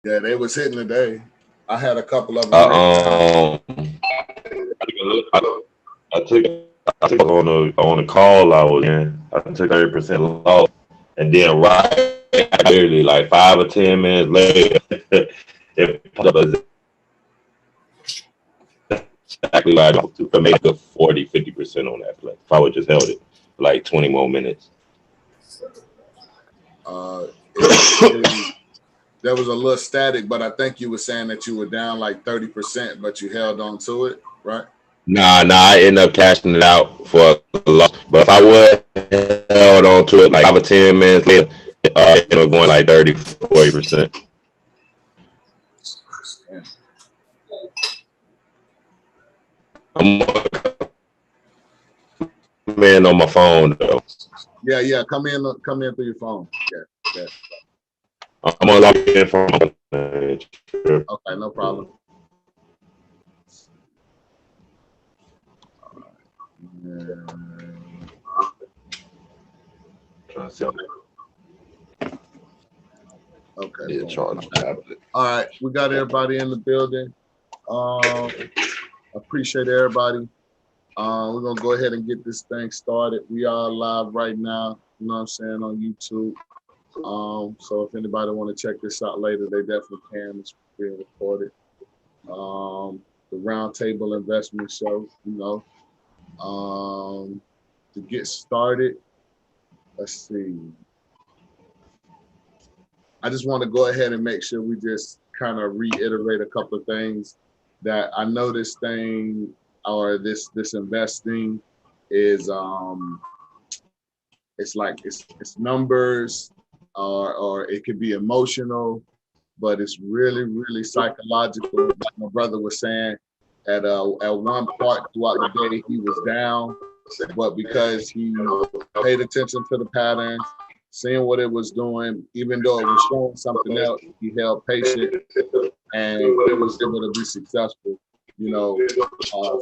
Yeah, they was hitting today. I had a couple of them written down. I I took I took on the call I was in. I took 30% loss, and then right literally like 5 or 10 minutes later, it popped up as exactly what I to. I made a good 40-50% on that play. If I would just held it for like 20 more minutes. There was a little static, but I think you were saying that you were down like 30%, but you held on to it, right? Nah, I ended up cashing it out for a loss. But if I would held on to it like 5 or 10 minutes later, it was going like 30-40%. I'm in on my phone though. Yeah. Come in through your phone. Yeah. I'm gonna log in from. Okay, no problem. Okay. All right, we got everybody in the building. Appreciate everybody. We're gonna go ahead and get this thing started. We are live right now, you know what I'm saying, on YouTube. So if anybody want to check this out later, they definitely can. It's being recorded. The Roundtable Investment Show, you know. To get started, let's see. I just want to go ahead and make sure we just kind of reiterate a couple of things that I know this thing or this investing is it's like it's numbers or it could be emotional, but it's really psychological. Like my brother was saying, at one part throughout the day he was down, but because he paid attention to the patterns, seeing what it was doing, even though it was showing something else, he held patient and he was able to be successful. You know,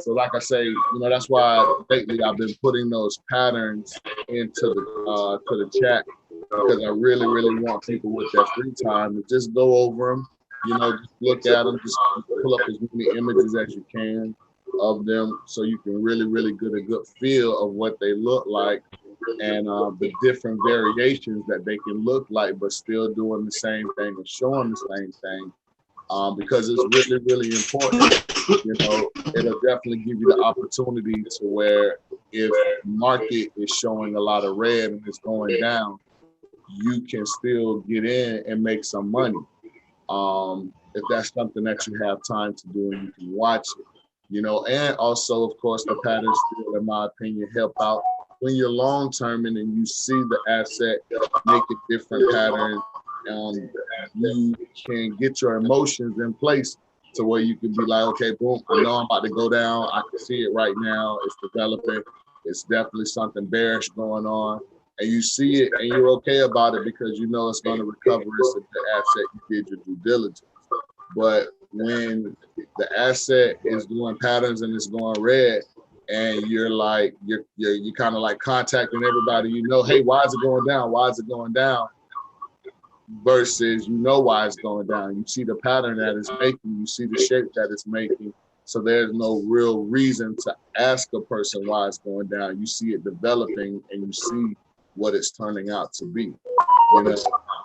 so like I say, you know, that's why lately I've been putting those patterns into the chat, because I really want people with that free time to just go over them, you know, just look at them, just pull up as many images as you can of them, so you can really get a good feel of what they look like and the different variations that they can look like, but still doing the same thing and showing the same thing. Because it's really important. You know, it'll definitely give you the opportunity to where if the market is showing a lot of red and it's going down, you can still get in and make some money. If that's something that you have time to do and you can watch it, you know, and also, of course, the patterns still, in my opinion, help out when you're long term and then you see the asset make a different pattern. You can get your emotions in place to where you can be like, okay, boom, I know I'm about to go down. I can see it right now. It's developing. It's definitely something bearish going on. And you see it and you're okay about it because you know it's going to recover. It's the asset, you did your due diligence. But when the asset is doing patterns and it's going red, and you're like, you're kind of like contacting everybody, you know, hey, why is it going down? Why is it going down? Versus, you know why it's going down. You see the pattern that it's making. You see the shape that it's making. So there's no real reason to ask a person why it's going down. You see it developing and you see what it's turning out to be. You know?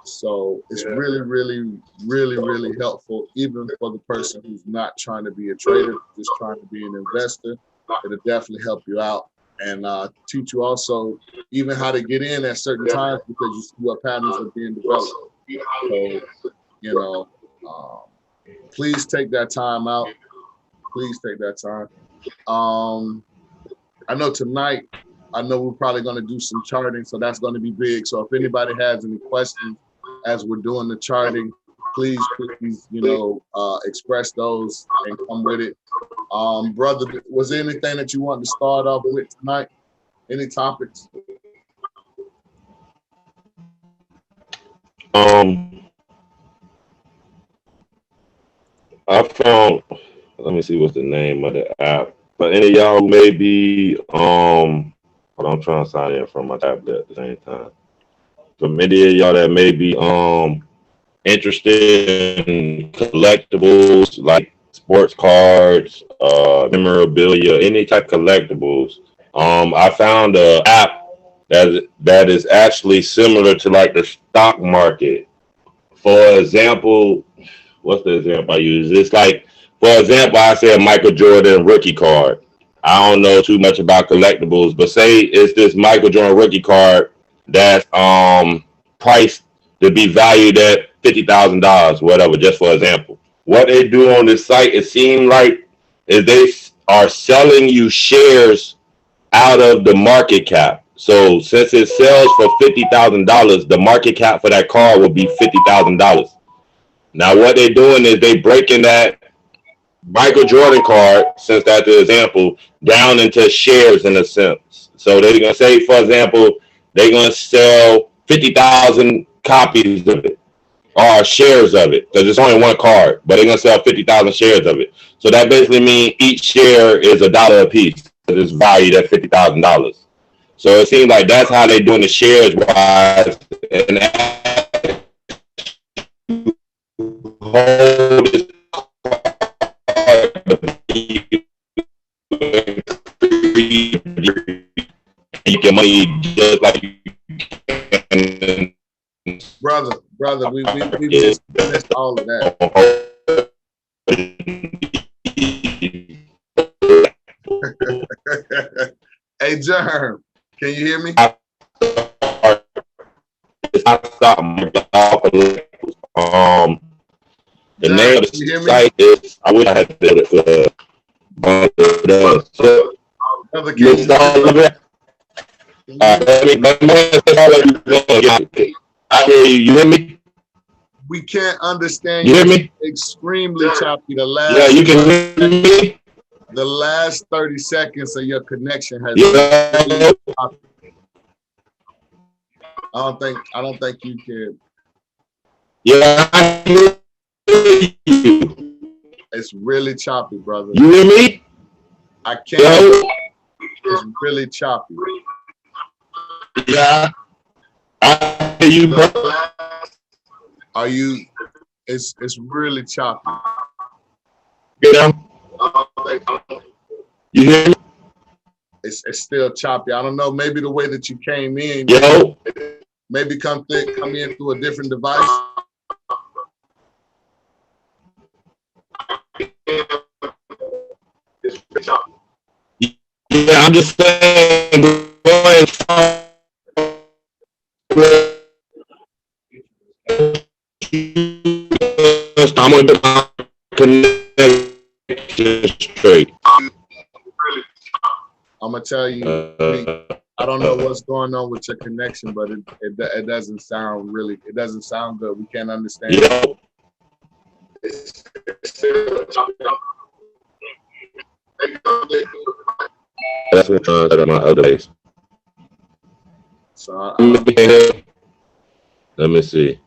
So it's really helpful, even for the person who's not trying to be a trader, just trying to be an investor. It'll definitely help you out and teach you also even how to get in at certain times because you see what patterns are being developed. So, you know, please take that time out. Please take that time. I know tonight, we're probably going to do some charting, so that's going to be big. So if anybody has any questions as we're doing the charting, please, you know, express those and come with it. Brother, was there anything that you want to start off with tonight? Any topics? I found. Let me see what's the name of the app. But any of y'all may be but I'm trying to sign in from my tablet at the same time. So many of y'all that may be interested in collectibles like sports cards, memorabilia, any type of collectibles. I found a app that is actually similar to like the stock market. For example, what's the example I use? It's like, for example, I say a Michael Jordan rookie card. I don't know too much about collectibles, but say it's this Michael Jordan rookie card that's priced to be valued at $50,000, whatever, just for example. What they do on this site, it seems like, is they are selling you shares out of the market cap. So since it sells for $50,000, the market cap for that car will be $50,000. Now what they're doing is they breaking that Michael Jordan card, since that's the example, down into shares in a sense. So they're gonna say, for example, they're gonna sell 50,000 copies of it or shares of it because it's only one card, but they're gonna sell 50,000 shares of it. So that basically means each share is $1 a piece. It's valued at $50,000. So it seems like that's how they're doing the shares wise, and hold this you get money just like you can. Brother, we missed all of that. Hey, Germ, can you hear me? The name of the site is, I wish I had to do it for Brother, can you I hear you. You hear me? We can't understand you. Hear me? Extremely choppy. Yeah, you can hear me. The last 30 seconds of your connection has yeah. I don't think you can. Yeah, I hear you. It's really choppy, brother. You hear me? I can't. Yo. It's really choppy. Yeah. I hear you, bro. Are you? It's really choppy. Yeah. You hear me? It's still choppy. I don't know. Maybe the way that you came in. Yo. Maybe come in through a different device. Yeah, I'm just saying. I'm going to connection straight. I'm gonna tell you. I don't know what's going on with your connection, but it doesn't sound really. It doesn't sound good. We can't understand. Yeah. That's what I'm trying to my other days. So let me see.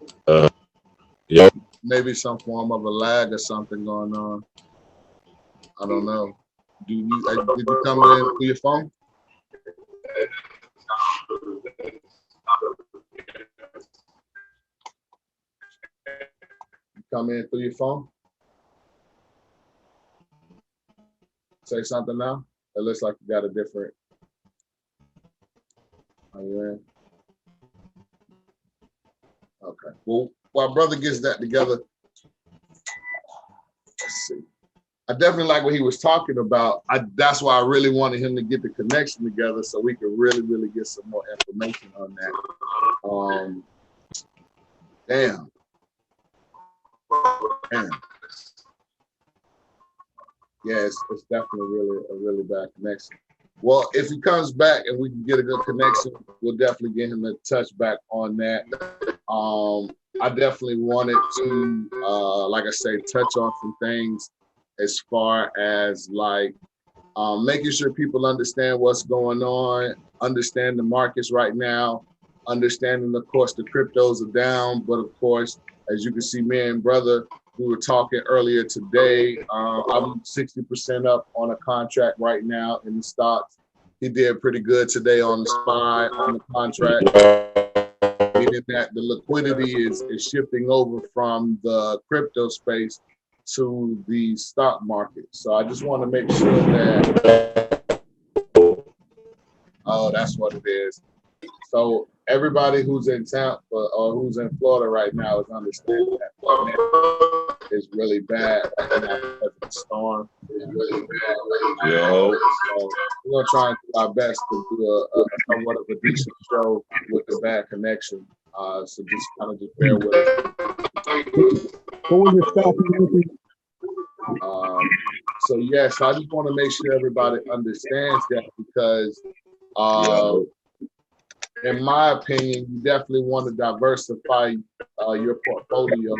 Yo. Maybe some form of a lag or something going on. I don't know. Did you come in through your phone? You come in through your phone? Say something now? It looks like you got a different. Are you in? Okay. Well, while brother gets that together, let's see. I definitely like what he was talking about. That's why I really wanted him to get the connection together so we could really get some more information on that. Damn. Yeah, it's definitely a really bad connection. Well, if he comes back and we can get a good connection, we'll definitely get him to touch back on that. I definitely wanted to, like I say, touch on some things as far as like making sure people understand what's going on, understand the markets right now, understanding, of course, the cryptos are down, but of course, as you can see, me and brother, we were talking earlier today. I'm 60% up on a contract right now in the stocks. He did pretty good today on the SPY, on the contract, meaning that the liquidity is shifting over from the crypto space to the stock market. So I just want to make sure that, oh, that's what it is. So everybody who's in Tampa or who's in Florida right now is understanding that is really bad right now because of the storm. It's really bad right now. Yo. So we're gonna try and do our best to do a somewhat of a decent show with a bad connection. So just kind of just bear with us. What was your stock? So yes, I just want to make sure everybody understands that because in my opinion, you definitely want to diversify your portfolio,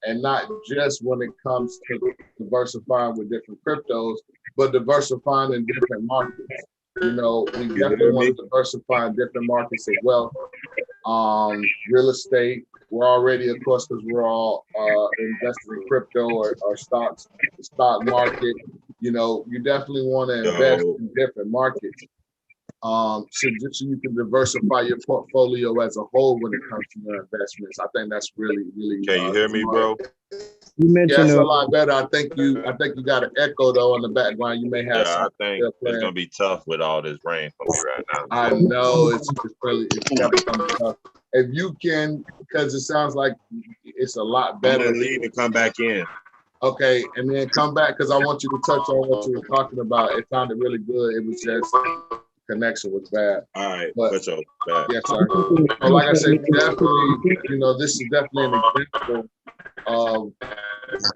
and not just when it comes to diversifying with different cryptos, but diversifying in different markets. You know, we definitely want to diversify in different markets as well. Real estate, we're already, of course, because we're all invested in crypto or stocks, the stock market. You know, you definitely want to invest in different markets. So just so you can diversify your portfolio as a whole when it comes to your investments. I think that's really, really. Can you hear me, bro? You mentioned a lot better. I think you got an echo though in the background. You may have. Yeah, I think it's gonna be tough with all this rain for me right now. I know it's definitely tough. If you can, because it sounds like it's a lot better. I'm gonna leave and come back in. Okay, and then come back because I want you to touch on what you were talking about. It sounded really good. It was just connection was bad. All right, but yes, sir. So like I said, definitely, you know, this is definitely an example of,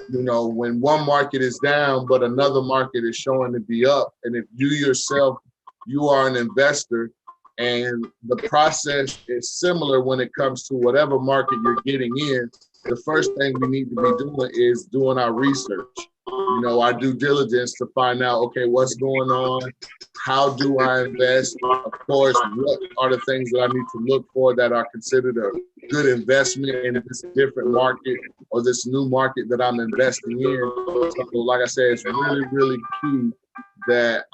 you know, when one market is down, but another market is showing to be up. And if you yourself, you are an investor, and the process is similar when it comes to whatever market you're getting in, the first thing we need to be doing is doing our research. You know, our due diligence to find out, okay, what's going on? How do I invest? Of course, what are the things that I need to look for that are considered a good investment in this different market or this new market that I'm investing in? So like I said, it's really, really key that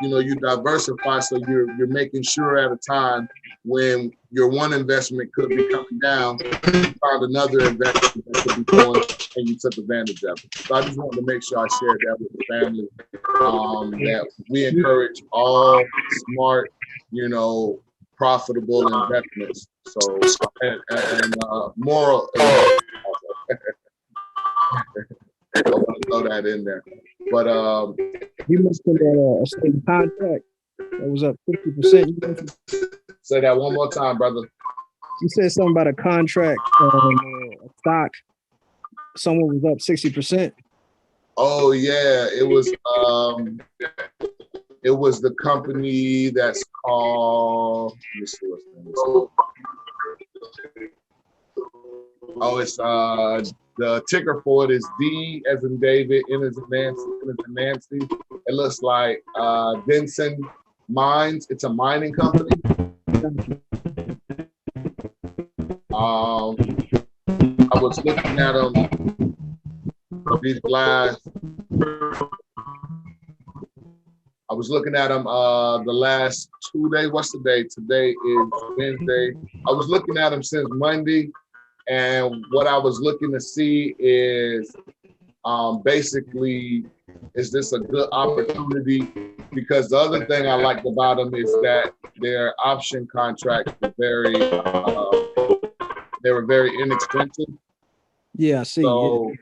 you know, you diversify, so you're making sure at a time when your one investment could be coming down, you found another investment that could be going and you took advantage of it. So I just wanted to make sure I shared that with the family, that we encourage all smart, you know, profitable investments. So and moral. I want to throw that in there. But you mentioned a certain contract that was up 50%. Say that one more time, brother. You said something about a contract on a stock. Someone was up 60%. Oh yeah, it was the company that's called. Let me see what's the name. Oh, it's the ticker for it is D as in David, N as in Nancy, N as in Nancy. It looks like Denson Mines. It's a mining company. I was looking at them. These guys. I was looking at them the last 2 days. What's the day? Today is Wednesday. I was looking at them since Monday. And what I was looking to see is basically, is this a good opportunity? Because the other thing I liked about them is that their option contracts were very inexpensive. Yeah, I see. So,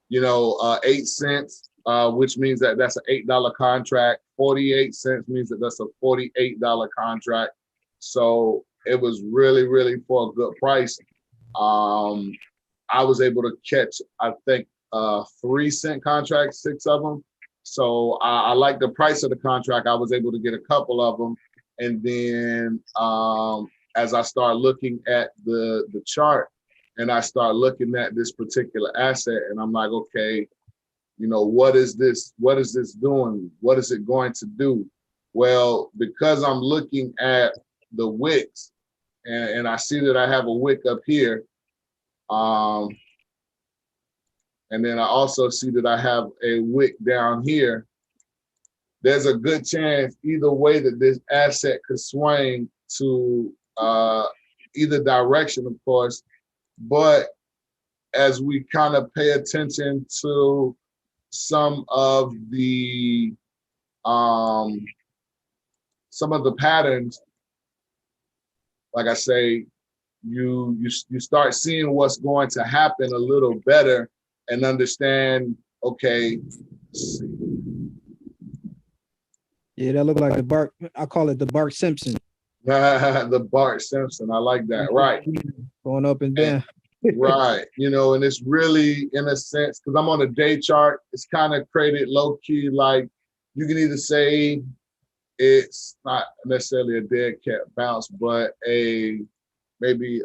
you know, 8 cents, which means that that's an $8 contract. 48 cents means that that's a $48 contract. So it was really, really for a good price. I was able to catch, I think, 3 cent contracts, 6 of them. So I like the price of the contract. I was able to get a couple of them. And then as I start looking at the chart and I start looking at this particular asset, and I'm like, okay, you know, what is this? What is this doing? What is it going to do? Well, because I'm looking at the wicks, and I see that I have a wick up here. And then I also see that I have a wick down here. There's a good chance either way that this asset could swing to either direction, of course. But as we kind of pay attention to some of the patterns, like I say, you start seeing what's going to happen a little better and understand, okay, let's see. Yeah, that looked like the Bart. I call it the Bart Simpson. The Bart Simpson, I like that. Right. Going up and down. Right. You know, and it's really, in a sense, because I'm on a day chart, it's kind of created low key, like you can either say it's not necessarily a dead cat bounce, but maybe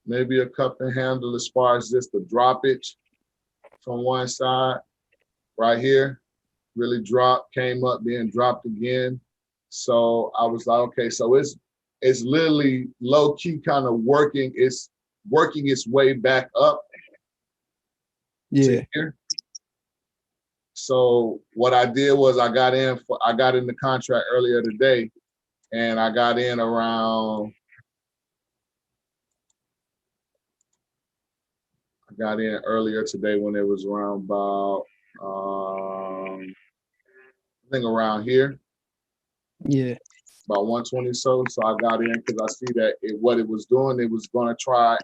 maybe a cup and handle as far as just the droppage from one side right here, really dropped, came up, then dropped again. So I was like, okay, so it's literally low key kind of working its way back up. Yeah. Here. So what I did was I got in the contract earlier today, and I got in earlier today when it was around about I think around here. Yeah. About 120 so I got in because I see that what it was doing, it was going to try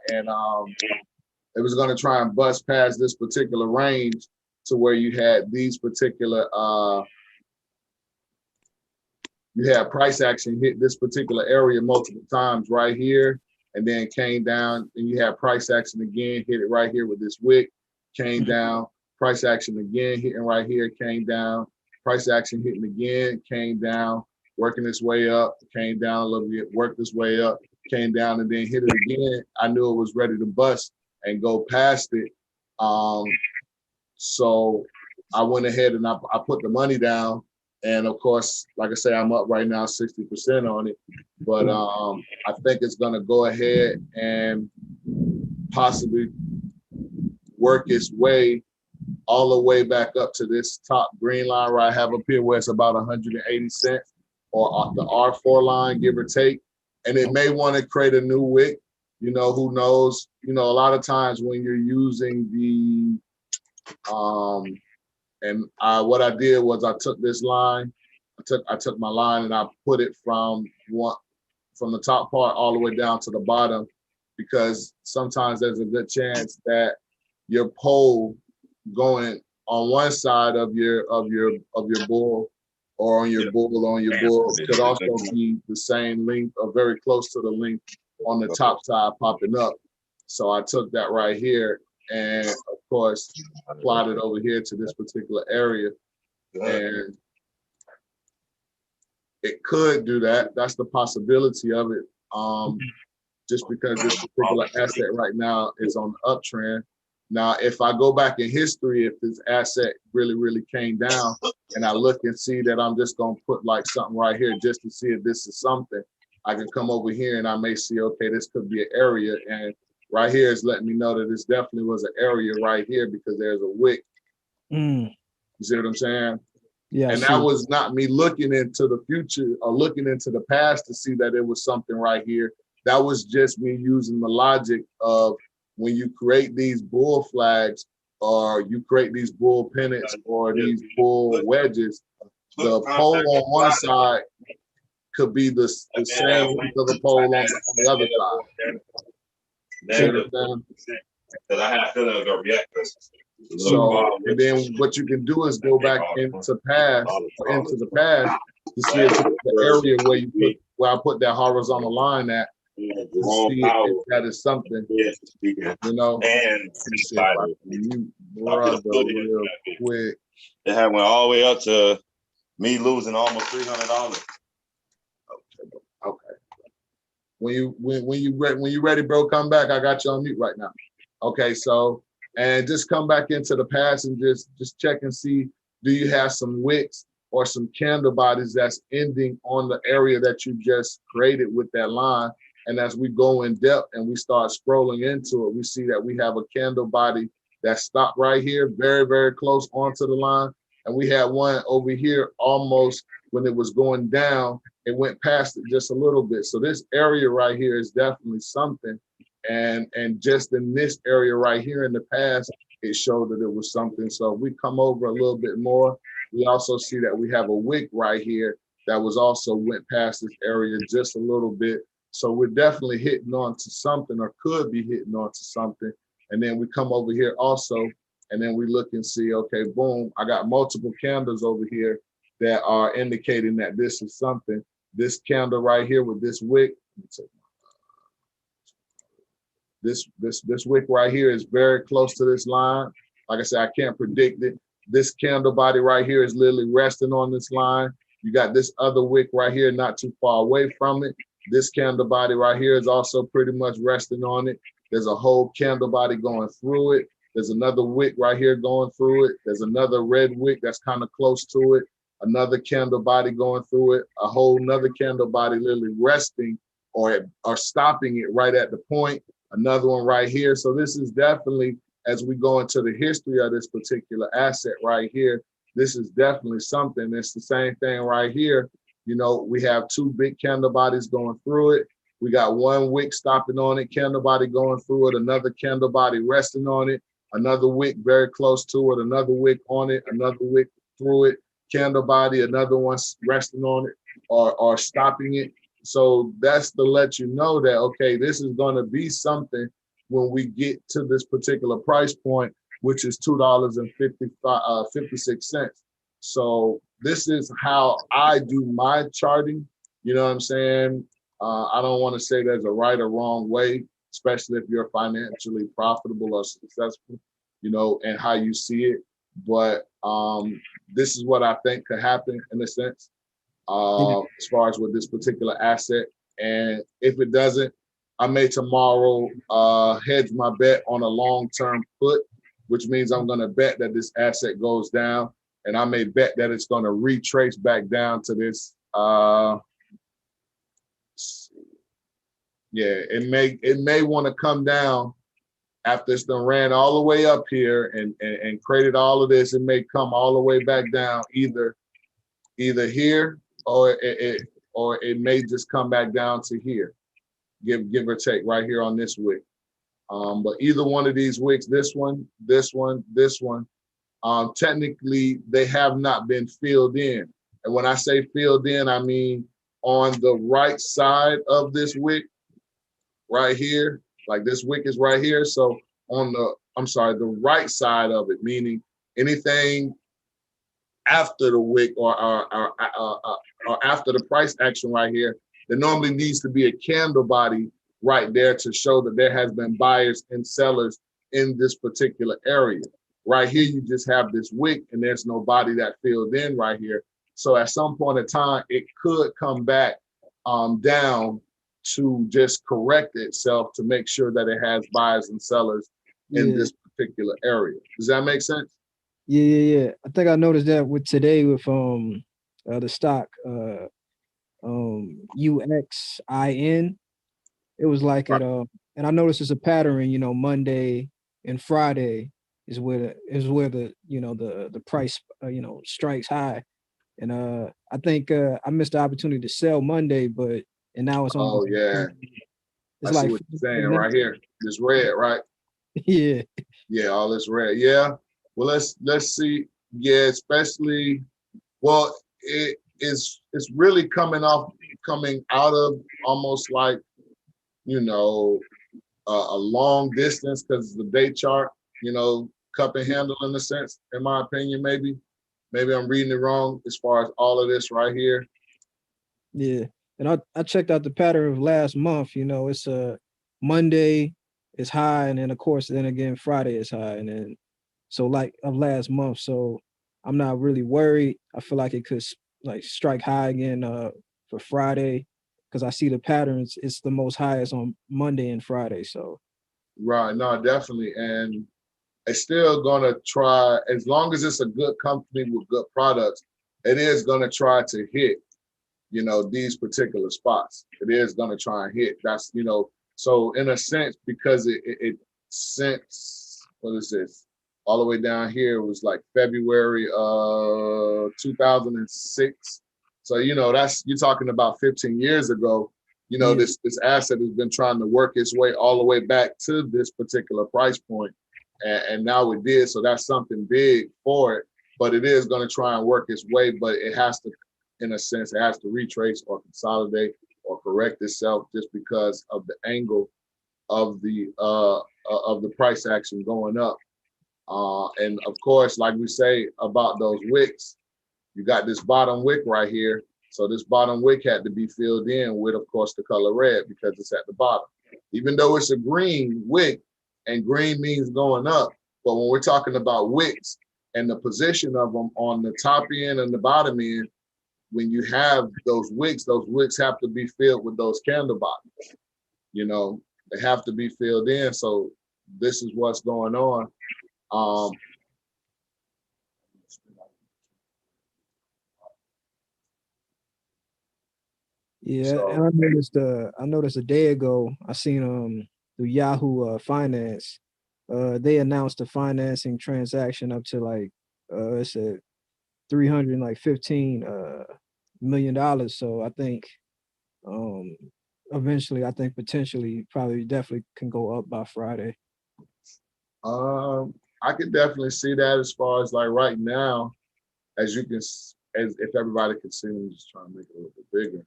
and bust past this particular range to where you had these particular you had price action hit this particular area multiple times right here, and then came down, and you had price action again, hit it right here with this wick, came down, price action again, hitting right here, came down, price action hitting again, came down, working its way up, came down a little bit, worked its way up, came down, and then hit it again. I knew it was ready to bust and go past it. So I went ahead and I put the money down. And of course, like I say, I'm up right now 60% on it. But I think it's going to go ahead and possibly work its way all the way back up to this top green line where I have up here, where it's about 180 cents, or the R4 line, give or take. And it may want to create a new wick. You know, who knows? You know, a lot of times when you're using the what I did was I took this line, I took my line and I put it from the top part all the way down to the bottom, because sometimes there's a good chance that your pole going on one side of your bull, or on your bull could also be the same length or very close to the length on the top side popping up. So I took that right here and of course applied it over here to this particular area, and it could do that. That's the possibility of it. Just because this particular asset right now is on the uptrend. Now, if I go back in history, if this asset really, really came down and I look and see that I'm just going to put like something right here just to see if this is something, I can come over here and I may see, okay, this could be an area. And right here is letting me know that this definitely was an area right here because there's a wick. You see what I'm saying? Yeah. And that was not me looking into the future or looking into the past to see that it was something right here. That was just me using the logic of when you create these bull flags or you create these bull pennants or these bull wedges, the pole on one side could be the same length of the pole on the other side. So, and then what you can do is go back into the past to see if the area where I put that horizontal line at, to see if that is something, you know. And see if I can mute brother real quick. It had went all the way up to me losing almost $300. Okay. When you ready, bro, come back. I got you on mute right now. Okay, so and just come back into the past and just check and see, do you have some wicks or some candle bodies that's ending on the area that you just created with that line? And as we go in depth and we start scrolling into it, we see that we have a candle body that stopped right here, very, very close onto the line. And we had one over here almost when it was going down, it went past it just a little bit. So this area right here is definitely something. And just in this area right here in the past, it showed that it was something. So if we come over a little bit more, we also see that we have a wick right here that was also went past this area just a little bit. So we're definitely hitting on to something, or could be hitting on to something. And then we come over here also, and then we look and see, okay, boom, I got multiple candles over here that are indicating that this is something. This candle right here with this wick, this wick right here is very close to this line. Like I said, I can't predict it. This candle body right here is literally resting on this line. You got this other wick right here, not too far away from it. This candle body right here is also pretty much resting on it. There's a whole candle body going through it. There's another wick right here going through it. There's another red wick that's kind of close to it. Another candle body going through it. A whole nother candle body literally resting or stopping it right at the point. Another one right here. So this is definitely, as we go into the history of this particular asset right here, this is definitely something. It's the same thing right here. You know, we have two big candle bodies going through it. We got one wick stopping on it, candle body going through it, another candle body resting on it, another wick very close to it, another wick on it, another wick through it, candle body, another one resting on it or stopping it. So that's to let you know that, okay, this is going to be something when we get to this particular price point, which is $2.56. So this is how I do my charting. You know what I'm saying? I don't want to say there's a right or wrong way, especially if you're financially profitable or successful, you know, and how you see it. But this is what I think could happen in a sense. As far as with this particular asset. And if it doesn't, I may tomorrow hedge my bet on a long-term put, which means I'm going to bet that this asset goes down, and I may bet that it's going to retrace back down to this. It may want to come down after it's done ran all the way up here and created all of this. It may come all the way back down either here, or it may just come back down to here, give or take right here on this wick. But either one of these wicks, this one, technically they have not been filled in. And when I say filled in, I mean on the right side of this wick, right here, like this wick is right here. So on the right side of it, meaning anything after the wick or after the price action right here, there normally needs to be a candle body right there to show that there has been buyers and sellers in this particular area. Right here, you just have this wick and there's no body that filled in right here. So at some point in time, it could come back down to just correct itself to make sure that it has buyers and sellers in this particular area. Does that make sense? Yeah. I think I noticed that with today with the stock UXIN. It was like Right. and I noticed it's a pattern, you know, Monday and Friday is where the price strikes high. And I think I missed the opportunity to sell Monday, and now it's on. Oh yeah. It's I like see what you're saying right here. This red, right? Yeah. Yeah, all this red. Yeah. Well, let's see. Yeah, especially, well, it's really coming out of almost like, you know, a long distance, because the day chart, you know, cup and handle in a sense, in my opinion, maybe I'm reading it wrong as far as all of this right here. Yeah. And I checked out the pattern of last month, you know, it's Monday is high, and then of course, then again, Friday is high. And then, so like of last month. So I'm not really worried. I feel like it could like strike high again for Friday, because I see the patterns. It's the most highest on Monday and Friday. So. Right. No, definitely. And it's still going to try, as long as it's a good company with good products, it is going to try to hit, you know, these particular spots. It is going to try and hit. That's, you know, so in a sense, because it since, what is this? All the way down here was like February 2006 So, that's, you're talking about 15 years ago, Yeah. this asset has been trying to work its way all the way back to this particular price point. And now it did. So that's something big for it, but it is going to try and work its way, but it has to, in a sense, it has to retrace or consolidate or correct itself just because of the angle of the price action going up. And of course, like we say about those wicks, you got this bottom wick right here. So this bottom wick had to be filled in with, of course, the color red because it's at the bottom. Even though it's a green wick, and green means going up, but when we're talking about wicks and the position of them on the top end and the bottom end, when you have those wicks have to be filled with those candle bottoms. They have to be filled in. So this is what's going on. Yeah, So, and I noticed a day ago, I seen through Yahoo Finance, they announced a financing transaction up to like it's a $315 million. So I think eventually, I think potentially probably definitely can go up by Friday. I could definitely see that as far as like right now, as if everybody could see me, just trying to make it a little bit bigger.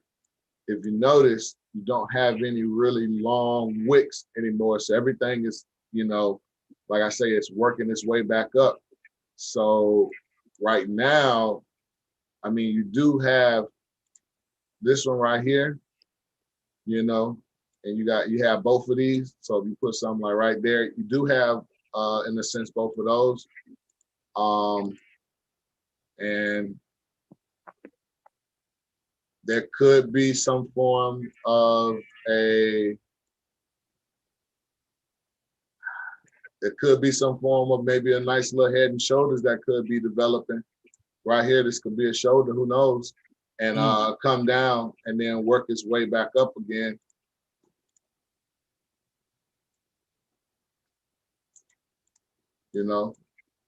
If you notice, you don't have any really long wicks anymore. So everything is, like I say, it's working its way back up. So right now, I mean, you do have this one right here, and you have both of these. So if you put something like right there, you do have, in a sense, both of those. And there could be some form of maybe a nice little head and shoulders that could be developing right here. This could be a shoulder, who knows, and come down and then work its way back up again.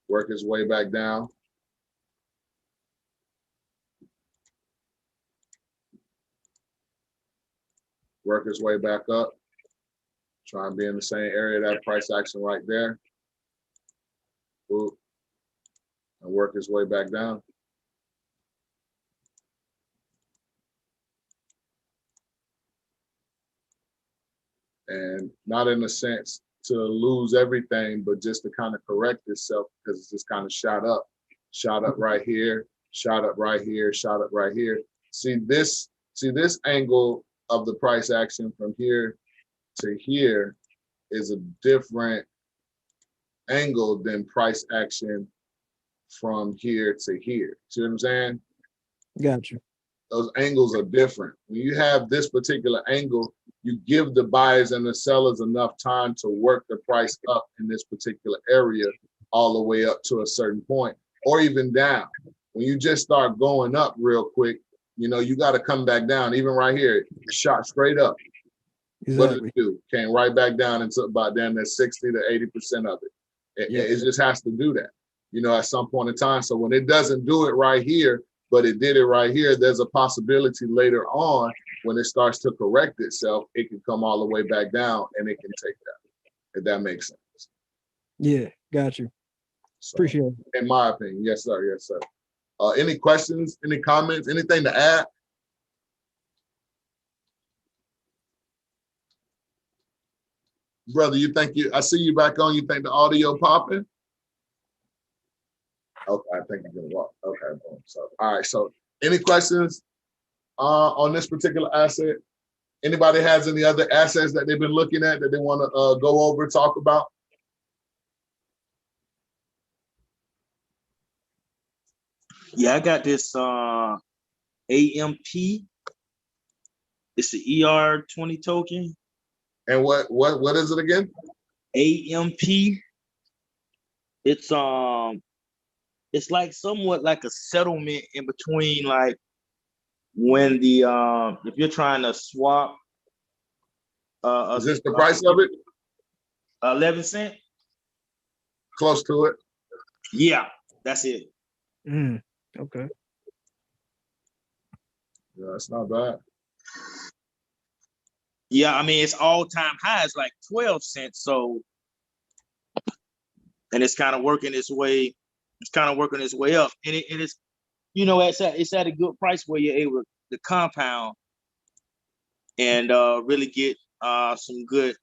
Work its way back down. Work its way back up. Try and be in the same area, that price action right there. Boop. And work its way back down. And not in a sense to lose everything, but just to kind of correct itself because it's just kind of shot up right here, shot up right here, shot up right here. See this angle of the price action from here to here is a different angle than price action from here to here. See what I'm saying? Gotcha. Those angles are different. When you have this particular angle, you give the buyers and the sellers enough time to work the price up in this particular area all the way up to a certain point, or even down. When you just start going up real quick, you got to come back down. Even right here, shot straight up. Exactly. What did it do? Came right back down into about down there 60 to 80% of it. It just has to do that, at some point in time. So when it doesn't do it right here, but it did it right here, there's a possibility later on when it starts to correct itself, it can come all the way back down and it can take that, if that makes sense. Yeah, got you. So, appreciate it. In my opinion, yes, sir. Yes, sir. Any questions, any comments, anything to add? Brother, I see you back on, you think the audio popping? Okay, I think you're gonna walk. Okay, boom. So, all right. So, any questions on this particular asset? Anybody has any other assets that they've been looking at that they want to go over, talk about? Yeah, I got this AMP. It's the ER20 token. And what is it again? AMP. It's like somewhat like a settlement in between, like when the if you're trying to swap is this the price of it? 11 cent. Close to it. Yeah, that's it. Okay. Yeah, that's not bad. Yeah, I mean it's all-time high. It's like 12 cents. So, and it's kind of working its way. It's kind of working its way up, and it's it's at a good price where you're able to compound and really get some good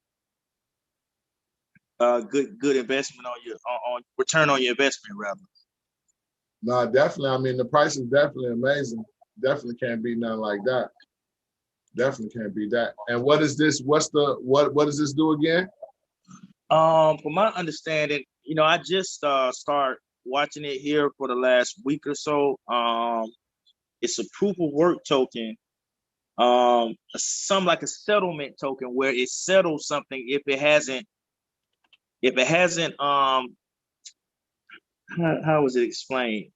investment on return on your investment rather. No, definitely. I mean, the price is definitely amazing. Definitely can't be nothing like that. Definitely can't be that. And what is this? What does this do again? From my understanding, I just start watching it here for the last week or so. It's a proof of work token, some like a settlement token where it settles something if it hasn't how was it explained?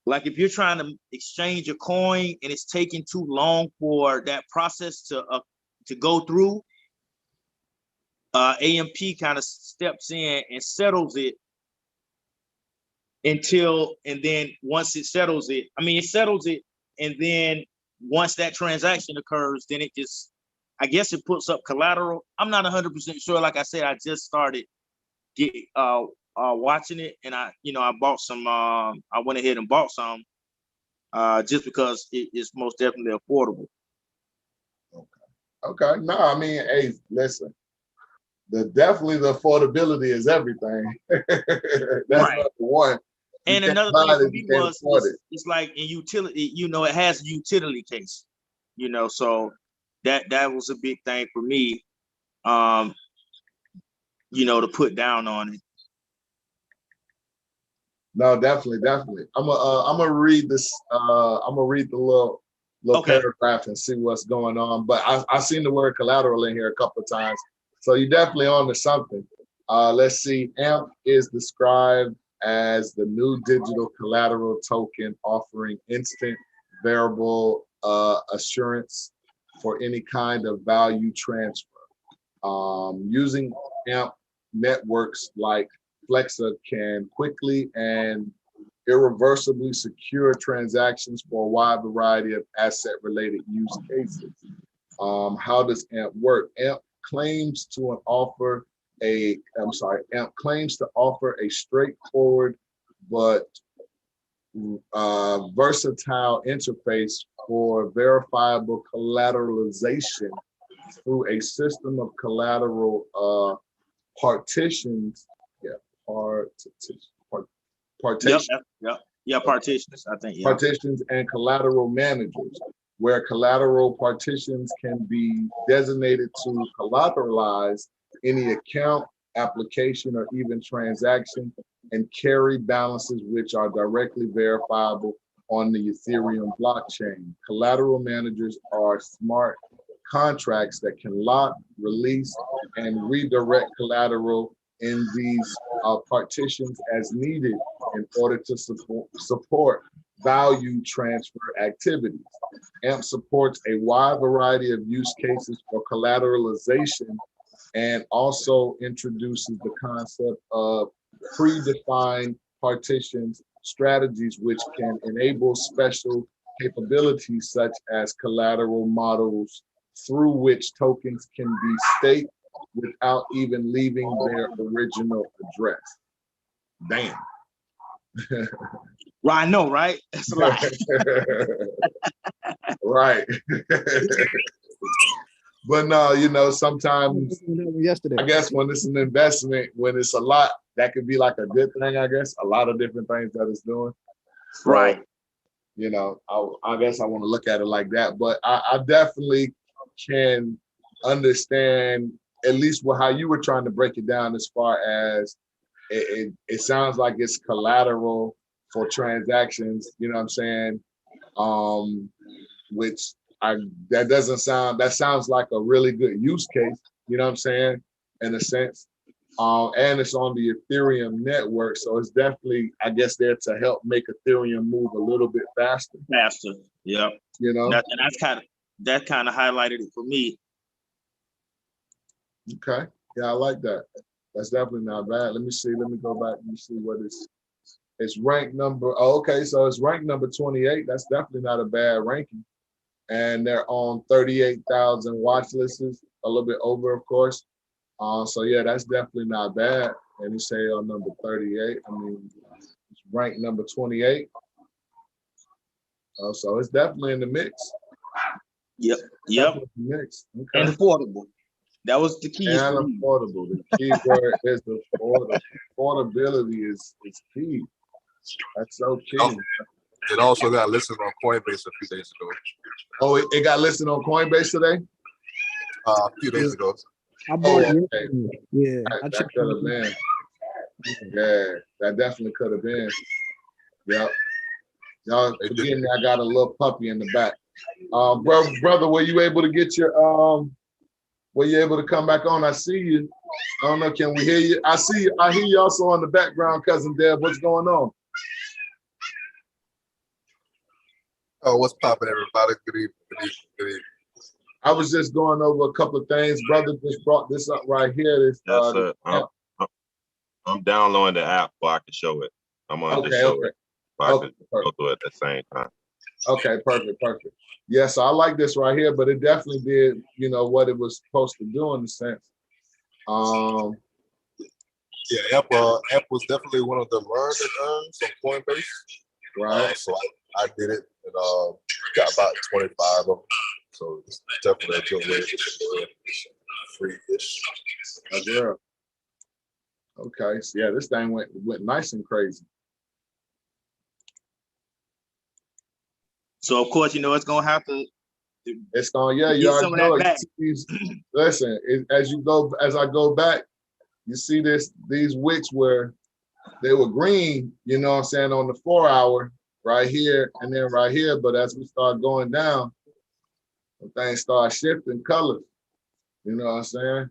Like if you're trying to exchange a coin and it's taking too long for that process to go through, AMP kind of steps in and settles it and then once it settles it, and then once that transaction occurs, then I guess it puts up collateral. I'm not 100% sure. Like I said, I just started watching it, and I bought some. I went ahead and bought some, just because it is most definitely affordable. Okay. No, I mean, hey, listen. Definitely the affordability is everything. That's right. number one. And another thing for me was it's like in utility, it has a utility case, so that was a big thing for me, to put down on it. No, definitely. I'm gonna read this. I'm gonna read the little Okay. paragraph and see what's going on. But I've seen the word collateral in here a couple of times, so you're definitely on to something. Let's see. AMP is described as the new digital collateral token offering instant variable assurance for any kind of value transfer. Using AMP networks like Flexa can quickly and irreversibly secure transactions for a wide variety of asset-related use cases. How does AMP work? AMP claims to offer a straightforward but versatile interface for verifiable collateralization through a system of collateral partitions. Partitions. Partitions. I think. Partitions and collateral managers, where collateral partitions can be designated to collateralize any account, application, or even transaction, and carry balances which are directly verifiable on the Ethereum blockchain. Collateral managers are smart contracts that can lock, release, and redirect collateral in these partitions as needed in order to support value transfer activities. AMP supports a wide variety of use cases for collateralization and also introduces the concept of predefined partitions strategies, which can enable special capabilities such as collateral models through which tokens can be staked without even leaving their original address. Damn. Right, I know, right? That's a lot. Right. But no, sometimes yesterday, I guess when it's an investment, when it's a lot, that could be like a good thing, I guess. A lot of different things that it's doing. So, right. I guess I want to look at it like that. But I definitely can understand at least how you were trying to break it down, as far as it sounds like it's collateral for transactions, you know what I'm saying? Which that sounds like a really good use case, you know what I'm saying, in a sense. And it's on the Ethereum network, so it's definitely, I guess, there to help make Ethereum move a little bit faster. Yeah. That kind of highlighted it for me. Okay. Yeah, I like that. That's definitely not bad. Let me see. Let me go back and see what it's It's ranked number, oh, okay, so it's ranked number 28. That's definitely not a bad ranking. And they're on 38,000 watch lists, a little bit over, of course. So yeah, that's definitely not bad. And you say on number 38, I mean, it's ranked number 28. So it's definitely in the mix. Yep. Definitely in the mix. Okay. And affordable. That was the key. And affordable. The key word is affordable. Affordability is key. That's so key. It also got listed on Coinbase a few days ago. Oh, it got listed on Coinbase today? A few days ago. I bought it. Okay. Yeah, I That checked could have been. Yeah, that definitely could have been. Yep. Y'all forgetting I got a little puppy in the back. Brother, were you able to get your were you able to come back on? I see you. I don't know, can we hear you? I see you. I hear you also on the background, cousin Deb. What's going on? Oh, what's popping, everybody? Good evening. Good evening. Good evening. I was just going over a couple of things. Brother just brought this up right here. This, Yes, sir. I'm downloading the app so I can show it. I'm gonna just show it. So I can go through it at the same time. Okay, perfect. Yeah, so I like this right here, but it definitely did, you know, what it was supposed to do in a sense. Yeah, App was definitely one of the learn and earns on Coinbase. Right. So I did it and got about 25 of them. So it's definitely a good way to do it. Free-ish. That's real. Okay, so yeah, this thing went nice and crazy. So of course, you know, it's gonna have to. It's gonna, yeah, you already know it. Listen, as I go back, you see these wicks where they were green, you know what I'm saying, on the 4 hour right here and then right here. But as we start going down, the things start shifting colors. You know what I'm saying?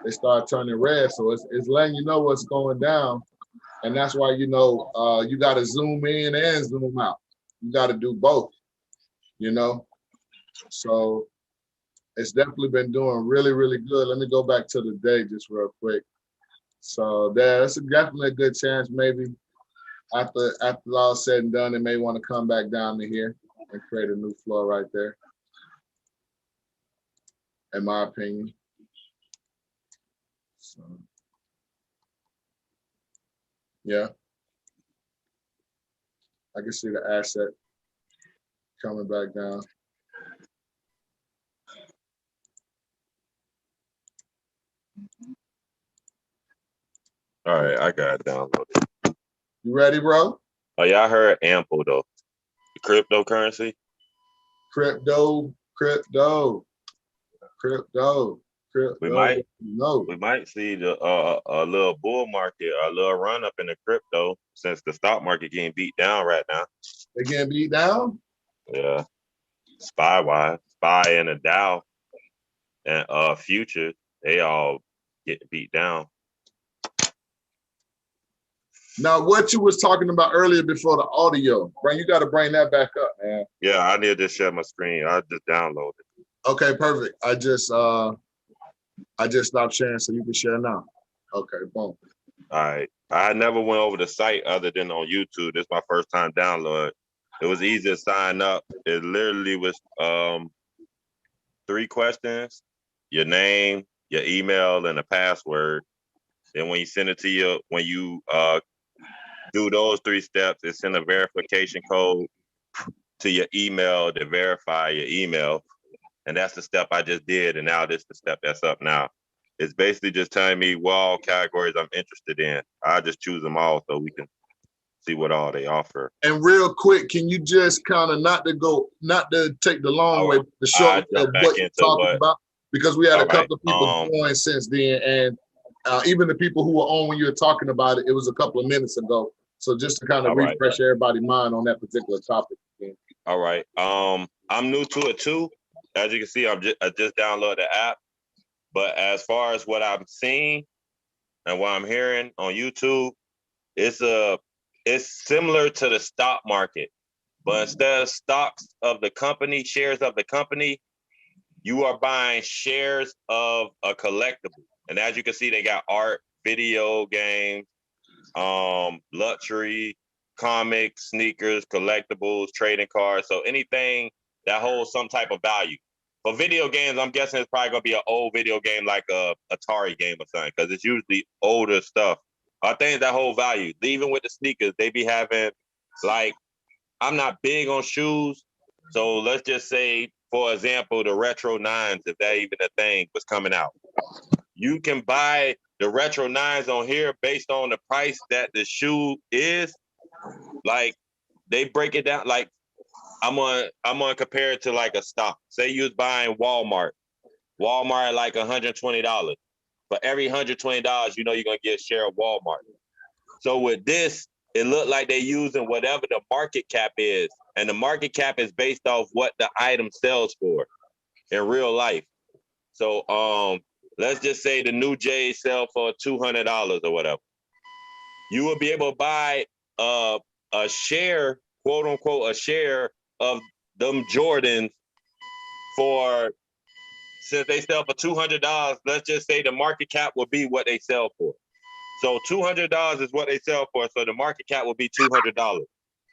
They start turning red. So it's letting you know what's going down. And that's why, you know, you got to zoom in and zoom out. You got to do both, you know? So it's definitely been doing really, really good. Let me go back to the day just real quick. So that's definitely a good chance. Maybe after all said and done, they may want to come back down to here and create a new floor right there, in my opinion. So, yeah, I can see the asset coming back down. All right, I got it downloaded. You ready, bro? Oh yeah, I heard Ample though. The cryptocurrency. Crypto. We might see the a little bull market, a little run up in the crypto since the stock market getting beat down right now. They getting beat down? Yeah. SPY and the Dow and futures, they all get beat down. Now, what you was talking about earlier before the audio, you got to bring that back up, man. Yeah, I need to share my screen. I just downloaded it. Okay, perfect. I just stopped sharing so you can share now. Okay, boom. All right. I never went over the site other than on YouTube. This is my first time download. It was easy to sign up. It literally was 3 questions: your name, your email, and a password. Then when you send it to when you do those 3 steps, it send a verification code to your email to verify your email. And that's the step I just did. And now this is the step that's up now. It's basically just telling me what all categories I'm interested in. I just choose them all so we can see what all they offer. And real quick, can you just kind of not to take the long way, the short way of what you're talking about? Because we had a couple of people join since then, and even the people who were on when you were talking about it, it was a couple of minutes ago. So just to kind of refresh everybody's mind on that particular topic. All right. I'm new to it too. As you can see, I just downloaded the app. But as far as what I'm seeing and what I'm hearing on YouTube, it's similar to the stock market. But instead of stocks of the company, shares of the company, you are buying shares of a collectible. And as you can see, they got art, video games, luxury, comics, sneakers, collectibles, trading cards. So anything that holds some type of value. For video games, I'm guessing it's probably gonna be an old video game like a Atari game or something, because it's usually older stuff. Things that hold value. Even with the sneakers, they be having like, I'm not big on shoes, so let's just say, for example, the Retro 9s, if that even a thing, was coming out. You can buy the Retro 9s on here based on the price that the shoe is. Like, they break it down. Like, I'm gonna compare it to like a stock. Say you was buying Walmart like $120. For every $120, you know you're gonna get a share of Walmart. So with this, it looked like they're using whatever the market cap is, and the market cap is based off what the item sells for in real life. So let's just say the new J's sell for $200 or whatever. You will be able to buy a share, quote unquote, a share of them Jordans for, since they sell for $200, let's just say the market cap will be what they sell for. So $200 is what they sell for. So the market cap will be $200.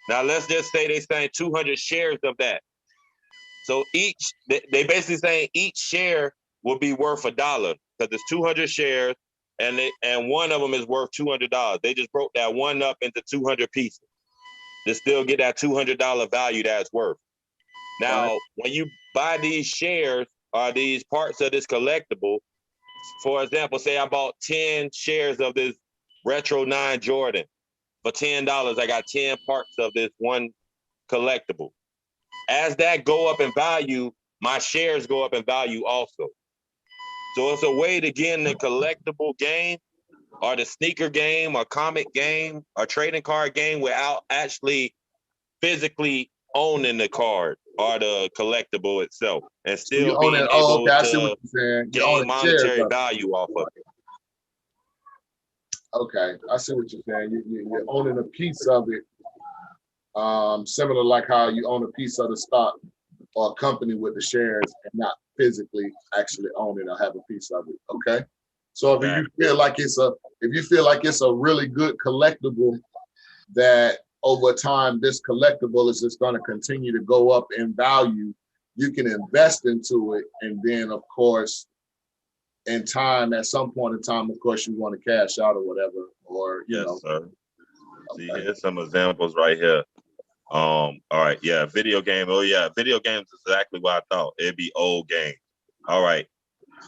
Now let's just say they saying 200 shares of that. So they basically saying each share will be worth $1 because it's 200 shares, and one of them is worth $200. They just broke that one up into 200 pieces to still get that $200 value that's worth. Now, when you buy these shares or these parts of this collectible, for example, say I bought 10 shares of this Retro 9 Jordan for $10. I got 10 parts of this one collectible. As that go up in value, my shares go up in value also. So it's a way to get in the collectible game or the sneaker game or comic game or trading card game without actually physically owning the card or the collectible itself, and So you still own being it. Oh, able okay. I see to what you're saying. You gain own shares monetary of it. value off of it. Okay, I see what you're saying. You're owning a piece of it, similar like how you own a piece of the stock or a company with the shares and not physically actually own it or have a piece of it. Okay, so if you feel like it's a really good collectible that over time this collectible is just going to continue to go up in value, you can invest into it, and then of course in time, at some point in time, of course, you want to cash out or whatever, or you know. Sir. See, here's some examples right here. All right, yeah, video game. Oh yeah, video games is exactly what I thought. It'd be old games. All right.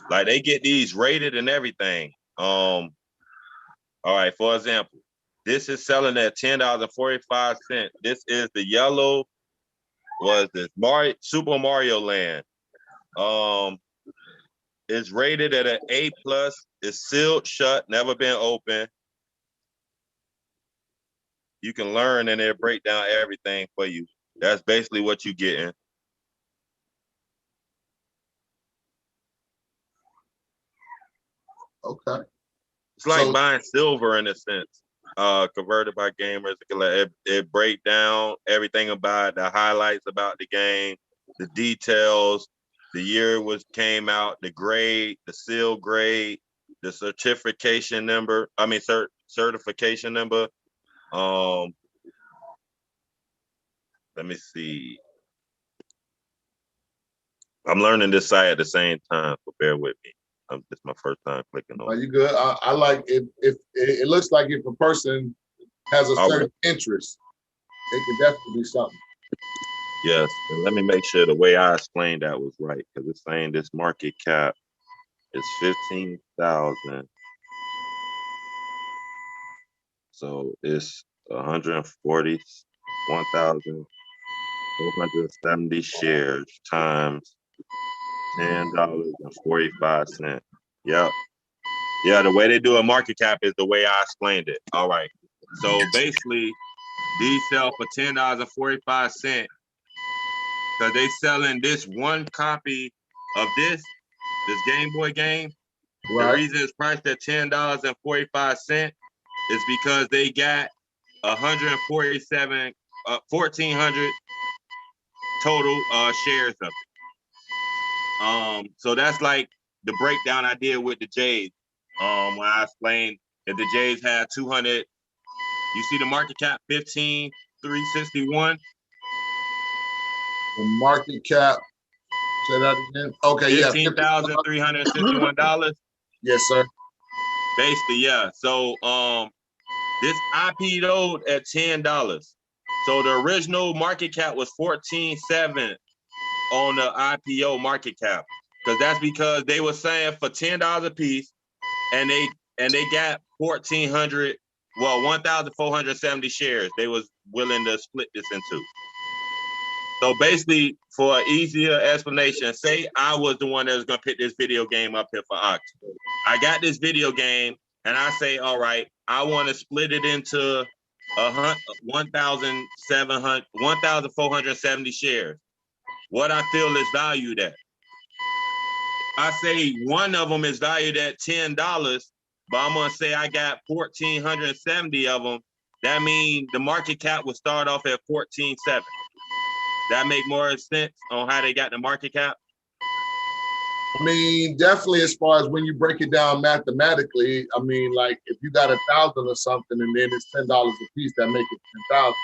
Like they get these rated and everything. All right, for example, this is selling at $10.45. This is the yellow, was this Super Mario Land. It's rated at an A+. It's sealed shut, never been open. You can learn and they'll break down everything for you. That's basically what you're getting. Okay. It's like buying silver in a sense, converted by gamers. It break down everything about the highlights about the game, the details, the year it came out, the grade, the seal grade, the certification number. Certification number. Let me see. I'm learning this site at the same time, so bear with me. It's my first time clicking on. Are you good? I like it. If it looks like if a person has a certain interest, it could definitely be something. Yes, and let me make sure the way I explained that was right, because it's saying this market cap is 15,000. So it's 141,470 shares times $10.45. Yep. Yeah, the way they do a market cap is the way I explained it. All right. So basically, these sell for $10.45 because they selling this one copy of this Game Boy game. Right. The reason it's priced at $10.45 is because they got 1,400 total shares of it. So that's like the breakdown I did with the Jays. When I explained if the Jays had 200 You see the market cap 15,361. The market cap. Say that again. Okay, yeah. $15,361. Yes, sir. Basically, yeah. So this IPO'd at $10. So the original market cap was 14.7 on the IPO market cap. That's because they were saying for $10 a piece, and they got 1,470 shares they was willing to split this into. So basically, for an easier explanation, say I was the one that was gonna pick this video game up here for auction. I got this video game, and I say, all right, I want to split it into 1,470 shares. What I feel is valued at. I say one of them is valued at $10, but I'm gonna say I got 1,470 of them. That means the market cap would start off at 14.7. That make more sense on how they got the market cap? I mean, definitely as far as when you break it down mathematically, I mean, like if you got 1,000 or something and then it's $10 a piece, that make it 10,000. If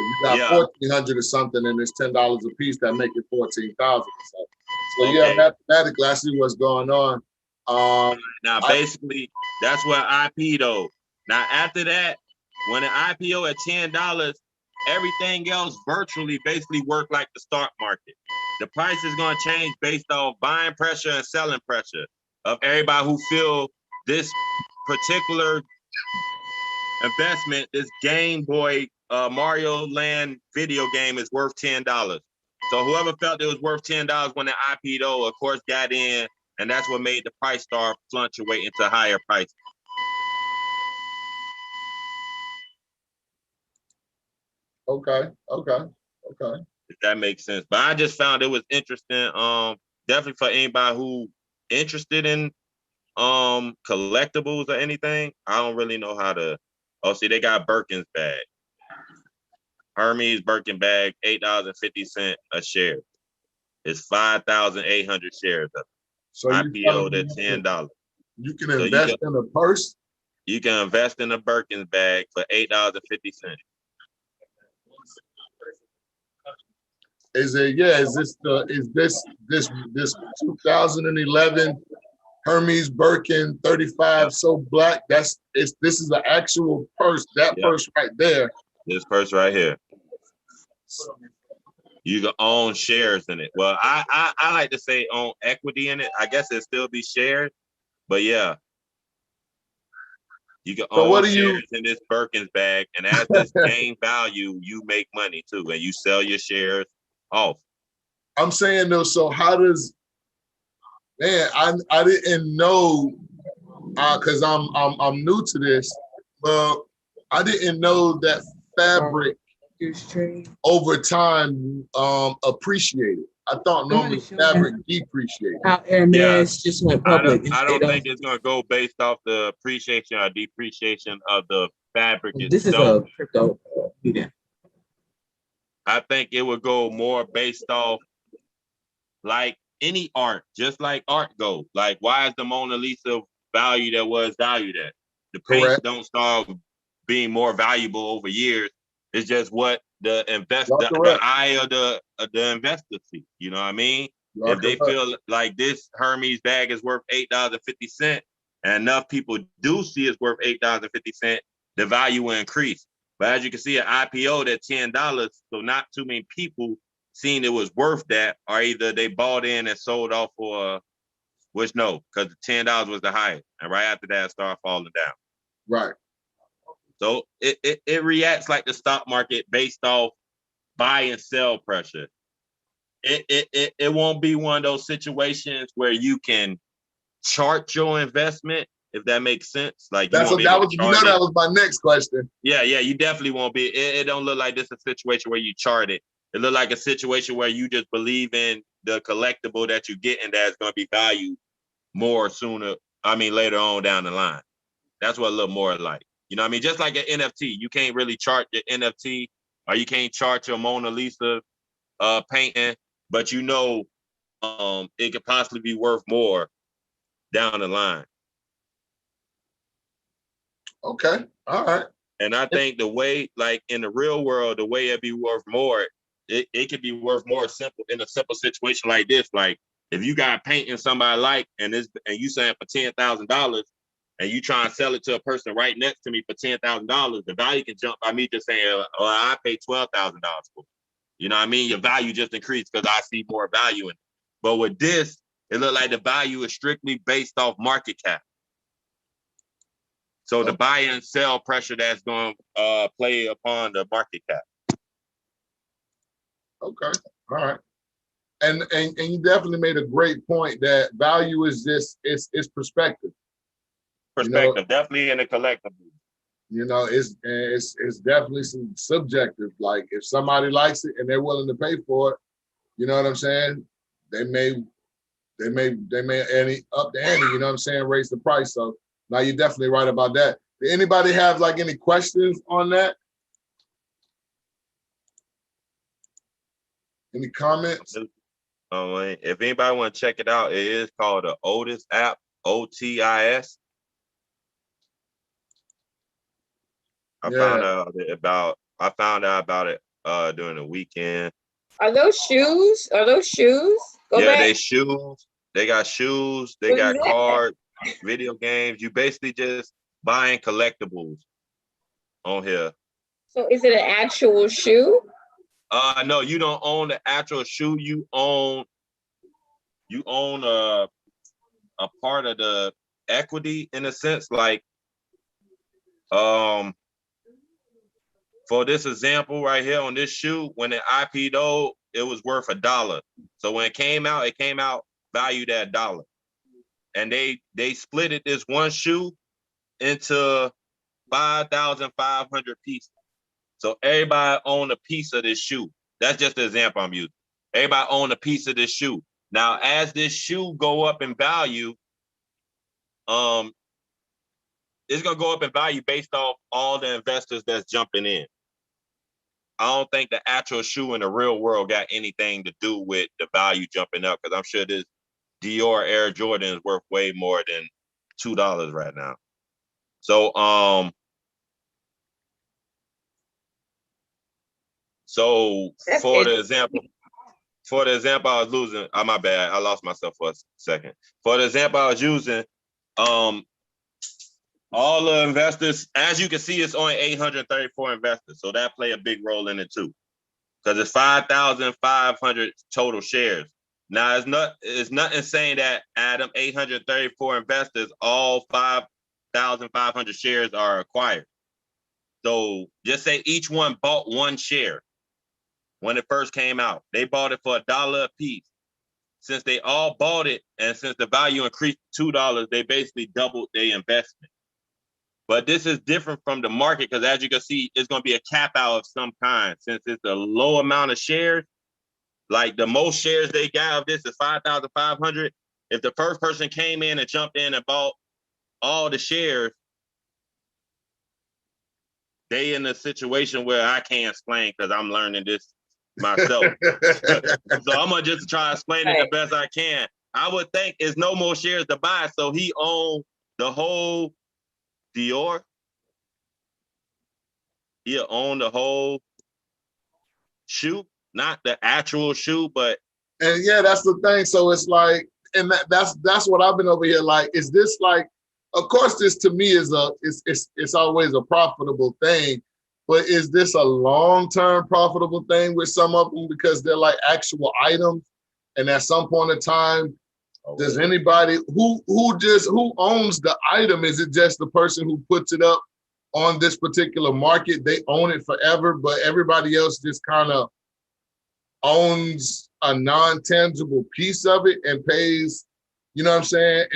you got 1,400 or something and it's $10 a piece, that make it 14,000 or something. So yeah, mathematically, I see what's going on. Now, basically, that's what IP though. Now, after that, when an IPO at $10, everything else virtually basically work like the stock market. The price is going to change based off buying pressure and selling pressure of everybody who feel this particular investment, this Game Boy Mario Land video game is worth $10. So whoever felt it was worth $10 when the IPO, of course, got in, and that's what made the price start fluctuating to higher prices. Okay. If that makes sense. But I just found it was interesting. Definitely for anybody who interested in collectibles or anything. I don't really know how to. Oh, see, they got Birkin's bag. Hermes Birkin bag, $8.50 a share. It's 5,800 shares of it. So IPO'd at $10. You can invest in a purse. You can invest in a Birkin's bag for $8.50. Is this 2011 Hermes Birkin 35 So Black? This is an actual purse. That purse right there. This purse right here. You can own shares in it. Well, I like to say own equity in it. I guess it still be shared, but yeah. You can own shares in this Birkin's bag, and as this gain value, you make money too, and you sell your shares off. I'm saying though, so how does, man, I didn't know, because I'm new to this, but I didn't know that fabric over time appreciated. I thought normally fabric depreciated. How Hermes just went public. I don't think it's gonna go based off the appreciation or depreciation of the fabric itself. This is a crypto. I think it would go more based off like any art, just like art goes. Like, why is the Mona Lisa valued at what it's valued at? The paints don't start being more valuable over years. It's just what the investor, the eye of the investor see. You know what I mean? If they feel like this Hermes bag is worth $8.50, and enough people do see it's worth $8.50, the value will increase. But as you can see, an IPO at $10, so not too many people seen it was worth that, or either they bought in and sold off for, which no, because the $10 was the highest, and right after that, it started falling down. Right. So it reacts like the stock market based off buy and sell pressure. It won't be one of those situations where you can chart your investment, if that makes sense. Like that was my next question. Yeah, you definitely won't be. It don't look like this is a situation where you chart it. It look like a situation where you just believe in the collectible that you get and that's going to be valued more sooner. I mean, later on down the line. That's what it look more like. You know what I mean? Just like an NFT, you can't really chart your NFT or you can't chart your Mona Lisa painting, but you know it could possibly be worth more down the line. Okay. All right. And I think the way, like in the real world, the way it be worth more, it could be worth more simple in a simple situation like this. Like if you got painting somebody like, and you saying for $10,000, and you try and sell it to a person right next to me for $10,000, the value can jump by me just saying, "Oh, I paid $12,000 for it." You know what I mean? Your value just increased because I see more value in it. But with this, it looked like the value is strictly based off market cap. So the buy and sell pressure that's going to play upon the market cap. Okay, all right. And you definitely made a great point that value is just it's perspective. Perspective, definitely in the collectible. It's definitely some subjective. Like if somebody likes it and they're willing to pay for it, you know what I'm saying? They may up the ante, you know what I'm saying, raise the price. So now you're definitely right about that. Did anybody have like any questions on that? Any comments? If anybody want to check it out, it is called the Otis app, OTIS. I found out about it during the weekend. Are those shoes? Go yeah, back. they shoes. They got shoes. They got cards, video games. You basically just buying collectibles on here. So is it an actual shoe? No, you don't own the actual shoe. You own a part of the equity in a sense. Like, for this example right here on this shoe, when it IPO'd, it was worth $1. So when it came out valued at $1. And they split this one shoe into 5,500 pieces. So everybody owned a piece of this shoe. That's just the example I'm using. Everybody owned a piece of this shoe. Now, as this shoe go up in value, it's gonna go up in value based off all the investors that's jumping in. I don't think the actual shoe in the real world got anything to do with the value jumping up, because I'm sure this Dior Air Jordan is worth way more than $2 right now. So for the example I was losing, my bad, I lost myself for a second. For the example I was using, all the investors, as you can see, it's only 834 investors. So that play a big role in it too. Because it's 5,500 total shares. Now it's nothing saying that out of 834 investors, all 5,500 shares are acquired. So just say each one bought one share when it first came out. They bought it for $1 a piece. Since they all bought it, and since the value increased to $2, they basically doubled their investment. But this is different from the market because, as you can see, it's going to be a cap out of some kind. Since it's a low amount of shares, like the most shares they got of this is 5,500. If the first person came in and jumped in and bought all the shares, they in a situation where I can't explain because I'm learning this myself. So I'm going to just try to explain it the best I can. I would think there's no more shares to buy, so he owned the whole Dior. He owned the whole shoe, not the actual shoe, but. And yeah, that's the thing. So it's like, and that's what I've been over here. Like, is this like, of course, this to me is it's always a profitable thing, but is this a long-term profitable thing with some of them because they're like actual items, and at some point in time, does anybody who owns the item? Is it just the person who puts it up on this particular market? They own it forever, but everybody else just kind of owns a non-tangible piece of it and pays, you know what I'm saying?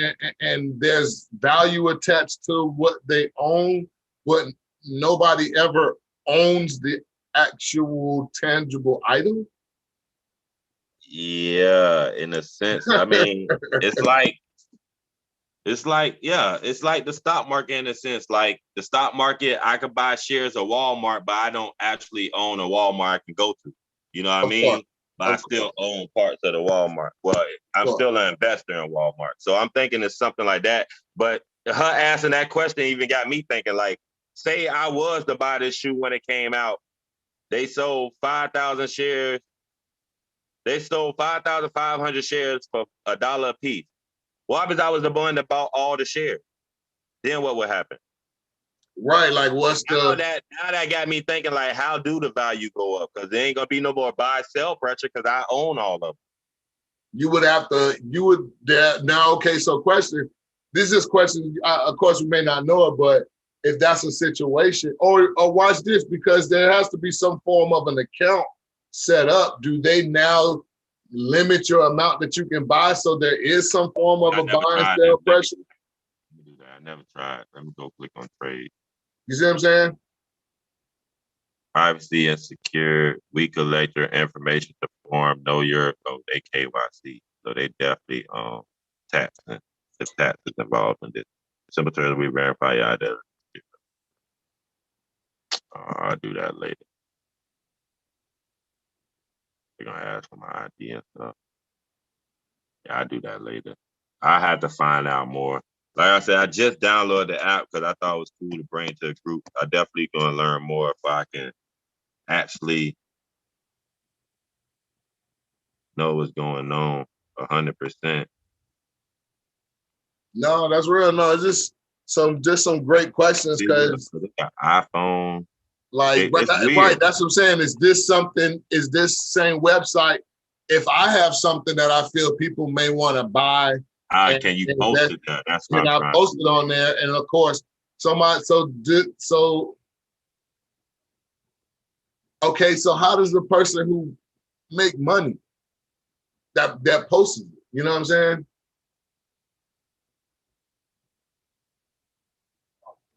And there's value attached to what they own, but nobody ever owns the actual tangible item. Yeah, in a sense. I mean, it's like the stock market in a sense. Like the stock market, I could buy shares of Walmart, but I don't actually own a Walmart I can go to. You know what I mean? But I still own parts of the Walmart. Well, I'm still an investor in Walmart. So I'm thinking it's something like that. But her asking that question even got me thinking, like, say I was to buy this shoe when it came out. They sold 5,000 shares. They sold 5,500 shares for $1 a piece. What happens if I was the one that bought all the shares? Then what would happen? Right, like what's Now the that got me thinking, like, how do the value go up? Because there ain't gonna be no more buy sell pressure because I own all of them. you would have to now okay, so question, this is question, of course we may not know it, but if that's a situation, or watch this, because there has to be some form of an account set up. Do they now limit your amount that you can buy so there is some form of I a never buy and tried sell that. pressure? Let me do that. I never tried. Let me go click on trade. You see what I'm saying? Privacy and secure. We collect your information to form know your they KYC. So they definitely taxing. The tax is involved in this. Simple terms, we verify your identity. I'll do that later. They're gonna ask for my ID and stuff. Yeah, I'll do that later. I had to find out more. Like I said, I just downloaded the app because I thought it was cool to bring to the group. I definitely gonna learn more if I can actually know what's going on 100%. No, that's real. No, it's just some great questions, because iPhone. like, It's right, weird. that's what I'm saying. Is this same website? If I have something that I feel people may want to buy, Can you post it there? That's what and I'm I'll trying post it on there. And of course, okay, so how does the person who make money that posts it? You know what I'm saying?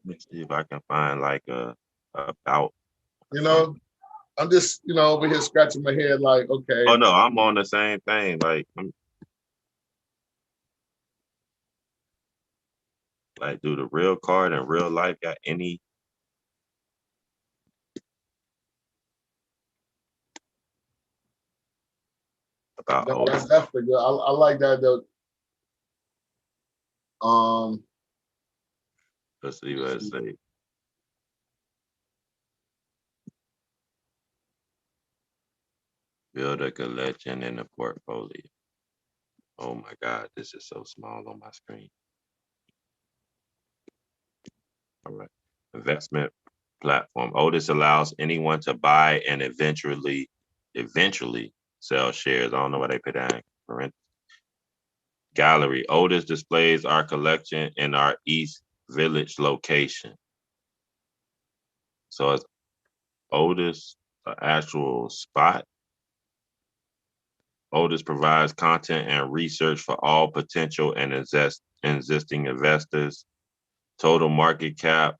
Let me see if I can find like a about. You know, I'm just, over here scratching my head like, okay. Oh no, I'm on the same thing. Like, do the real card in real life got any? About No, that's definitely good. I like that though. Let's see what it say. Build a collection in the portfolio. Oh my God, this is so small on my screen. All right. Investment platform. Otis allows anyone to buy and eventually sell shares. I don't know why they put that in parentheses. Gallery. Otis displays our collection in our East Village location. So it's Otis an actual spot? Otis provides content and research for all potential and existing investors. Total market cap,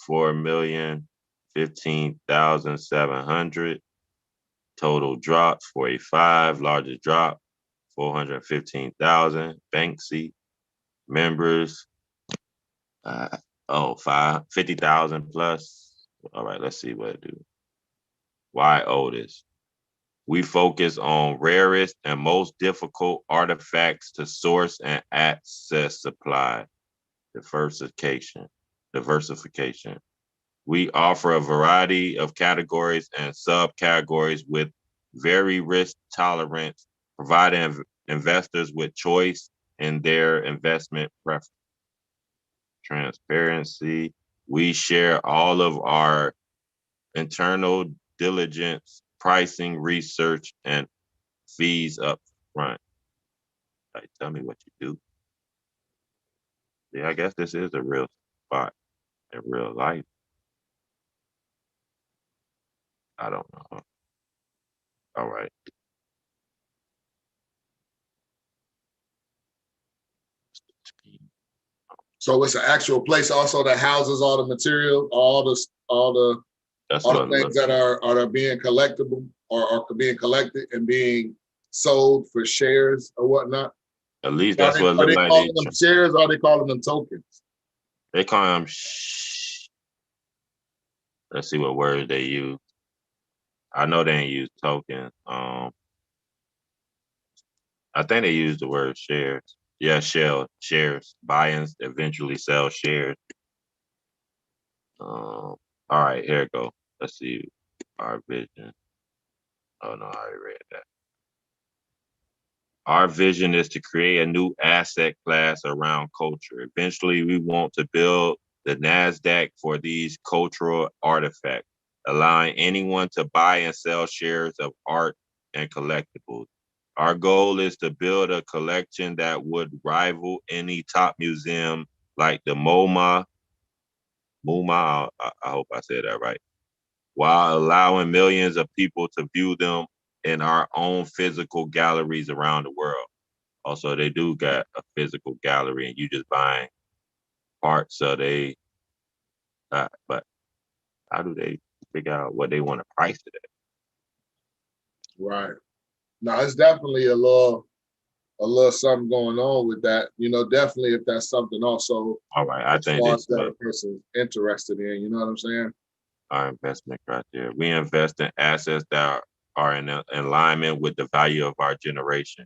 4,015,700. Total drops, 45. Largest drop, 415,000. Banksy. Members, 50,000 plus. All right, let's see what it do. Why Otis? We focus on rarest and most difficult artifacts to source and access supply. Diversification. We offer a variety of categories and subcategories with very risk tolerance, providing investors with choice in their investment preference. Transparency. We share all of our internal diligence, pricing, research, and fees up front. Like, tell me what you do. Yeah, I guess this is a real spot in real life. I don't know. All right. So it's an actual place also that houses all the material, all the things that are being collectible or are being collected and being sold for shares or whatnot. At least that's what it looks looks like. Are they calling them shares or are they calling them tokens? They call them let's see what words they use. I know they ain't use tokens. I think they use the word shares. Yeah, shares. Buy-ins eventually sell shares. All right, here it go. Let's see our vision. Oh no, I already read that. Our vision is to create a new asset class around culture. Eventually, we want to build the NASDAQ for these cultural artifacts, allowing anyone to buy and sell shares of art and collectibles. Our goal is to build a collection that would rival any top museum like the MoMA, I hope I said that right, while allowing millions of people to view them in our own physical galleries around the world. Also, they do got a physical gallery, and you just buying parts. So they, but how do they figure out what they want to price it at? Right. No, it's definitely a little something going on with that. You know, definitely if that's something also All right, I as think far this as that a person's interested in, you know what I'm saying? our investment criteria. We invest in assets that are in alignment with the value of our generation.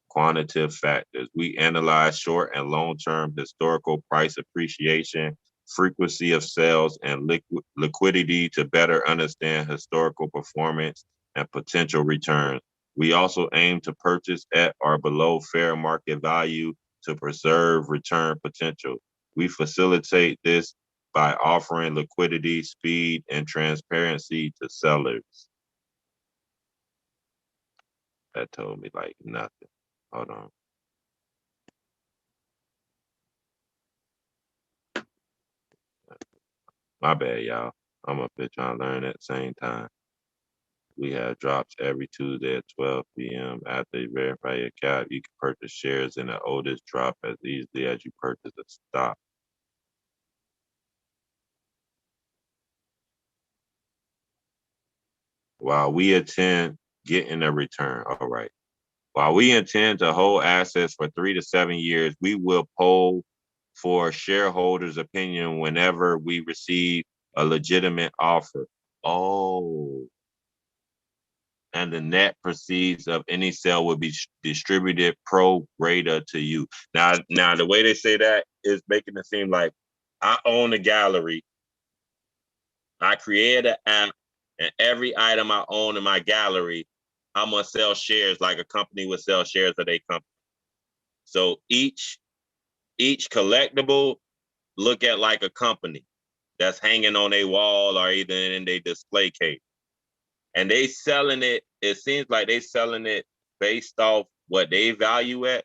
Quantitative factors. We analyze short and long-term historical price appreciation, frequency of sales, and liquidity to better understand historical performance and potential returns. We also aim to purchase at or below fair market value to preserve return potential. We facilitate this by offering liquidity, speed, and transparency to sellers. That told me like nothing. Hold on. My bad, y'all. I'm up here trying to learn at the same time. We have drops every Tuesday at 12 p.m. After you verify your account, you can purchase shares in the oldest drop as easily as you purchase a stock. While we intend getting a return, all right. While we intend to hold assets for 3 to 7 years, we will poll for shareholders' opinion whenever we receive a legitimate offer. Oh, and the net proceeds of any sale will be distributed pro rata to you. Now, the way they say that is making it seem like I own a gallery. I create an app, and every item I own in my gallery, I'm gonna sell shares like a company would sell shares of their company. So each collectible look at like a company that's hanging on a wall or either in their display case. And they selling it, it seems like they selling it based off what they value at.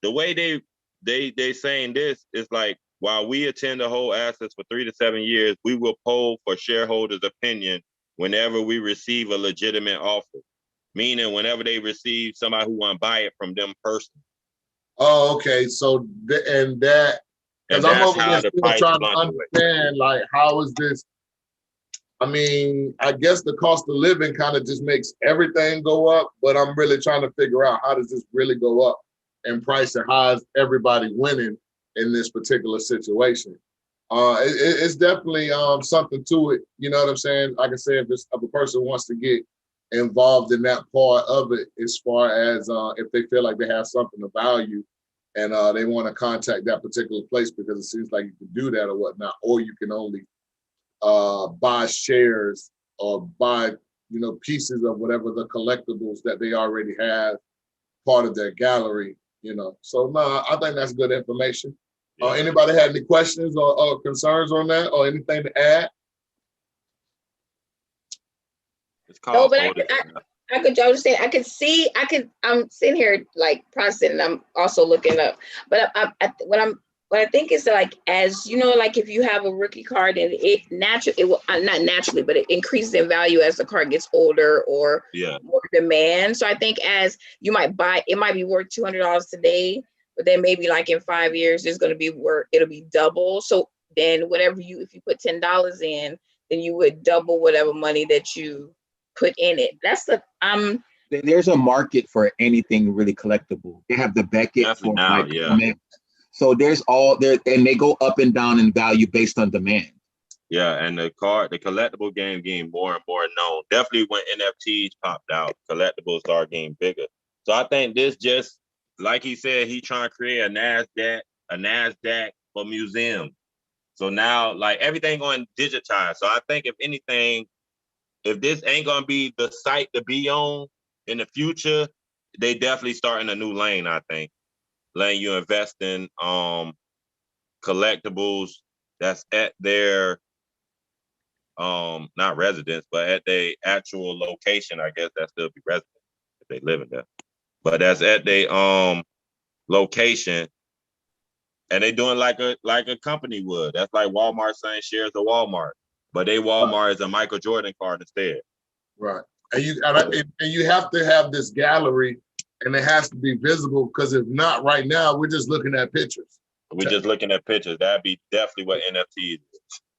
The way they saying this is like, while we attend to hold assets for 3 to 7 years, we will poll for shareholders' opinion whenever we receive a legitimate offer. Meaning whenever they receive somebody who want to buy it from them personally. Oh, okay. So and that, because I'm over here still trying to understand, like, how is this? I mean, I guess the cost of living kind of just makes everything go up, but I'm really trying to figure out how does this really go up in price and how is everybody winning in this particular situation. It's definitely something to it. You know what I'm saying? Like I said, if a person wants to get involved in that part of it, as far as if they feel like they have something of value and they want to contact that particular place because it seems like you can do that or whatnot, or you can only buy shares or buy, you know, pieces of whatever the collectibles that they already have part of their gallery, you know. So no, I think that's good information. Yeah. Anybody had any questions or concerns on that or anything to add? It's called I could understand. I'm sitting here like processing. I'm also looking up, but what I think is like, as you know, like if you have a rookie card and it will not naturally, but it increases in value as the card gets older or more demand. So I think as you might buy, it might be worth $200 today, but then maybe like in 5 years, it's going to be it'll be double. So then if you put $10 in, then you would double whatever money that you put in it. There's a market for anything really collectible. They have the Beckett for now, so there's all there, and they go up and down in value based on demand. Yeah, and the collectible game getting more and more known. Definitely when NFTs popped out, collectibles started getting bigger. So I think this just, like he said, he trying to create a NASDAQ for museums. So now, like, everything going digitized. So I think if anything, if this ain't gonna be the site to be on in the future, they definitely starting a new lane. I think letting you invest in collectibles that's at their not residence, but at their actual location. I guess that still be resident if they live in there, but that's at their location. And they doing like a company would. That's like Walmart saying shares of Walmart, but they Walmart is a Michael Jordan card instead. Right. And you have to have this gallery, and it has to be visible, because if not, right now we're just looking at pictures. We're just looking at pictures. That'd be definitely what NFT is.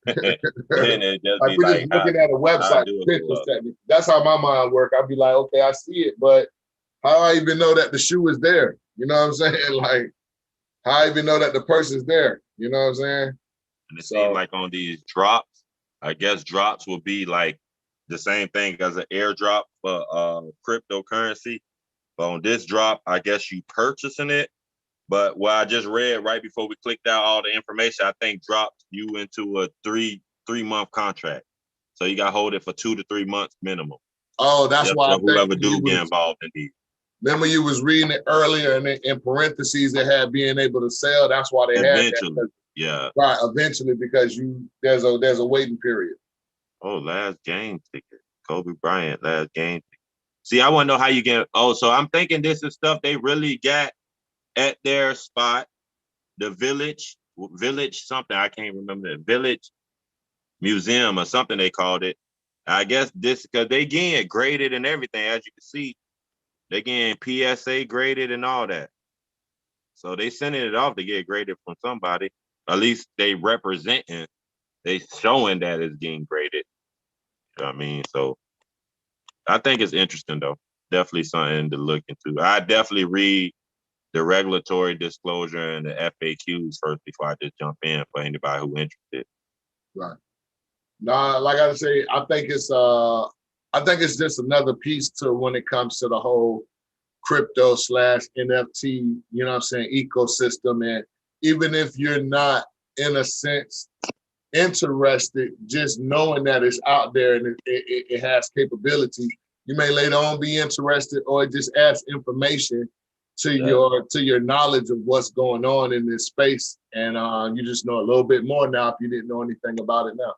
And it just like be we're just looking at a website. Pictures, technically. That's how my mind works. I'd be like, okay, I see it, but how do I even know that the shoe is there? You know what I'm saying? Like, how I even know that the person's there? You know what I'm saying? And it seems like on these drops, I guess drops will be like the same thing as an airdrop for cryptocurrency. But on this drop, I guess you purchasing it. But what I just read right before we clicked out all the information, I think dropped you into a three-month contract. So you got to hold it for 2 to 3 months minimum. Oh, that's why. So whoever do get involved in these. Remember, you was reading it earlier, and in parentheses, it had being able to sell. That's why they eventually, had that. Yeah. Right, eventually, because there's a waiting period. Oh, last game ticket. Kobe Bryant, last game ticket. See, I want to know how you get. Oh, so I'm thinking this is stuff they really got at their spot, the village something. I can't remember the village museum or something they called it. I guess this because they getting graded and everything, as you can see. They getting PSA graded and all that. So they sending it off to get graded from somebody. At least they representing, they showing that it's getting graded. You know what I mean? So I think it's interesting though. Definitely something to look into. I definitely read the regulatory disclosure and the FAQs first before I just jump in for anybody who interested. Right. Nah, like I say, I think it's just another piece to when it comes to the whole crypto / NFT, you know what I'm saying, ecosystem. And even if you're not, in a sense, interested, just knowing that it's out there and it has capability, you may later on be interested, or it just adds information to your knowledge of what's going on in this space. And you just know a little bit more now if you didn't know anything about it now.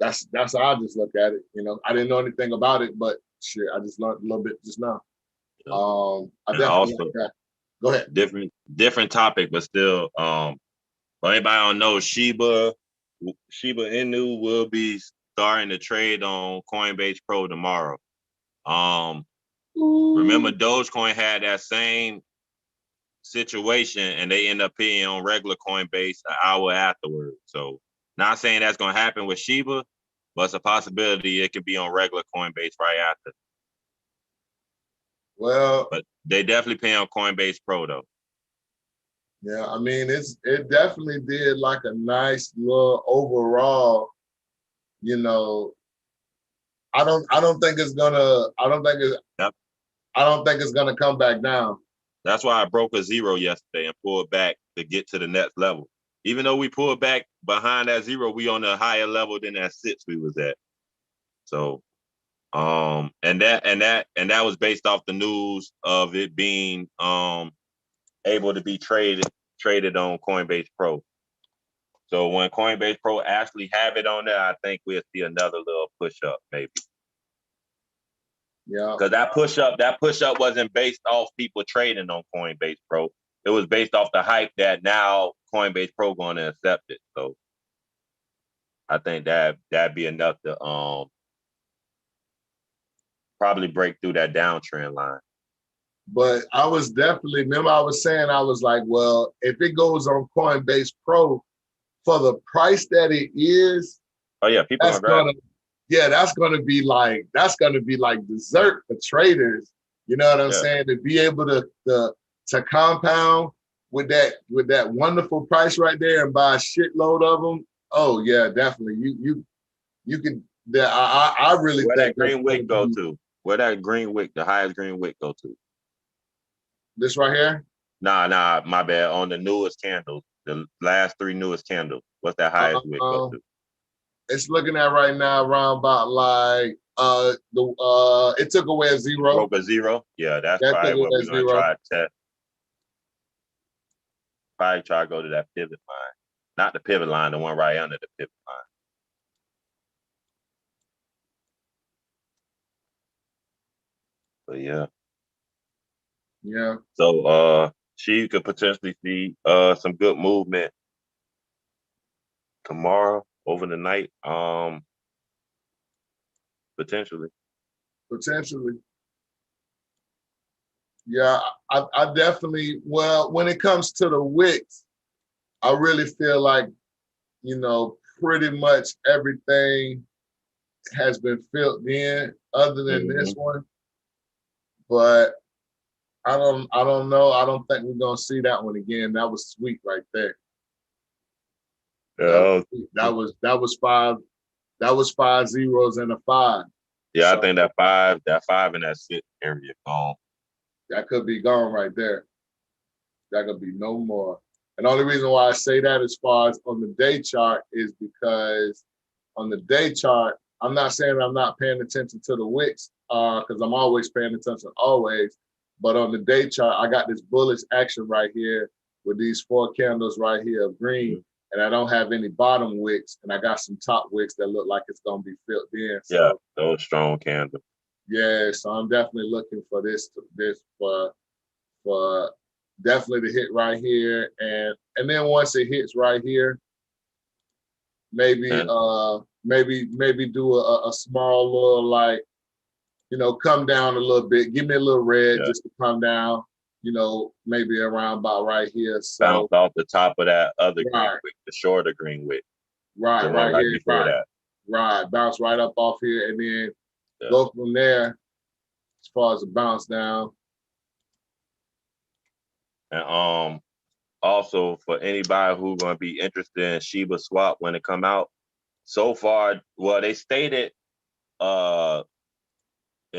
That's how I just look at it. You know, I didn't know anything about it, but shit, I just learned a little bit just now. I definitely also, like that. Go ahead. Different topic, but still, for anybody don't know, Shiba Inu will be starting to trade on Coinbase Pro tomorrow. Remember Dogecoin had that same situation and they end up being on regular Coinbase an hour afterwards. So not saying that's gonna happen with Shiba, but it's a possibility it could be on regular Coinbase right after. Well, but they definitely pay on Coinbase Pro though. Yeah, I mean it definitely did like a nice little overall, you know. I don't think it's gonna come back down. That's why I broke a zero yesterday and pulled back to get to the next level. Even though we pulled back behind that zero, we on a higher level than that 6 we was at. So and that was based off the news of it being able to be traded on Coinbase Pro. So when Coinbase Pro actually have it on there, I think we'll see another little push up maybe. Yeah. Because that push up wasn't based off people trading on Coinbase Pro. It was based off the hype that now Coinbase Pro going to accept it. So I think that'd be enough to probably break through that downtrend line. But I was definitely, remember I was saying, I was like, well, if it goes on Coinbase Pro for the price that it is, oh yeah, people are grab it. Yeah, that's gonna be like dessert for traders. You know what I'm saying? To be able to compound with that wonderful price right there and buy a shitload of them. Oh yeah, definitely. You can. I really where think that green wick go to. Where that green wick, the highest green wick, go to? This right here? Nah, my bad. On the newest candles, the last 3 newest candles. What's that highest wick go to? It's looking at right now around about like it took away a 0. Broke a 0? Yeah, that's probably what we're gonna try to test. Probably try to go to that pivot line. Not the pivot line, the one right under the pivot line. But yeah. Yeah. So she could potentially see some good movement tomorrow, over the night. Potentially. Yeah, I definitely, well, when it comes to the wicks, I really feel like, pretty much everything has been filled in other than this one. But I don't know. I don't think we're gonna see that one again. That was sweet right there. That was 5 zeros and a 5. Yeah, so I think that 5 and that 6 area gone. That could be gone right there. That could be no more. And the only reason why I say that as far as on the day chart is because on the day chart, I'm not saying I'm not paying attention to the wicks, because I'm always paying attention, always. But on the day chart, I got this bullish action right here with these 4 candles right here of green, and I don't have any bottom wicks, and I got some top wicks that look like it's gonna be filled in. So, yeah, those strong candles. Yeah, so I'm definitely looking for this for definitely to hit right here, and then once it hits right here, maybe maybe do a small little, like, come down a little bit, give me a little red just to come down, maybe around about right here. So bounce off the top of that other green wick, the shorter green wick. Right here. Before that. Right, bounce right up off here, and then go from there as far as the bounce down. And also for anybody who's gonna be interested in Shiba Swap when it come out, so far, well, they stated in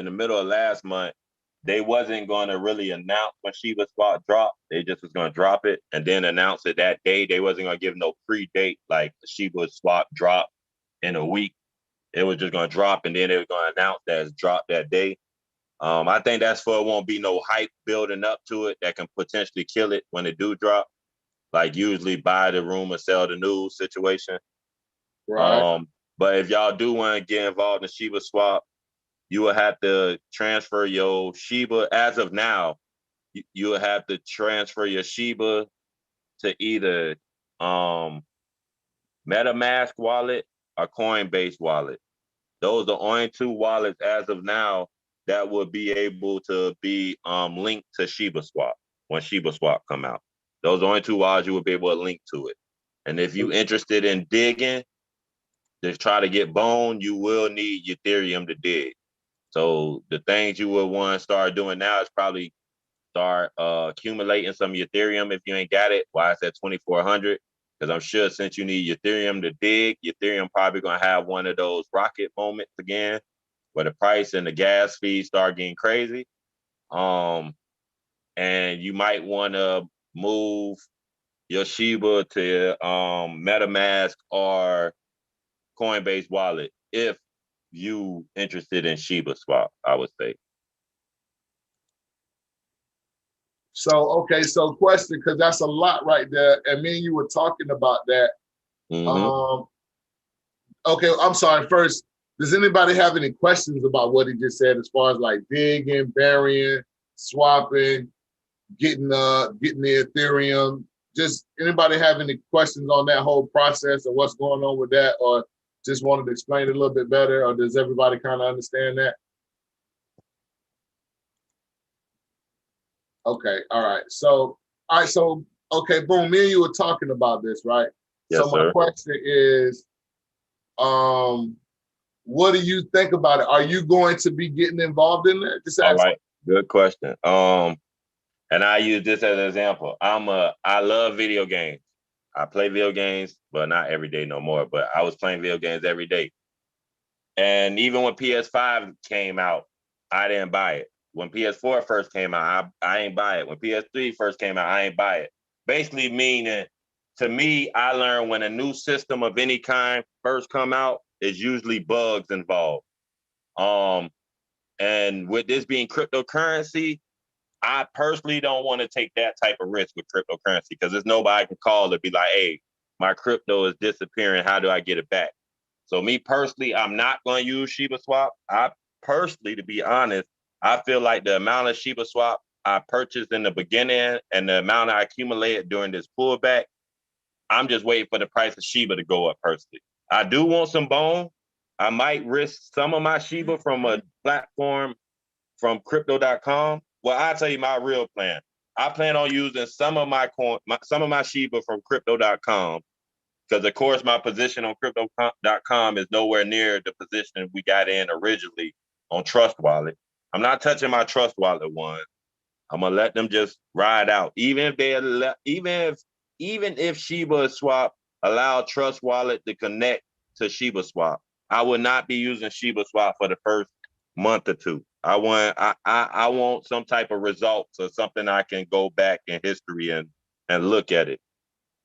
the middle of last month they wasn't gonna really announce when Shiba Swap dropped. They just was gonna drop it and then announce it that day. They wasn't gonna give no pre-date, like Shiba Swap drop in a week. It was just gonna drop, and then they were gonna announce that it's dropped that day. I think that's for it won't be no hype building up to it that can potentially kill it when it do drop. Like usually buy the rumor, sell the news situation. Right. But if y'all do want to get involved in Shiba Swap, you will have to transfer your Shiba. As of now, you will have to transfer your Shiba to either MetaMask wallet or Coinbase wallet. Those are the only 2 wallets as of now that would be able to be linked to Shiba Swap when Shiba Swap come out. Those are the only 2 wallets you would be able to link to it. And if you're interested in digging to try to get bone, you will need Ethereum to dig. So the things you would want to start doing now is probably start accumulating some Ethereum if you ain't got it. Why it's at 2,400? Because I'm sure since you need Ethereum to dig, Ethereum probably gonna have one of those rocket moments again, where the price and the gas fees start getting crazy. And you might want to move your Shiba to MetaMask or Coinbase wallet if you interested in Shiba Swap, I would say. So, okay, so question, because that's a lot right there. And me and you were talking about that. Okay, I'm sorry. First, does anybody have any questions about what he just said as far as like digging, burying, swapping, getting the Ethereum? Just anybody have any questions on that whole process and what's going on with that, or just wanted to explain it a little bit better, or does everybody kind of understand that? Okay, all right. So, okay, boom, me and you were talking about this, right? Yes, so my question is, what do you think about it? Are you going to be getting involved in that? All right, good question. And I use this as an example. I love video games. I play video games, but not every day no more. But I was playing video games every day. And even when PS5 came out, I didn't buy it. When PS4 first came out, I ain't buy it. When PS3 first came out, I ain't buy it. Basically meaning, to me, I learned when a new system of any kind first come out, there's usually bugs involved. And with this being cryptocurrency, I personally don't want to take that type of risk with cryptocurrency because there's nobody I can call to be like, hey, my crypto is disappearing. How do I get it back? So me personally, I'm not going to use Shiba Swap. I personally, to be honest, I feel like the amount of Shiba Swap I purchased in the beginning and the amount I accumulated during this pullback, I'm just waiting for the price of Shiba to go up personally. I do want some bone. I might risk some of my Shiba from a platform from crypto.com. Well, I'll tell you my real plan. I plan on using some of my Shiba from crypto.com because, of course, my position on crypto.com is nowhere near the position we got in originally on Trust Wallet. I'm not touching my Trust Wallet one. I'm gonna let them just ride out. Even if Shiba Swap allow Trust Wallet to connect to Shiba Swap, I would not be using Shiba Swap for the first month or two. I want some type of results or something I can go back in history and look at it.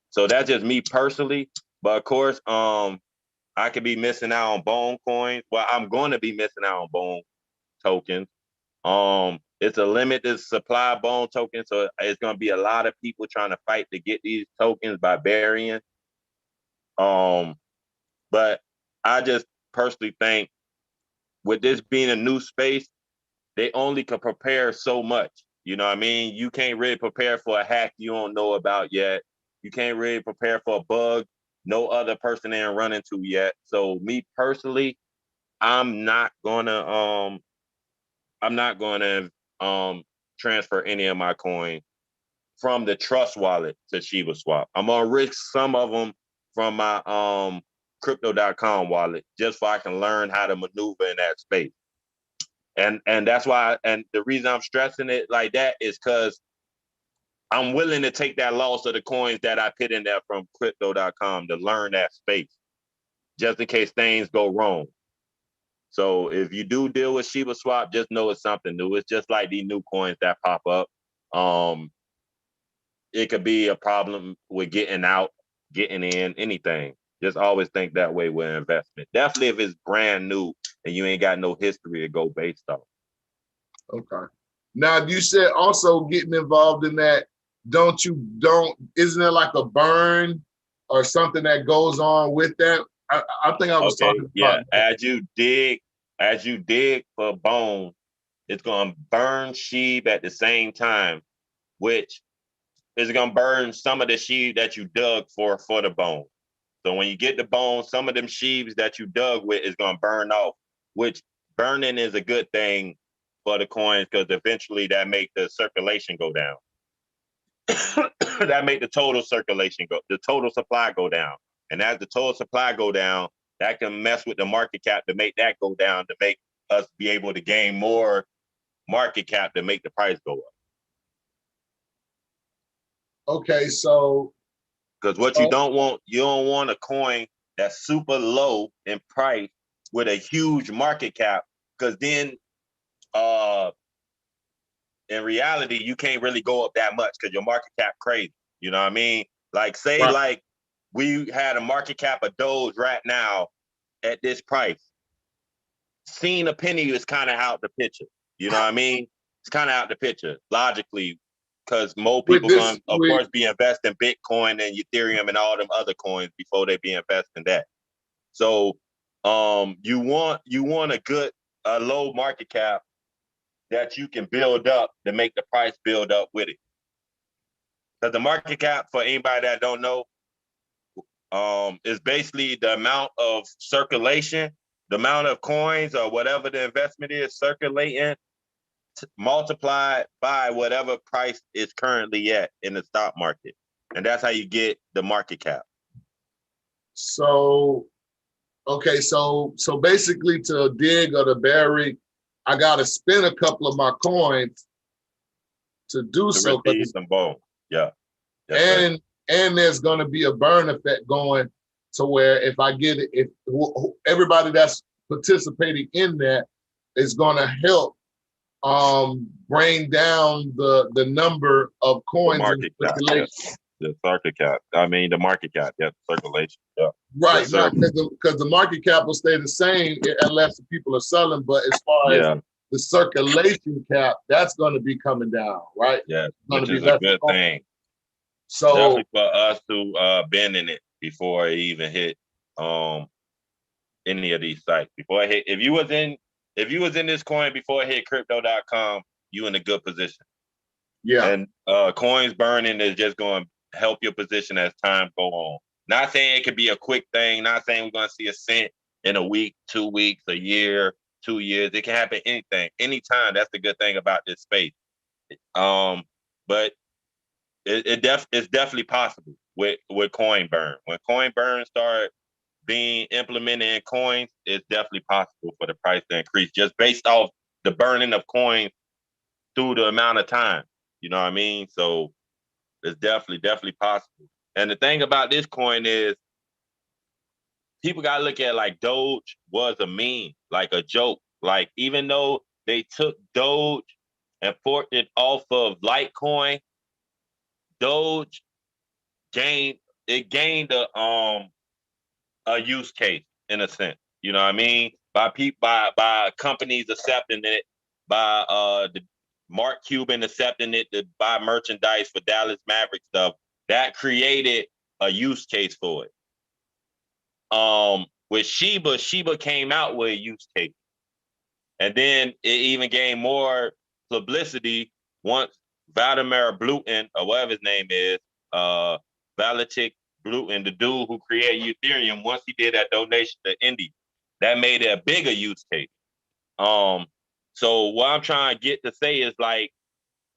So that's just me personally. But of course, I could be missing out on Bone coins. Well, I'm going to be missing out on Bone tokens. It's a limited supply of Bone tokens, so it's going to be a lot of people trying to fight to get these tokens by burying. But I just personally think with this being a new space, they only can prepare so much. You know what I mean? You can't really prepare for a hack you don't know about yet. You can't really prepare for a bug no other person ain't run into yet. So me personally, I'm not gonna transfer any of my coins from the Trust Wallet to Shiba Swap. I'm gonna risk some of them from my crypto.com wallet just so I can learn how to maneuver in that space. And that's why, and the reason I'm stressing it like that is because I'm willing to take that loss of the coins that I put in there from crypto.com to learn that space, just in case things go wrong. So if you do deal with Shiba Swap, just know it's something new. It's just like these new coins that pop up. It could be a problem with getting out, getting in, anything. Just always think that way with investment. Definitely if it's brand new and you ain't got no history to go based on. Okay. Now you said also getting involved in that, isn't there like a burn or something that goes on with that? I think I was talking about. Yeah, as you dig for bone, it's gonna burn sheep at the same time, which is gonna burn some of the sheep that you dug for the bone. So when you get the bone, some of them sheaves that you dug with is gonna burn off, which burning is a good thing for the coins because eventually that make the circulation go down. That make the total supply go down. And as the total supply go down, that can mess with the market cap to make that go down, to make us be able to gain more market cap to make the price go up. Okay, so because what you don't want a coin that's super low in price with a huge market cap, because then in reality you can't really go up that much because your market cap crazy. You know what I mean? Like say right. Like we had a market cap of Doge right now at this price. Seeing a penny is kind of out the picture. You know what I mean? It's kind of out the picture logically, because more people going to, of course, be investing Bitcoin and Ethereum and all them other coins before they be investing that. So you want a low market cap that you can build up to make the price build up with it. Because the market cap, for anybody that don't know, is basically the amount of circulation, the amount of coins or whatever the investment is circulating, multiplied by whatever price is currently at in the stock market. And that's how you get the market cap. So, okay, so basically to dig or to bury, I got to spend a couple of my coins to do so. Some bone. Yeah. And there's going to be a burn effect going to where if I get it, if everybody that's participating in that is going to help bring down the number of coins in market cap, circulation. yes. The market cap. I mean, the market cap. Yeah, circulation. Yeah. Right, Yes, sir. because the market cap will stay the same unless the people are selling. But as far as the circulation cap, that's going to be coming down, right? Yeah, Which is a good thing. So definitely for us to bend in it before it even hit any of these sites. Before it hit, if you was in this coin before it hit crypto.com, you in a good position. Yeah. And coins burning is just going to help your position as time go on. Not saying it could be a quick thing, not saying we're going to see a cent in a week, 2 weeks, a year, 2 years. It can happen anytime. That's the good thing about this space. But it's definitely possible with coin burn. When coin burn start being implemented in coins, it's definitely possible for the price to increase just based off the burning of coins through the amount of time. You know what I mean? So it's definitely possible. And the thing about this coin is people got to look at like Doge was a meme, like a joke. Like even though they took Doge and forked it off of Litecoin, Doge gained a use case in a sense. You know what I mean? By companies accepting it, by the Mark Cuban accepting it to buy merchandise for Dallas Maverick stuff, that created a use case for it. With Shiba came out with a use case. And then it even gained more publicity once Vladimir Putin, or whatever his name is, Vitalik Buterin, the dude who created Ethereum, once he did that donation to India, that made it a bigger use case. So what I'm trying to get to say is like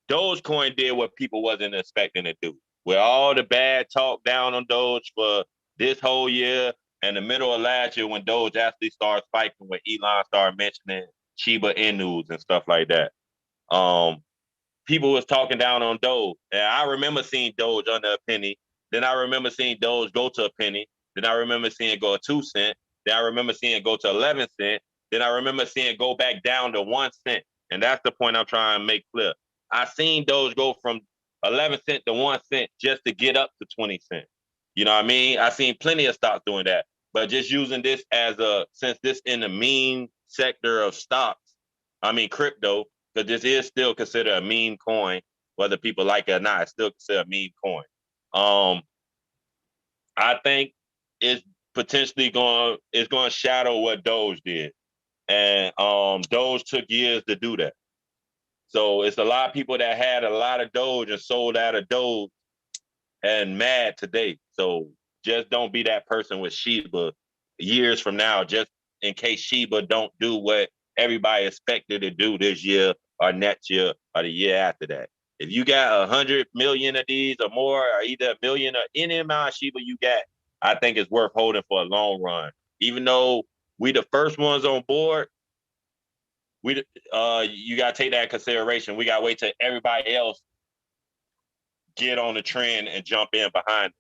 Dogecoin did what people wasn't expecting to do. With all the bad talk down on Doge for this whole year and the middle of last year when Doge actually started spiking, when Elon started mentioning Shiba Inus and stuff like that. People was talking down on Doge. And I remember seeing Doge under a penny. Then I remember seeing Doge go to a penny. Then I remember seeing it go to 2 cents. Then I remember seeing it go to 11 cents. Then I remember seeing it go back down to 1 cent. And that's the point I'm trying to make clear. I seen Doge go from 11 cents to 1 cent just to get up to 20 cents. You know what I mean? I seen plenty of stocks doing that. But just using this as since this in the meme sector of stocks, I mean crypto, because this is still considered a meme coin, whether people like it or not, it's still considered a meme coin. I think it's potentially going to shadow what Doge did. And Doge took years to do that. So it's a lot of people that had a lot of Doge and sold out of Doge and mad today. So just don't be that person with Shiba years from now, just in case Shiba don't do what everybody expected to do this year or next year or the year after that. If you got 100 million of these or more, or either a million or any amount of Shiba you got, I think it's worth holding for a long run. Even though we the first ones on board, you gotta take that in consideration. We gotta wait till everybody else get on the trend and jump in behind it.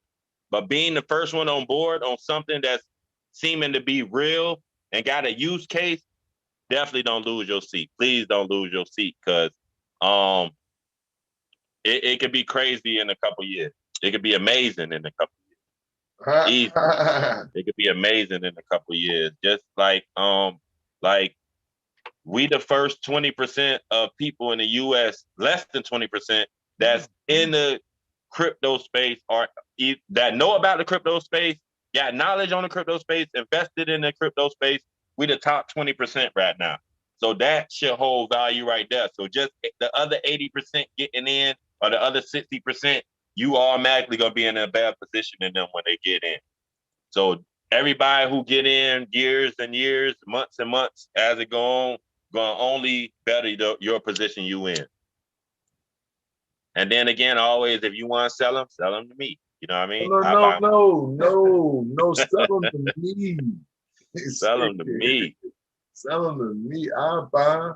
But being the first one on board on something that's seeming to be real and got a use case, definitely don't lose your seat. Please don't lose your seat, because it could be crazy in a couple years. It could be amazing in a couple years. Easy. It could be amazing in a couple years. Just like we the first 20% of people in the US, less than 20%, that's in the crypto space or that know about the crypto space, got knowledge on the crypto space, invested in the crypto space. We the top 20% right now. So that should hold value right there. So just the other 80% getting in, or the other 60%, you automatically gonna be in a bad position than them when they get in. So everybody who get in years and years, months and months as it go on, gonna only better your position you in. And then again, always, if you want to sell them to me. You know what I mean? No, sell them to me. Sell them to me. Sell them to me. I'll buy.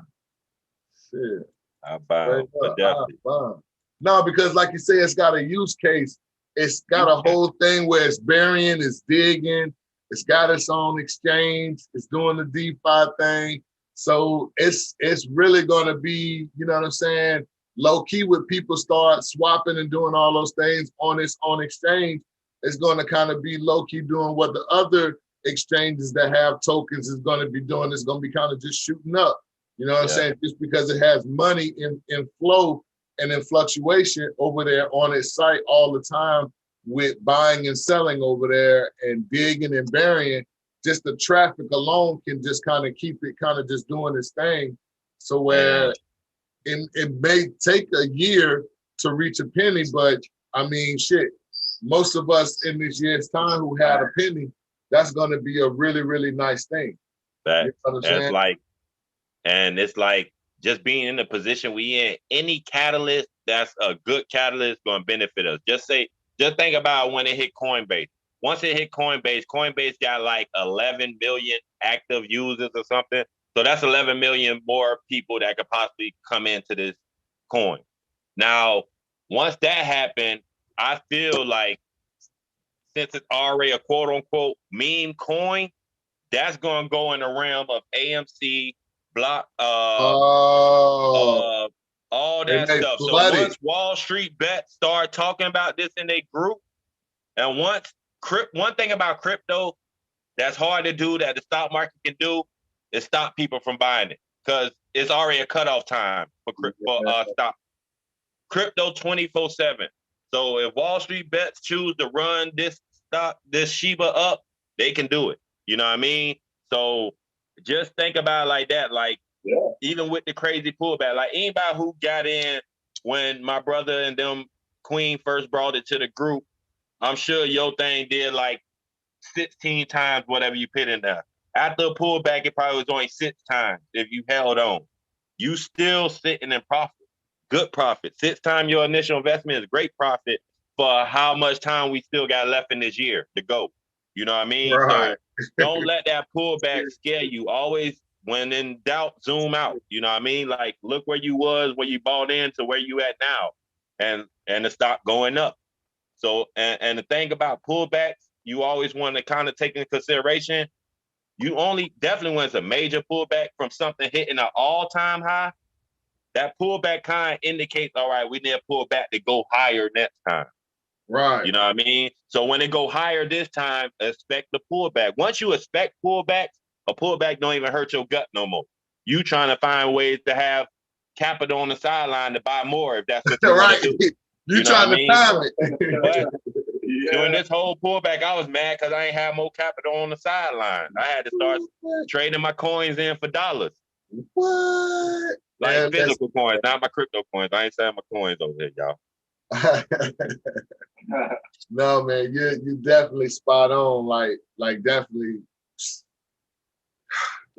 Shit. I'll buy them. No, because like you say, it's got a use case. It's got a whole thing where it's burying, it's digging, it's got its own exchange, it's doing the DeFi thing. So it's really gonna be, you know what I'm saying, low key when people start swapping and doing all those things on its own exchange, it's gonna kind of be low key doing what the other exchanges that have tokens is gonna be doing. It's gonna be kind of just shooting up. You know what I'm saying? Just because it has money in flow and in fluctuation over there on its site all the time with buying and selling over there and digging and burying, just the traffic alone can just kind of keep it kind of just doing its thing. So where it may take a year to reach a penny, but I mean, shit, most of us in this year's time who had a penny, that's going to be a really, really nice thing. That, you know it's like just being in the position we in, any catalyst that's a good catalyst going to benefit us. Just think about when it hit Coinbase. Once it hit Coinbase, Coinbase got like 11 million active users or something. So that's 11 million more people that could possibly come into this coin. Now, once that happened, I feel like since it's already a quote unquote meme coin, that's going to go in the realm of AMC, block, all that stuff. So once Wall Street Bets start talking about this in their group, and once one thing about crypto that's hard to do that the stock market can do is stop people from buying it because it's already a cutoff time for stock. Crypto 24/7. So if Wall Street Bets choose to run this Shiba up, they can do it. You know what I mean? So just think about it like that. Like even with the crazy pullback, like anybody who got in when my brother and them Queen first brought it to the group, I'm sure your thing did like 16 times whatever you put in there. After a pullback, it probably was only 6 times if you held on. You still sitting in profit, good profit. 6 times your initial investment is great profit for how much time we still got left in this year to go. You know what I mean? Right. So don't let that pullback scare you. Always, when in doubt, zoom out. You know what I mean? Like look where you was, where you bought in to where you at now, and the stock going up. So and the thing about pullbacks, you always want to kind of take into consideration, you only definitely when it's a major pullback from something hitting an all-time high, that pullback kind of indicates, all right, we need a pullback to go higher next time. Right. You know what I mean? So when it go higher this time, expect the pullback. Once you expect pullbacks, a pullback don't even hurt your gut no more. You trying to find ways to have capital on the sideline to buy more if that's what you want to do. You trying to time it. But during this whole pullback, I was mad because I ain't have more capital on the sideline. I had to start trading my coins in for dollars. What? Like physical coins, not my crypto coins. I ain't selling my coins over here, y'all. No, man, you definitely spot on. Like definitely.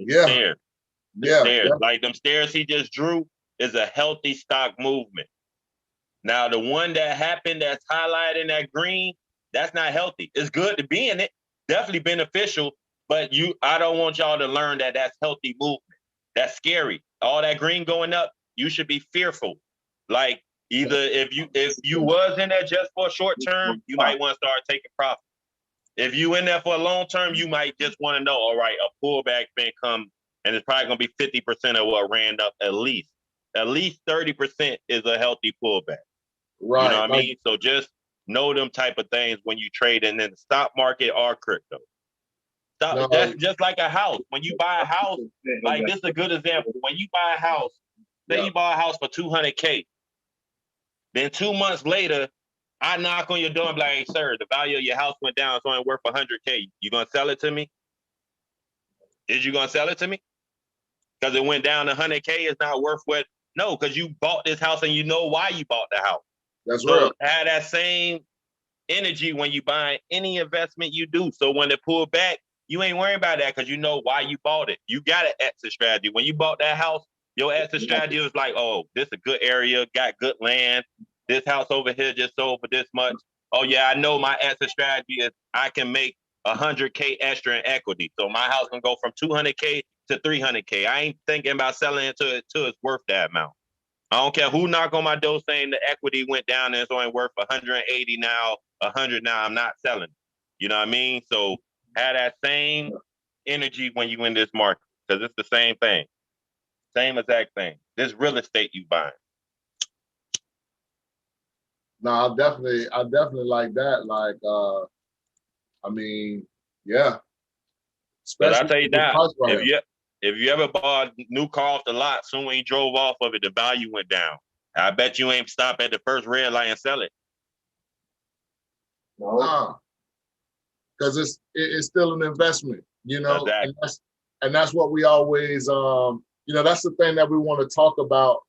Stairs. Like them stairs he just drew is a healthy stock movement. Now, the one that happened that's highlighted in that green, that's not healthy. It's good to be in it, definitely beneficial, but I don't want y'all to learn that that's healthy movement. That's scary. All that green going up, you should be fearful. Like either if you was in there just for a short term, you might want to start taking profit. If you in there for a long term, you might just want to know, all right, a pullback may come and it's probably going to be 50% of what ran up at least. At least 30% is a healthy pullback. Right. You know what I mean? So just know them type of things when you trade in the stock market or crypto. That's just like a house. When you buy a house, like this is a good example. When you buy a house, say you buy a house for $200K, then 2 months later, I knock on your door and be like, hey, sir, the value of your house went down. It's only worth $100K. You gonna sell it to me? Is you gonna sell it to me? Because it went down to $100K, it's not worth what? No, because you bought this house and you know why you bought the house. That's real. Have that same energy when you buy any investment you do. So when it pull back, you ain't worrying about that because you know why you bought it. You got an exit strategy. When you bought that house, your exit strategy was like, oh, this is a good area, got good land. This house over here just sold for this much. Oh yeah, I know my exit strategy is I can make $100K extra in equity. So my house can go from $200K to $300K. I ain't thinking about selling it till it's worth that amount. I don't care who knock on my door saying the equity went down and it's only worth 180 now, 100 now. I'm not selling. You know what I mean? So have that same energy when you in this market because it's the same thing. Same exact thing. This real estate you buying. No, I definitely like that. Like, I mean, yeah. But I Especially tell you if the now, price right. if you ever bought a new car off the lot, soon when you drove off of it, the value went down. I bet you ain't stop at the first red light and sell it. No, because it's still an investment, you know, Exactly. and that's what we always, you know, that's the thing that we want to talk about,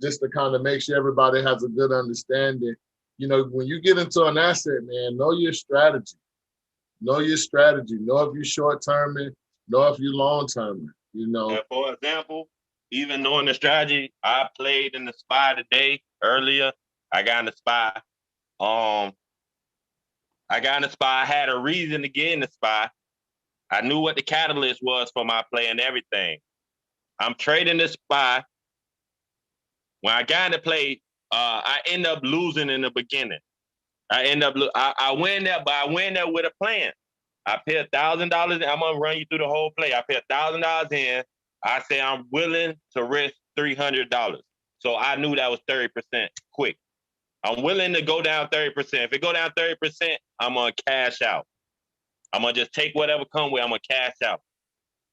just to kind of make sure everybody has a good understanding. You know, when you get into an asset, man, know your strategy. Know your strategy. Know if you're short-term, know if you're long-term, you know. And for example, even knowing the strategy, I played in the SPY today earlier. I got in the SPY. I had a reason to get in the SPY. I knew what the catalyst was for my play and everything. I'm trading the SPY. When I got into play, I end up losing in the beginning. I win that, but I win that with a plan. I pay $1,000. I'm gonna run you through the whole play. I pay $1,000 in. I say I'm willing to risk $300. So I knew that was 30% quick. I'm willing to go down 30%. If it go down 30%, I'm gonna cash out. I'm gonna just take whatever come with. I'm gonna cash out.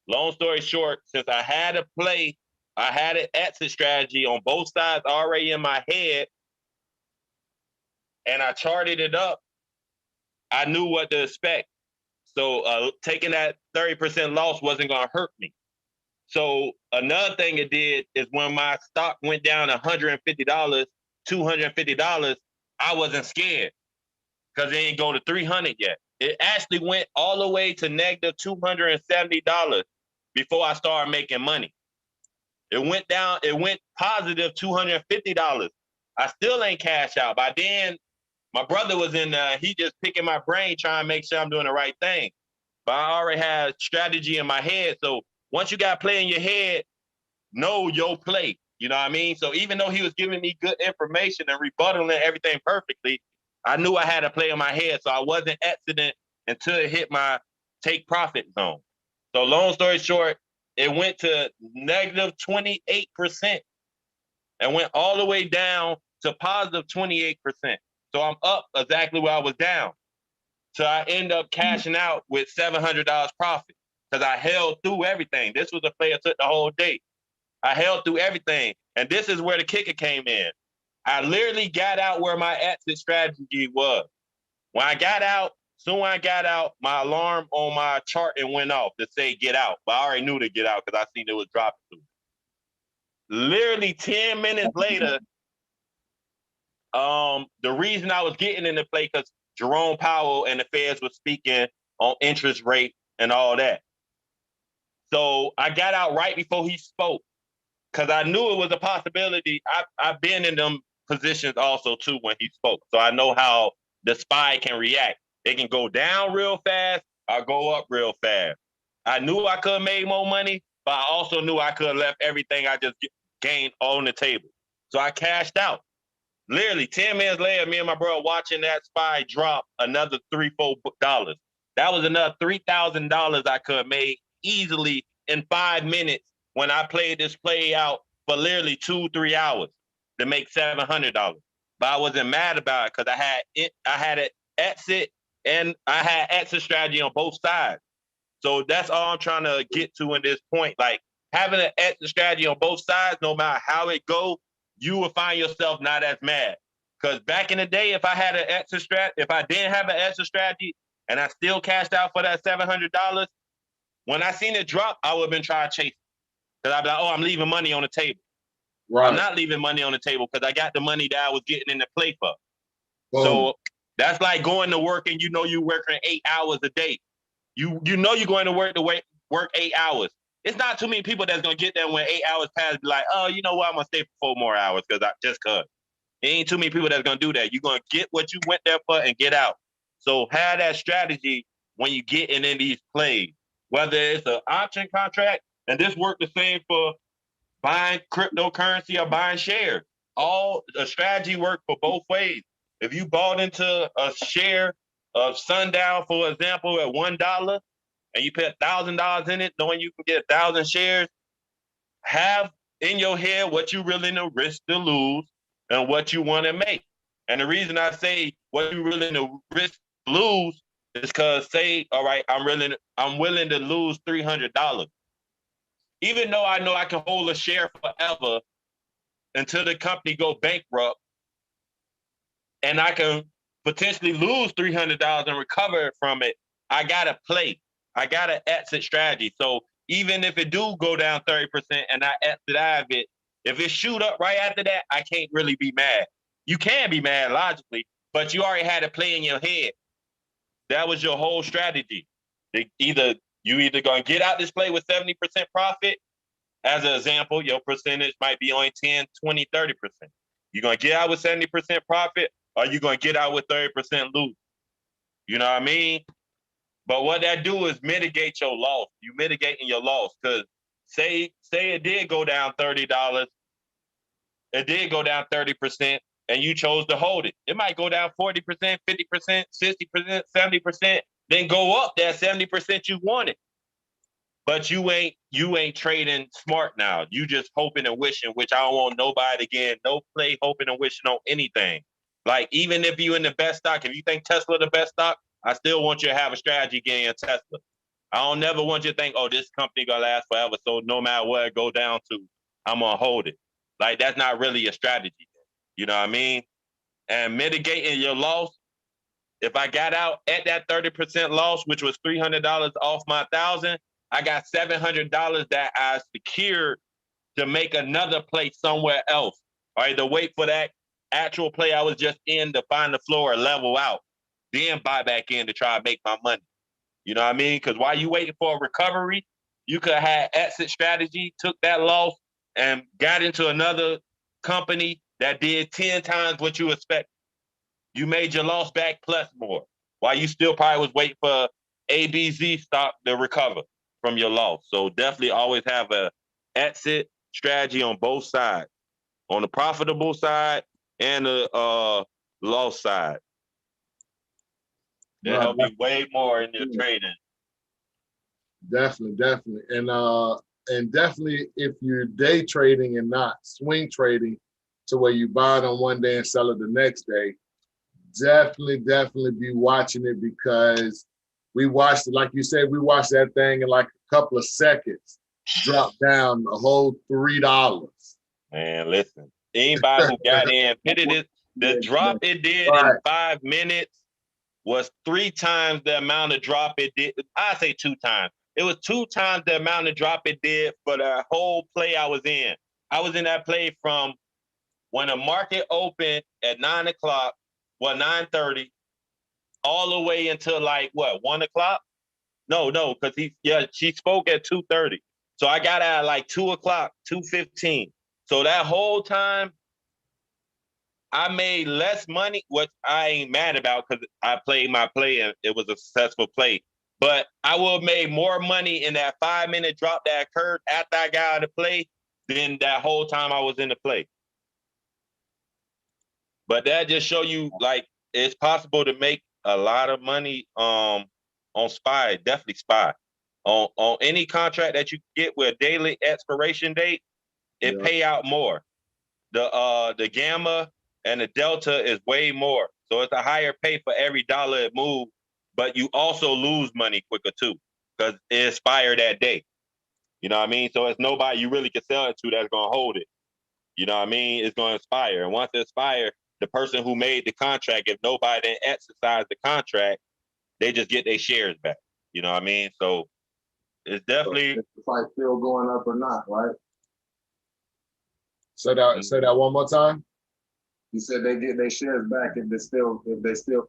Long story short, since I had a play, I had an exit strategy on both sides already in my head, and I charted it up. I knew what to expect. So taking that 30% loss wasn't going to hurt me. So another thing it did is when my stock went down $150, $250, I wasn't scared because it ain't go to 300 yet. It actually went all the way to negative $270 before I started making money. It went down, it went positive $250. I still ain't cash out. By then, my brother was in he just picking my brain, trying to make sure I'm doing the right thing. But I already had strategy in my head. So once you got play in your head, know your play. You know what I mean? So even though he was giving me good information and rebuttaling everything perfectly, I knew I had a play in my head. So I wasn't exiting until it hit my take profit zone. So long story short, it went to negative 28% and went all the way down to positive 28%. So I'm up exactly where I was down. So I end up cashing out with $700 profit because I held through everything. This was a play that took the whole day. I held through everything. And this is where the kicker came in. I literally got out where my exit strategy was. When I got out, my alarm on my chart and went off to say get out. But I already knew to get out because I seen it was dropping through. Literally 10 minutes later, the reason I was getting in the play because Jerome Powell and the Feds were speaking on interest rate and all that. So I got out right before he spoke because I knew it was a possibility. I've been in them positions also too when he spoke. So I know how the SPY can react. They can go down real fast or go up real fast. I knew I could have made more money, but I also knew I could have left everything I just gained on the table. So I cashed out. Literally 10 minutes later, me and my bro watching that SPY drop another $3-4. That was another $3,000 I could have made easily in 5 minutes when I played this play out for literally 2-3 hours to make $700. But I wasn't mad about it because I had an exit and I had exit strategy on both sides. So that's all I'm trying to get to in this point. Like having an exit strategy on both sides, no matter how it goes, you will find yourself not as mad. Because back in the day, if I had an exit strategy, if I didn't have an exit strategy and I still cashed out for that $700, when I seen it drop, I would have been trying to chase it. Because I'd be like, oh, I'm leaving money on the table. Right. I'm not leaving money on the table because I got the money that I was getting in the play for. Boom. So that's like going to work and you know you're working 8 hours a day. You know you're going to work 8 hours. It's not too many people that's going to get there when 8 hours pass be like, oh, you know what, I'm going to stay for 4 more hours because It ain't too many people that's going to do that. You're going to get what you went there for and get out. So have that strategy when you get in these plays, whether it's an option contract, and this worked the same for buying cryptocurrency or buying shares. All the strategy worked for both ways. If you bought into a share of Sundown, for example, at $1, and you put $1,000 in it, knowing you can get 1,000 shares, have in your head what you willing to risk to lose and what you want to make. And the reason I say what you willing to risk to lose is because say, all right, I'm willing to lose $300. Even though I know I can hold a share forever until the company go bankrupt, and I can potentially lose $300 and recover from it, I gotta play. I gotta exit strategy. So even if it do go down 30% and I exit out of it, if it shoot up right after that, I can't really be mad. You can be mad logically, but you already had a play in your head. That was your whole strategy. You either gonna get out this play with 70% profit. As an example, your percentage might be only 10, 20, 30%. You're gonna get out with 70% profit, or you're gonna get out with 30% lose. You know what I mean? But what that do is mitigate your loss. You mitigating your loss, because say it did go down $30, it did go down 30%, and you chose to hold it. It might go down 40%, 50%, 60%, 70%, then go up that 70% you wanted. But you ain't trading smart now. You just hoping and wishing, which I don't want nobody again. No play hoping and wishing on anything. Like, even if you in the best stock, if you think Tesla the best stock, I still want you to have a strategy getting in Tesla. I don't never want you to think, oh, this company gonna last forever, so no matter what it go down to, I'm gonna hold it. Like, that's not really a strategy. You know what I mean? And mitigating your loss, if I got out at that 30% loss, which was $300 off my $1,000, I got $700 that I secured to make another play somewhere else, or either wait for that actual play I was just in to find the floor or level out, then buy back in to try to make my money. You know what I mean? Because while you waiting for a recovery, you could have had exit strategy, took that loss, and got into another company that did 10 times what you expect. You made your loss back plus more, while you still probably was waiting for ABZ stock to recover from your loss. So definitely always have a exit strategy on both sides, on the profitable side and the loss side. It help you way more in your trading. Definitely. And definitely if you're day trading and not swing trading to where you buy it on one day and sell it the next day, definitely be watching it, because we watched it, like you said, we watched that thing in like a couple of seconds drop down a whole $3. Man, listen, anybody who got in, the drop it did in 5 minutes was 3 times the amount of drop it did. I say 2 times. It was 2 times the amount of drop it did for the whole play I was in. I was in that play from when the market opened at 9 o'clock, 9:30, all the way until like what, 1 o'clock? No, because she spoke at 2:30. So I got out at like 2 o'clock, 2:15. So that whole time I made less money, which I ain't mad about because I played my play and it was a successful play. But I will have made more money in that 5-minute drop that occurred after I got out of the play than that whole time I was in the play. But that just show you, like, it's possible to make a lot of money on SPY, definitely SPY. On any contract that you get with a daily expiration date, it pay out more. The gamma and the delta is way more. So it's a higher pay for every dollar it moves, but you also lose money quicker too, because it expired that day. You know what I mean? So it's nobody you really can sell it to that's gonna hold it. You know what I mean? It's gonna expire. And once it expires, the person who made the contract, if nobody didn't exercise the contract, they just get their shares back. You know what I mean? So it's definitely, so the price still going up or not, right? Say that one more time. You said they get their shares back if the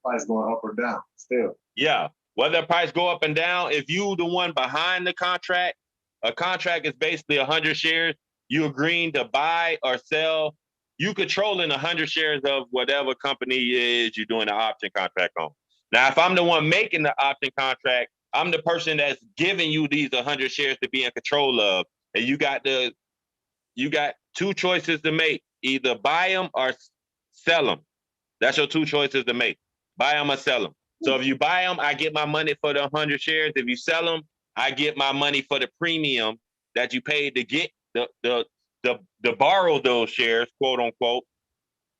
price going up or down still. Yeah. Whether the price go up and down, if you the one behind the contract, a contract is basically 100 shares. You agreeing to buy or sell. You controlling 100 shares of whatever company is you're doing the option contract on. Now, if I'm the one making the option contract, I'm the person that's giving you these 100 shares to be in control of. And you got 2 choices to make. Either buy them or sell them. That's your 2 choices to make. Buy them or sell them. So if you buy them, I get my money for the 100 shares. If you sell them, I get my money for the premium that you paid to get borrow those shares, quote unquote.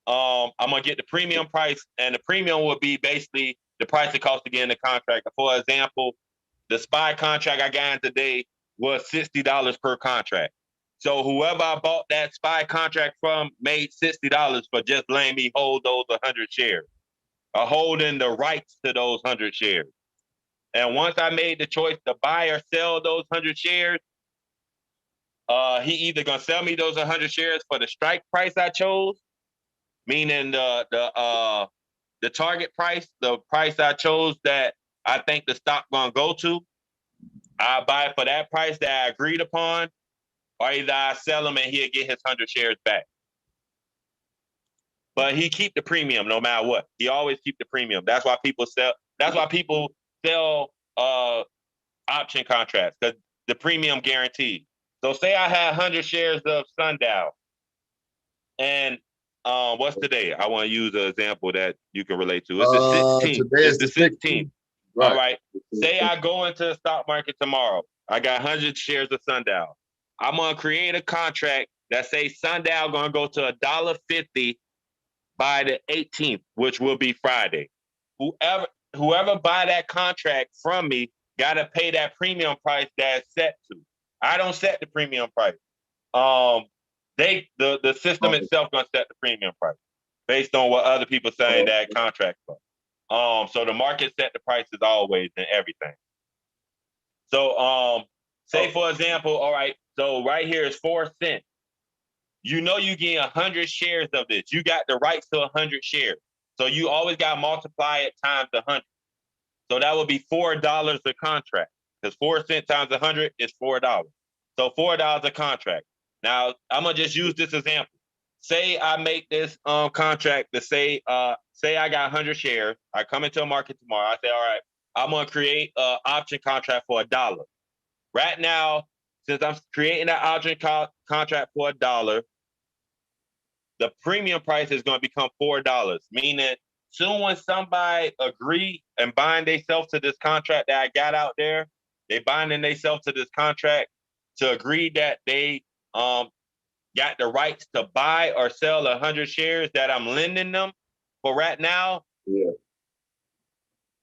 I'm gonna get the premium price, and the premium will be basically the price it costs to get in the contract. For example, the SPY contract I got in today was $60 per contract. So whoever I bought that SPY contract from made $60 for just letting me hold those 100 shares, or holding the rights to those 100 shares. And once I made the choice to buy or sell those 100 shares, he either gonna sell me those 100 shares for the strike price I chose, meaning the target price, the price I chose that I think the stock gonna go to. I buy it for that price that I agreed upon, or either I sell him and he'll get his 100 shares back. But he keep the premium no matter what. He always keep the premium. That's why people sell. That's why people sell option contracts, because the premium guaranteed. So say I had 100 shares of Sundial, and what's today? I want to use an example that you can relate to. It's the 16th. Today is the 16th. Right. All right. Say I go into the stock market tomorrow. I got 100 shares of Sundial. I'm gonna create a contract that says Sundial gonna go to $1.50 by the 18th, which will be Friday. Whoever buy that contract from me gotta pay that premium price that's set to. I don't set the premium price. The system itself gonna set the premium price based on what other people saying that contract for. So the market set the prices always and everything. So say for example, all right, so right here is 4 cents. You know you getting 100 shares of this. You got the rights to 100 shares. So you always got to multiply it times 100. So that would be $4 a contract, because 4 cents times 100 is $4. So $4 a contract. Now I'm gonna just use this example. Say I make this contract to say I got 100 shares. I come into a market tomorrow. I say, all right, I'm gonna create an option contract for $1. Right now, since I'm creating that option contract for $1, the premium price is going to become $4. Meaning, soon when somebody agree and bind themselves to this contract that I got out there, they binding themselves to this contract to agree that they got the rights to buy or sell 100 shares that I'm lending them for right now. Yeah.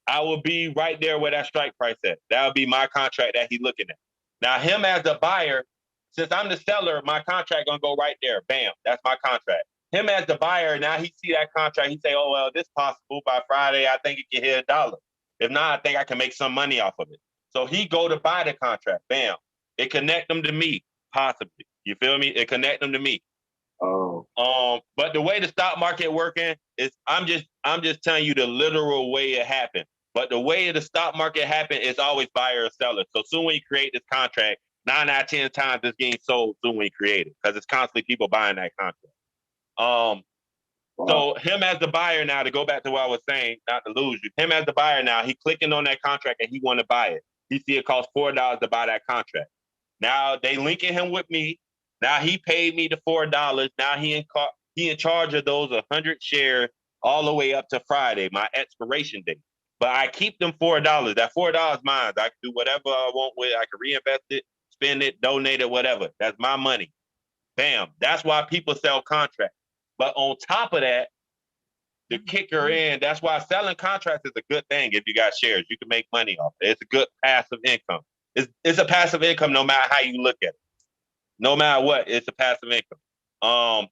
I will be right there where that strike price at. That would be my contract that he's looking at. Now, him as a buyer, since I'm the seller, my contract gonna go right there. Bam, that's my contract. Him as the buyer, now he see that contract, he say, oh, well, this possible by Friday, I think it can hit $1. If not, I think I can make some money off of it. So he go to buy the contract, bam. It connect them to me, possibly. You feel me? It connect them to me. Oh. But the way the stock market working is, I'm just telling you the literal way it happened. But the way the stock market happened is always buyer or seller. So soon when you create this contract, 9 out of 10 times it's getting sold soon when you create it, because it's constantly people buying that contract. Wow. So him as the buyer now, to go back to what I was saying, not to lose you, him as the buyer now, he clicking on that contract and he want to buy it. He see it costs $4 to buy that contract. Now they linking him with me. Now he paid me the $4. Now he in charge of those 100 shares all the way up to Friday, my expiration date. But I keep them $4. That $4 mine. I can do whatever I want with it. I can reinvest it, spend it, donate it, whatever. That's my money. Bam. That's why people sell contracts. But on top of that, the kicker in, that's why selling contracts is a good thing. If you got shares, you can make money off it. It's a good passive income. It's a passive income no matter how you look at it. No matter what, it's a passive income.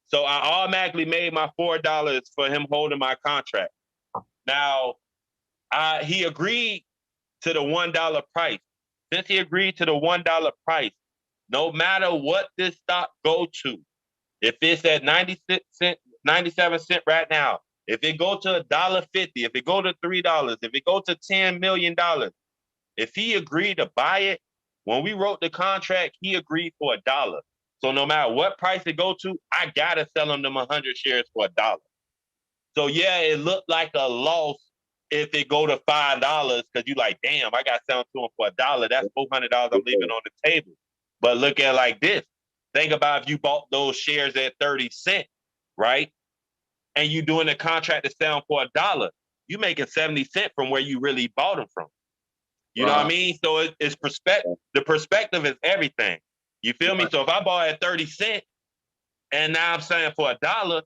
So I automatically made my $4 for him holding my contract. Now, he agreed to the $1 price. Since he agreed to the $1 price, no matter what this stock go to, if it's at 96 cents, 97 cents right now, if it go to $1.50, if it go to $3, if it go to $10 million, if he agreed to buy it, when we wrote the contract, he agreed for $1. So no matter what price it go to, I gotta sell him them 100 shares for $1. So yeah, it looked like a loss if it go to $5, because you like, damn, I got to sell to him for $1. That's $400 I'm leaving on the table. But look at it like this. Think about if you bought those shares at 30 cents, right? And you doing a contract to sell them for $1, you making 70 cents from where you really bought them from. You know what I mean? So it's perspective. The perspective is everything. You feel me? So if I bought at 30 cents and now I'm selling for $1,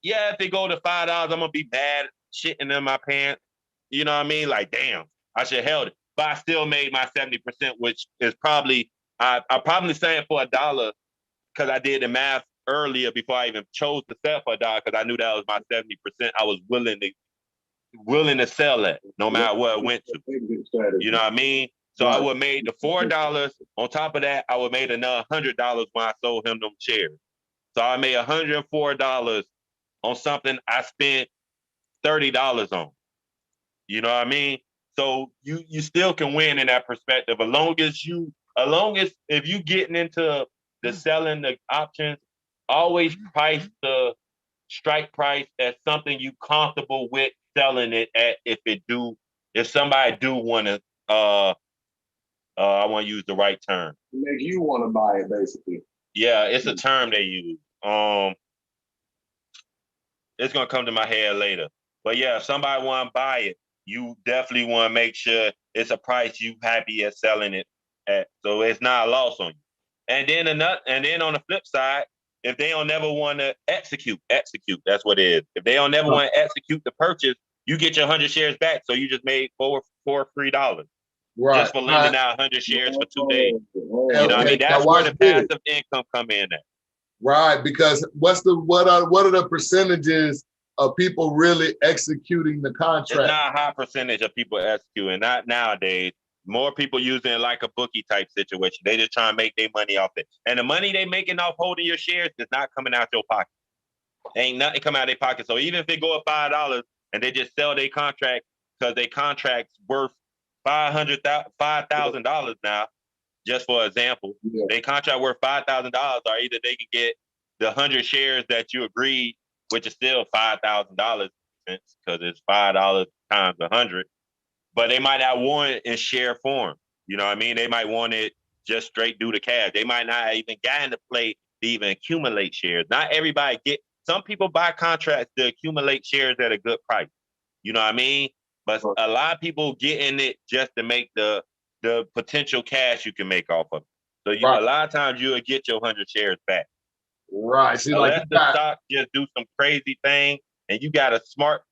yeah, if it go to $5, I'm gonna be mad, shitting in my pants. You know what I mean? Like, damn, I should have held it. But I still made my 70%, which is probably I probably selling for $1 because I did the math earlier before I even chose to sell for $1 because I knew that was my 70%. I was willing to sell it no matter what it went to. You know what I mean? So I would have made the $4. On top of that, I would have made another $100 when I sold him them shares. So I made $104 on something I spent $30 on. You know what I mean? So you still can win in that perspective. As long as if you getting into the selling the options, always price the strike price as something you comfortable with selling it at if somebody do want to I want to use the right term. Make you want to buy it, basically. Yeah, it's a term they use. It's gonna come to my head later. But yeah, if somebody want to buy it, you definitely want to make sure it's a price you happy at selling it at, so it's not a loss on you. And then on the flip side, if they don't never want to execute, that's what it is. If they don't never want to execute the purchase, you get your 100 shares back. So you just made $4 free dollars. Right. Just for lending out 100 shares for 2 days. You know what I mean? That's where the passive income come in at. Right, because what are the percentages of people really executing the contract? It's not a high percentage of people executing. Not nowadays. More people using it like a bookie type situation. They just trying to make their money off it. And the money they making off holding your shares is not coming out your pocket. Ain't nothing coming out their pocket. So even if they go up $5 and they just sell their contract because their contract's worth $5,000 now, just for example, their contract worth $5,000, or either they can get the 100 shares that you agreed, which is still $5,000 because it's $5 times 100. But they might not want it in share form. You know what I mean? They might want it just straight due to cash. They might not even get into play to even accumulate shares. Not everybody some people buy contracts to accumulate shares at a good price. You know what I mean? But a lot of people get in it just to make the potential cash you can make off of it. So a lot of times you'll get your 100 shares back. Right. See, unless the stock just do some crazy thing. And you got a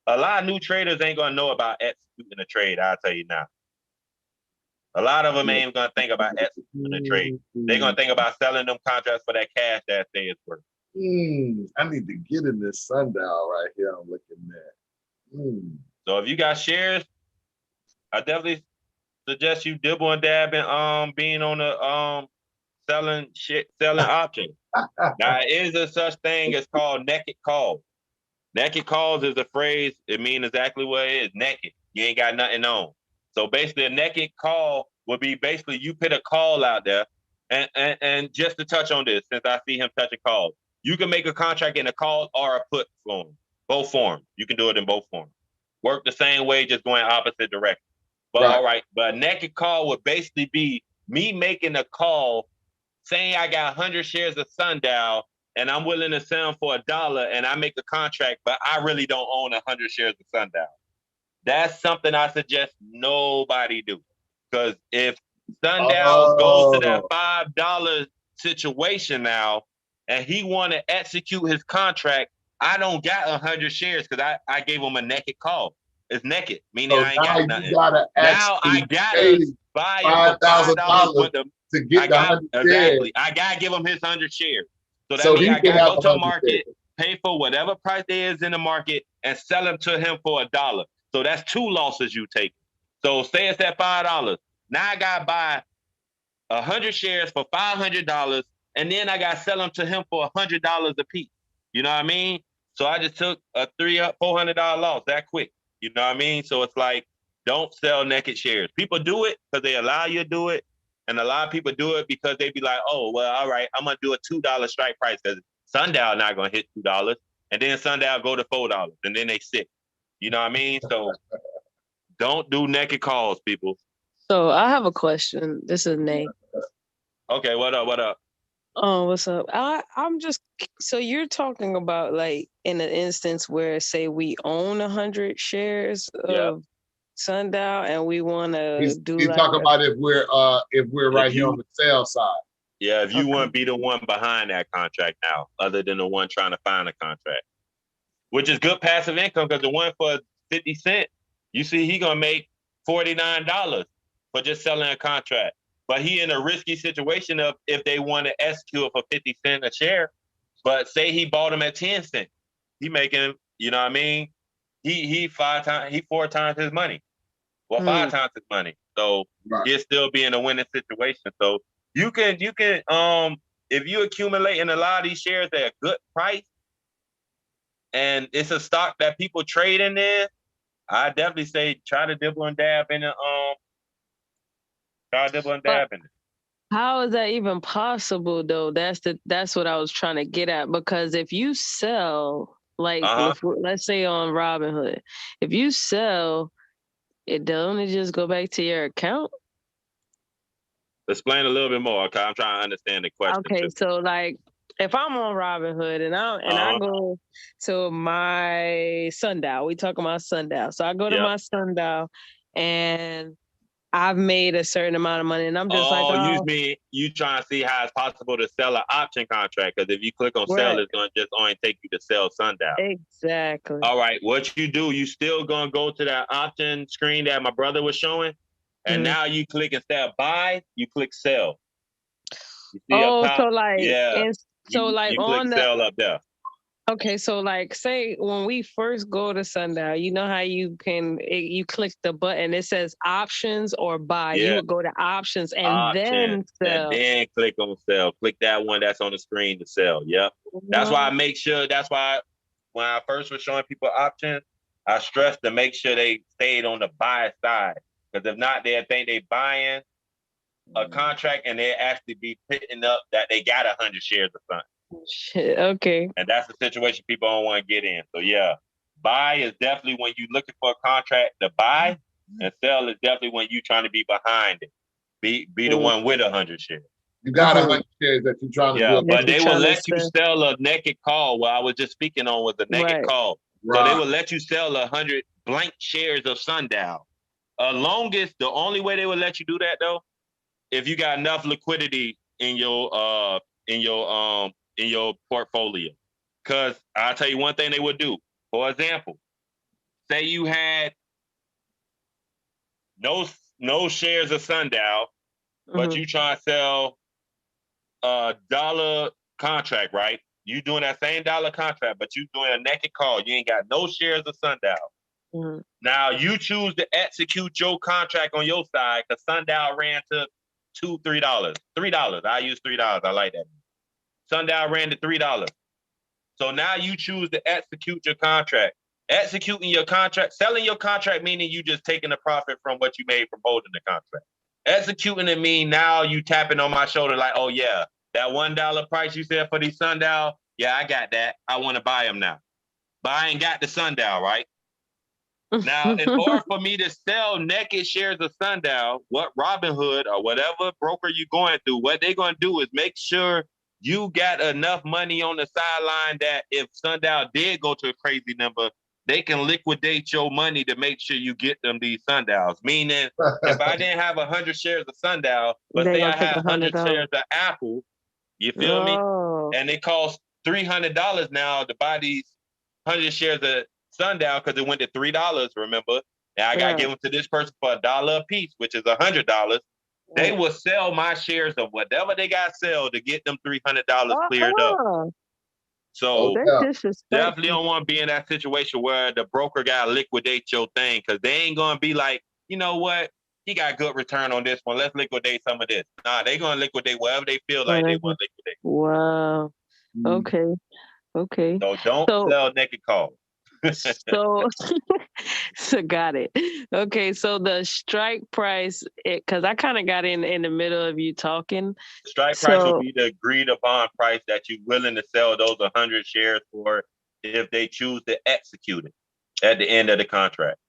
lot of new traders ain't gonna know about executing a trade. I'll tell you now. A lot of them ain't gonna think about executing a trade. They're gonna think about selling them contracts for that cash that they is worth. I need to get in this sundial right here. I'm looking at. So if you got shares, I definitely suggest you dibble and dab and being on the selling options. Now, is a such thing as called naked calls. Naked calls is a phrase. It means exactly what it is. Naked. You ain't got nothing on. So basically, a naked call would be basically you put a call out there, and just to touch on this, since I see him touching calls, you can make a contract in a call or a put form. Both forms. You can do it in both forms. Work the same way, just going opposite direction. But all right, but a naked call would basically be me making a call saying I got 100 shares of Sundial and I'm willing to sell them for $1 and I make a contract, but I really don't own 100 shares of Sundial. That's something I suggest nobody do. Because if Sundial goes to that $5 situation now and he want to execute his contract, I don't got 100 shares because I gave him a naked call. It's naked, meaning I ain't got nothing. Now I gotta buy him for $5 to get the 100 shares. Exactly. I gotta give him his 100 shares. So that means I gotta go to the market, pay for whatever price there is in the market, and sell them to him for $1. So that's 2 losses you take. So say it's at $5. Now I gotta buy 100 shares for $500, and then I gotta sell them to him for $100 a piece. You know what I mean? So I just took a $400 loss that quick. You know what I mean? So it's like, don't sell naked shares. People do it because they allow you to do it. And a lot of people do it because they be like, oh, well, all right, I'm going to do a $2 strike price because Sundial not going to hit $2. And then Sundial go to $4. And then they sit. You know what I mean? So don't do naked calls, people. So I have a question. This is Nate. Okay, what up? Oh, what's up? I'm just, so you're talking about like in an instance where say we own 100 shares of Sundial and we want to do he's like talking about if we're right here on the sell side. Yeah, if you Okay. want to be the one behind that contract now, other than the one trying to find a contract, which is good passive income because the one for 50 cents, you see, he gonna make $49 for just selling a contract. But he in a risky situation of if they want to execute for 50 cents a share, but say he bought them at 10 cents, he making, you know what I mean? He 4 times his money. Well, 5 times his money. So Right. he'll still be in a winning situation. So you can if you accumulate in a lot of these shares at a good price and it's a stock that people trade in there, I definitely say try to dibble and dab in it. Try to dibble and dab in it. How is that even possible though? That's what I was trying to get at. Because if you sell, like let's say on Robinhood, if you sell, it don't just go back to your account. Explain a little bit more, okay? I'm trying to understand the question. Okay, too. so like if I'm on Robinhood and I go to my sundial, we talking about sundial. So I go to my sundial and I've made a certain amount of money and I'm just you trying to see how it's possible to sell an option contract, because if you click on sell, it's going to just only take you to sell sundial. Exactly. All right, what you do, you still going to go to that option screen that my brother was showing, and now you click instead of buy, you click sell. You see up top? So like, so you click sell up there. Okay, so like say when we first go to sundial, you know how you click the button, it says options or buy. You would go to options and then sell. And then click on sell. Click that one that's on the screen to sell. Yep. That's why I make sure, that's why when I first was showing people options, I stressed to make sure they stayed on the buy side. Because if not, they'll think they buying a contract and they'll actually be picking up that they got 100 shares or something. Shit, okay. And that's the situation people don't want to get in. So yeah, buy is definitely when you're looking for a contract to buy, and sell is definitely when you're trying to be behind it. Be the one with 100 shares. You got 100 shares that you're trying to do. Yeah, but they will let you sell a naked call. What I was just speaking on was the naked call. Right. So they will let you sell 100 blank shares of sundial. The only way they will let you do that though, if you got enough liquidity in your portfolio. Because I'll tell you one thing they would do. For example, say you had no shares of sundial, but you try to sell a dollar contract, right? You doing that same dollar contract, but you doing a naked call. You ain't got no shares of sundial. Now you choose to execute your contract on your side because sundial ran to $3. I use $3. I like that. Sundial ran to $3. So now you choose to execute your contract. Executing your contract, selling your contract, meaning you just taking the profit from what you made from holding the contract. Executing it mean now you tapping on my shoulder like, oh yeah, that $1 price you said for these sundial, yeah, I got that. I want to buy them now. But I ain't got the sundial, right? Now, in order for me to sell naked shares of sundial, what Robinhood or whatever broker you're going through, what they're going to do is make sure you got enough money on the sideline that if sundial did go to a crazy number, they can liquidate your money to make sure you get them these sundials. Meaning, if I didn't have 100 shares of sundial, but say I had 100 shares of Apple, you feel me? And it costs $300 now to buy these 100 shares of sundial because it went to $3, remember? And I got to give them to this person for $1 a piece, which is $100. They will sell my shares of whatever they got sell to get them $300 cleared up. So definitely don't want to be in that situation where the broker got to liquidate your thing because they ain't going to be like, you know what? He got good return on this one. Let's liquidate some of this. Nah, they going to liquidate whatever they feel like they want to liquidate. Wow. Okay. So don't sell naked calls. So got it. Okay, so the strike price, because I kind of got in the middle of you talking. Strike price will be the agreed upon price that you're willing to sell those 100 shares for if they choose to execute it at the end of the contract.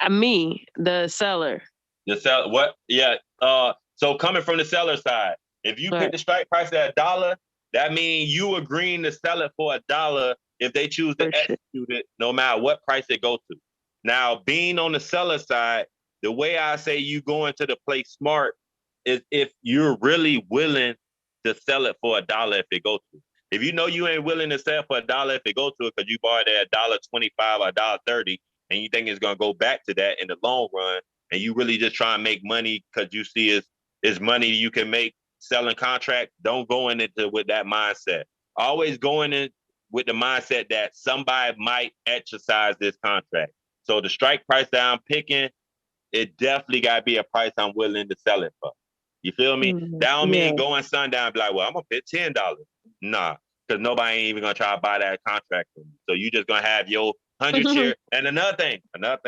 Me, the seller. The seller, what? Yeah. So coming from the seller side, if you pick the strike price at $1, that means you agreeing to sell it for $1 if they choose to execute it, no matter what price it goes to. Now, being on the seller side, the way I say you go into the play smart is if you're really willing to sell it for $1 if it goes to. If you know you ain't willing to sell for $1 if it goes to it because you bought it at $1.25 or $1.30 and you think it's gonna go back to that in the long run, and you really just try and make money because you see it's money you can make selling contract, don't go in into with that mindset. Always going in with the mindset that somebody might exercise this contract. So the strike price that I'm picking, it definitely got to be a price I'm willing to sell it for. You feel me? That don't mean going sundown and be like, well, I'm going to pay $10. Nah, because nobody ain't even going to try to buy that contract from you. So you just going to have your 100 share. And another thing, not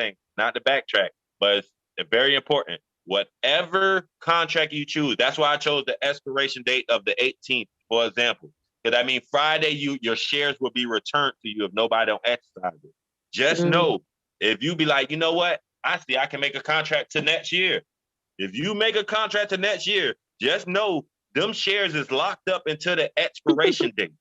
to backtrack, but it's very important. Whatever contract you choose, that's why I chose the expiration date of the 18th, for example. Because I mean, Friday, your shares will be returned to you if nobody don't exercise it. Just know, if you be like, you know what? I see I can make a contract to next year. If you make a contract to next year, just know them shares is locked up until the expiration date.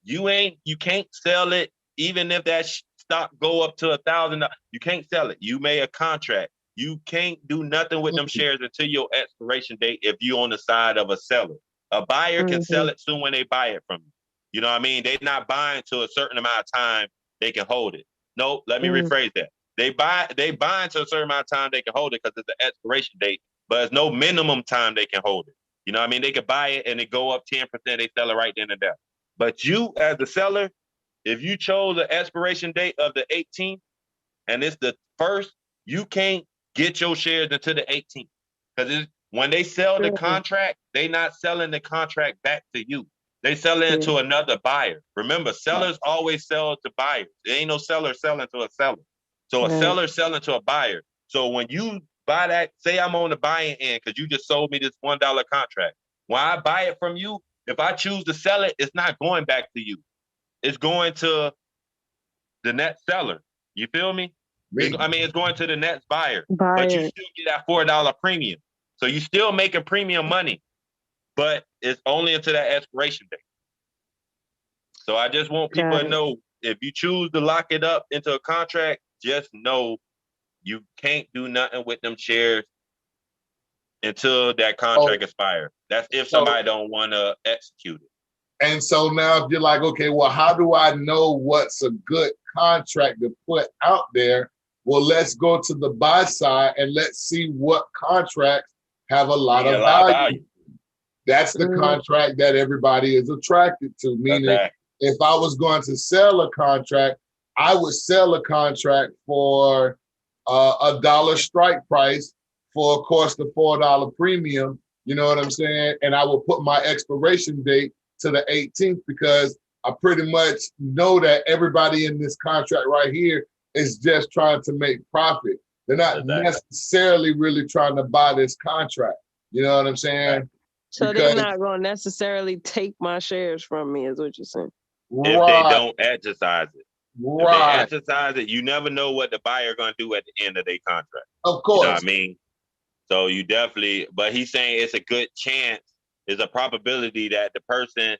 You can't sell it, even if that stock go up to $1,000. You can't sell it. You made a contract. You can't do nothing with them shares until your expiration date if you on the side of a seller. A buyer can sell it soon when they buy it from you. You know what I mean? They're not buying to a certain amount of time they can hold it. No, let me rephrase that. They buy to a certain amount of time they can hold it because it's the expiration date, but there's no minimum time they can hold it. You know what I mean? They could buy it and it go up 10%, they sell it right then and there. But you as the seller, if you chose the expiration date of the 18th and it's the first, you can't get your shares until the 18th. Because when they sell the contract, they not selling the contract back to you. They sell it to another buyer. Remember, sellers always sell to buyers. There ain't no seller selling to a seller. So a seller selling to a buyer. So when you buy that, say I'm on the buying end because you just sold me this $1 contract. When I buy it from you, if I choose to sell it, it's not going back to you. It's going to the next seller. You feel me? It's going to the next buyer. But you still get that $4 premium. So you still making premium money, but it's only until that expiration date. So I just want people to know, if you choose to lock it up into a contract, just know you can't do nothing with them shares until that contract expires. That's if somebody don't want to execute it. And so now if you're like, okay, well, how do I know what's a good contract to put out there? Well, let's go to the buy side and let's see what contracts have a lot of value. That's the contract that everybody is attracted to. Meaning, if I was going to sell a contract, I would sell a contract for $1 strike price for, of course, the $4 premium. You know what I'm saying? And I will put my expiration date to the 18th because I pretty much know that everybody in this contract right here is just trying to make profit. They're not necessarily really trying to buy this contract. You know what I'm saying? So they're not going to necessarily take my shares from me, is what you're saying. If they don't exercise it. If they exercise it, you never know what the buyer going to do at the end of their contract. Of course. You know what I mean? So you definitely, but he's saying it's a good chance, there's a probability that the person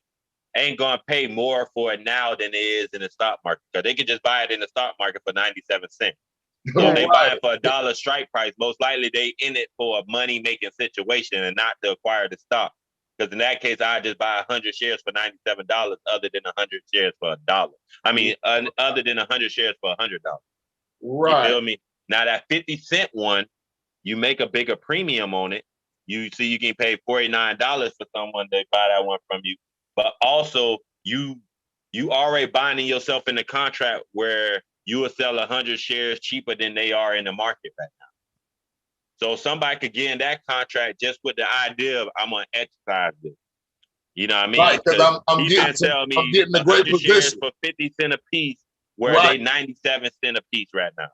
ain't going to pay more for it now than it is in the stock market. Because they could just buy it in the stock market for 97 cents. So if they buy it for $1 strike price, most likely they in it for a money-making situation and not to acquire the stock. Because in that case, I just buy 100 shares for $97 other than 100 shares for $1. I mean, other than 100 shares for $100. Right. You feel me? Now that 50-cent one, you make a bigger premium on it. You see, you can pay $49 for someone to buy that one from you. But also, you already binding yourself in the contract where you will sell 100 shares cheaper than they are in the market right now. So somebody could get in that contract just with the idea of I'm gonna exercise this. You know what I mean? Right, because I'm getting a great position for 50 cents a piece, where they 97 cents a piece right now.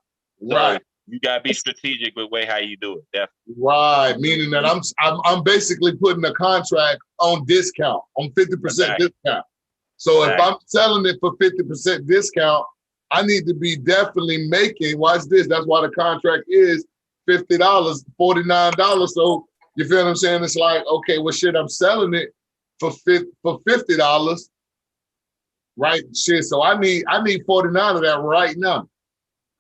So you gotta be strategic with how you do it. Definitely. Right, meaning that I'm basically putting a contract on discount, on 50% discount. So if I'm selling it for 50% discount, I need to be definitely making, watch this, that's why the contract is $50, $49. So you feel what I'm saying? It's like, okay, well shit, I'm selling it for $50. Right? Shit. So I need 49 of that right now.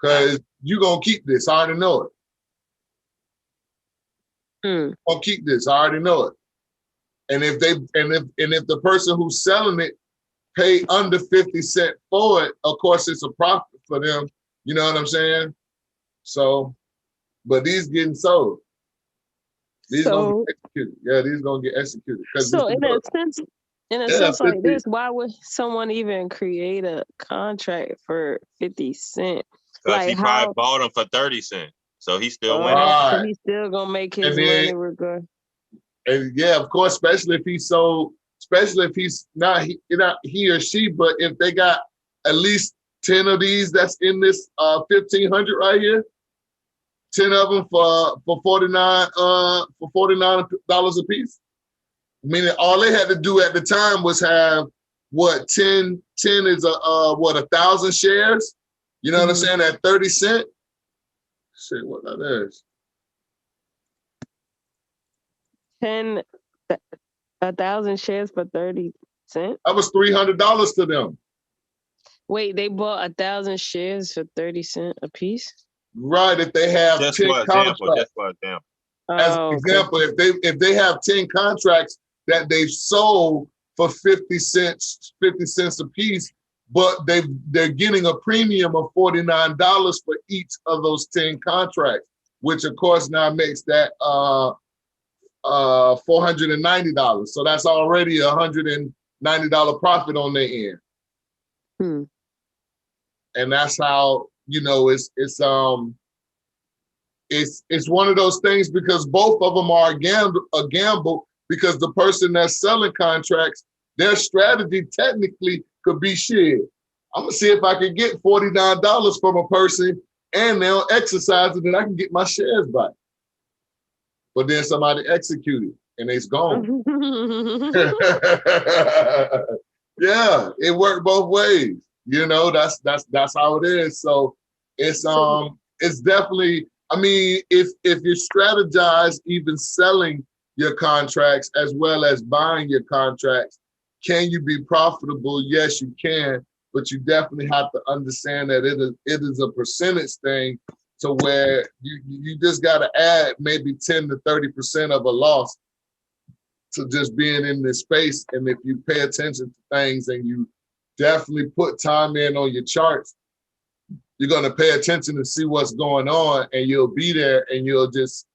Because you're gonna keep this. I already know it. I'll keep this. I already know it. And if the person who's selling it pay under 50 cents for it, of course it's a profit for them. You know what I'm saying? So, but these getting sold. These gonna get executed. Yeah, these gonna get executed. So in a sense like this, why would someone even create a contract for 50 cents? Because he probably bought them for 30 cents. So he's still winning. So he's still gonna make his money regardless. And yeah, of course, especially if he's not he or she, but if they got at least 10 of these that's in this 1,500 right here, 10 of them for $49 a piece. Meaning all they had to do at the time was have what 10 is 1,000 shares. You know what I'm saying? At 30 cents. Shit, what that is? 1,000 shares for 30 cents. That was $300 to them. Wait, they bought 1,000 shares for 30 cents a piece? Right, if they have 10 contracts. Just for example. As an example, if they have 10 contracts that they've sold for 50 cents a piece, but they're getting a premium of $49 for each of those 10 contracts, which of course now makes that $490. So that's already $190 profit on their end. And that's how, it's one of those things, because both of them are a gamble, because the person that's selling contracts, their strategy technically could be shit. I'm gonna see if I can get $49 from a person and they'll exercise it and I can get my shares back. But then somebody executed and it's gone. Yeah, it worked both ways. That's how it is. So it's definitely, I mean, if you strategize even selling your contracts as well as buying your contracts, can you be profitable? Yes, you can, but you definitely have to understand that it is a percentage thing, to where you just got to add maybe 10 to 30% of a loss to just being in this space. And if you pay attention to things and you definitely put time in on your charts, you're going to pay attention to see what's going on, and you'll be there, and you'll just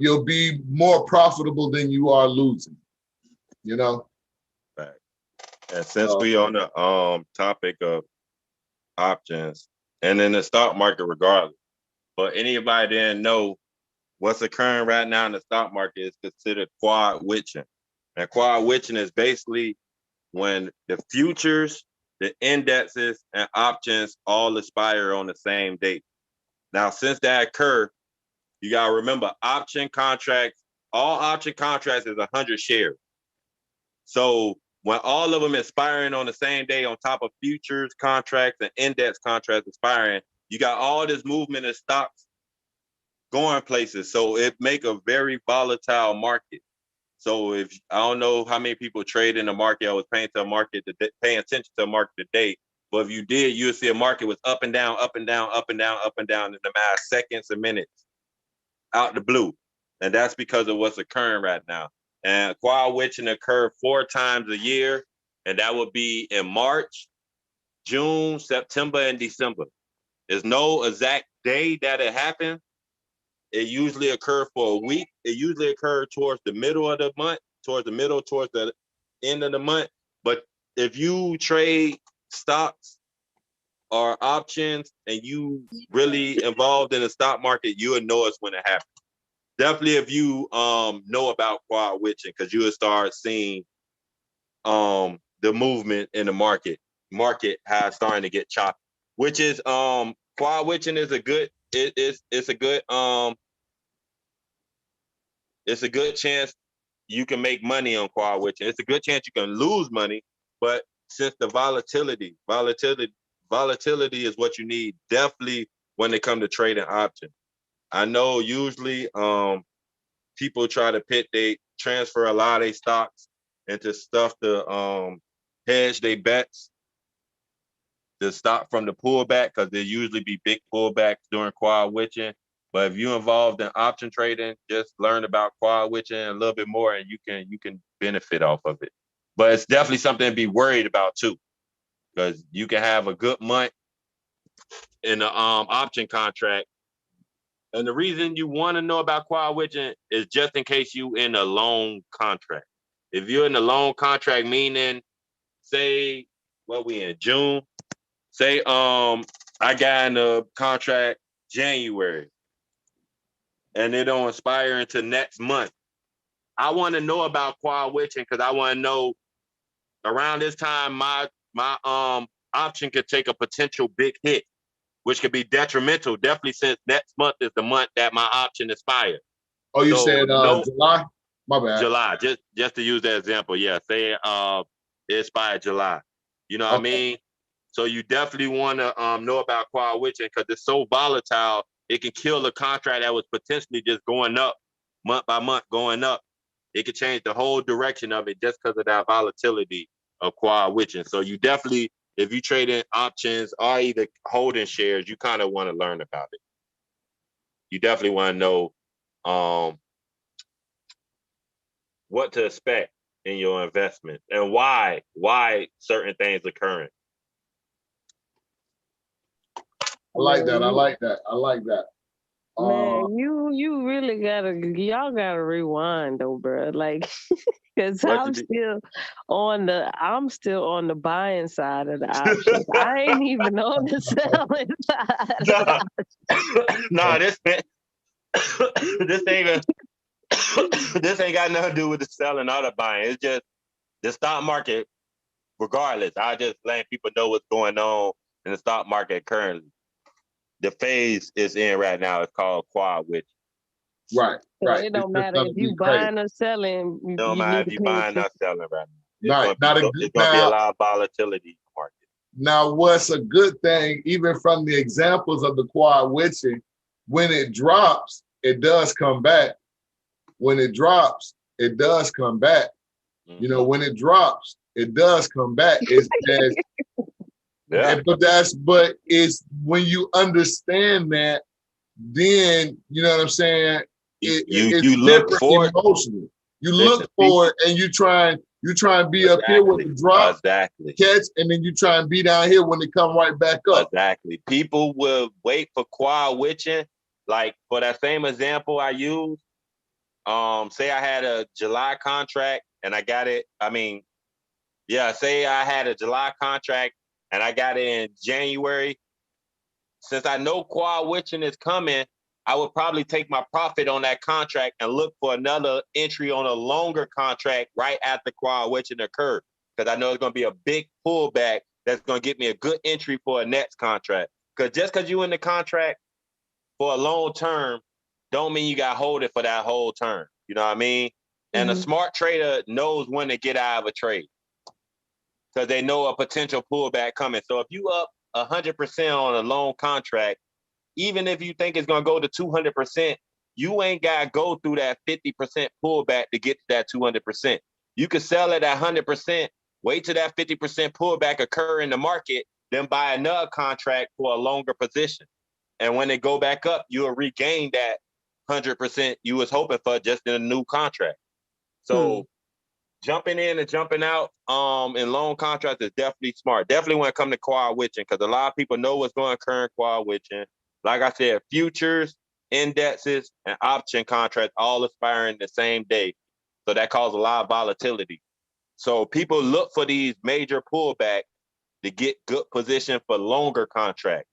you'll be more profitable than you are losing. Right. And since we on the topic of options and in the stock market, regardless, but anybody didn't know what's occurring right now in the stock market is considered quad witching. And quad witching is basically when the futures, the indexes, and options all expire on the same date. Now, since that occurred, you gotta remember option contracts, all option contracts is 100 shares. So when all of them expiring on the same day on top of futures contracts and index contracts expiring, you got all this movement of stocks going places. So it make a very volatile market. So if I don't know how many people trade in the market, I was paying attention to the market today. But if you did, you would see a market was up and down, up and down, up and down, up and down in the matter of seconds and minutes out the blue. And that's because of what's occurring right now. And quad witching occur 4 times a year, and that would be in March, June, September, and December. There's no exact day that it happened. It usually occurs for a week. It usually occurs towards the middle of the month, towards the end of the month. But if you trade stocks or options and you really involved in the stock market, you will know it's when it happens. Definitely if you know about quad witching, because you will start seeing the movement in the market how it's starting to get choppy. Which is quad witching is a good it's a good chance you can make money on quad witching. It's a good chance you can lose money, but since the volatility is what you need, definitely when it comes to trading options. I know usually people try to transfer a lot of their stocks into stuff to hedge their bets, to stop from the pullback, because there usually be big pullbacks during quad witching. But if you're involved in option trading, just learn about quad witching a little bit more, and you can benefit off of it. But it's definitely something to be worried about too, because you can have a good month in the option contract. And the reason you want to know about quad witching is just in case you in a long contract. If you're in a long contract, meaning say what we in June, say I got in a contract January and it don't expire until next month. I want to know about quad witching because I want to know around this time my option could take a potential big hit, which could be detrimental, definitely since next month is the month that my option expires. Oh, you said July? My bad. July, just to use that example, yeah. Say it expired July. You know what I mean? So you definitely want to know about quad witching because it's so volatile, it can kill a contract that was potentially just going up, month by month going up. It could change the whole direction of it just because of that volatility of quad witching. So you definitely, if you trade in options or either holding shares, you kind of want to learn about it. You definitely want to know what to expect in your investment and why certain things occurring. I like that. Man, you really y'all gotta rewind though, bro. Like, cause I'm still on the buying side of the options. I ain't even on the selling side. Nah, this ain't got nothing to do with the selling or the buying. It's just the stock market. Regardless, I just letting people know what's going on in the stock market currently. The phase is in right now. It's called quad witch. Right. So it don't matter if you buying or selling. It don't matter if you buying or selling right now. It's going to be a lot of volatility in the market. Now, what's a good thing, even from the examples of the quad witching, when it drops, it does come back. When it drops, it does come back. Mm-hmm. You know, when it drops, it does come back. It's yeah. But it's when you understand that, then you know what I'm saying. You look for emotionally. You look for it, and you try and be up here with the drop, catch, and then you try and be down here when they come right back up. Exactly. People will wait for quad witching. Like for that same example I used, say I had a July contract and I got it. Say I had a July contract and I got it in January. Since I know quad witching is coming, I would probably take my profit on that contract and look for another entry on a longer contract right after quad witching occurred. Because I know it's going to be a big pullback that's going to get me a good entry for a next contract. Because just because you're in the contract for a long term, don't mean you got to hold it for that whole term. You know what I mean? And a smart trader knows when to get out of a trade because they know a potential pullback coming. So if you up 100% on a long contract, even if you think it's going to go to 200%, you ain't got to go through that 50% pullback to get to that 200%. You can sell it at 100%, wait till that 50% pullback occur in the market, then buy another contract for a longer position. And when they go back up, you'll regain that 100% you was hoping for just in a new contract. So jumping in and jumping out in long contracts is definitely smart. Definitely when it comes to quad witching, because a lot of people know what's going to occur in quad witching. Like I said, futures, indexes, and option contracts all expiring the same day. So that causes a lot of volatility. So people look for these major pullbacks to get good position for longer contracts.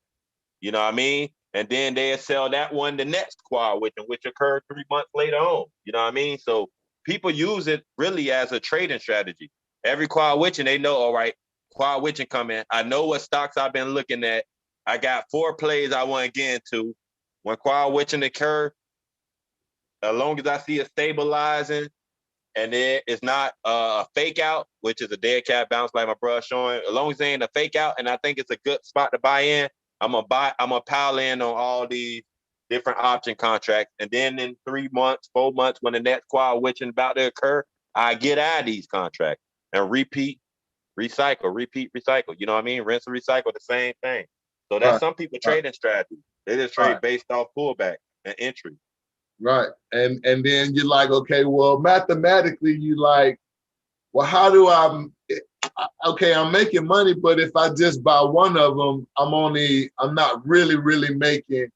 You know what I mean? And then they'll sell that one the next quad witching, which occurred 3 months later on. You know what I mean? So people use it really as a trading strategy. Every quad witching, they know, all right, quad witching coming. I know what stocks I've been looking at. I got 4 plays I want to get into. When quad witching occur, as long as I see it stabilizing and it's not a fake out, which is a dead cat bounce like my brother showing, as long as it ain't a fake out and I think it's a good spot to buy in, I'm gonna pile in on all these different option contracts. And then in 3 months, 4 months, when the next quad witching about to occur, I get out of these contracts and repeat, recycle. You know what I mean? Rinse and recycle, the same thing. So that's some people trading strategy. They just trade based off pullback. an entry. Right. And then you're like, okay, well, mathematically, you like, well, how do okay, I'm making money, but if I just buy one of them, I'm not really making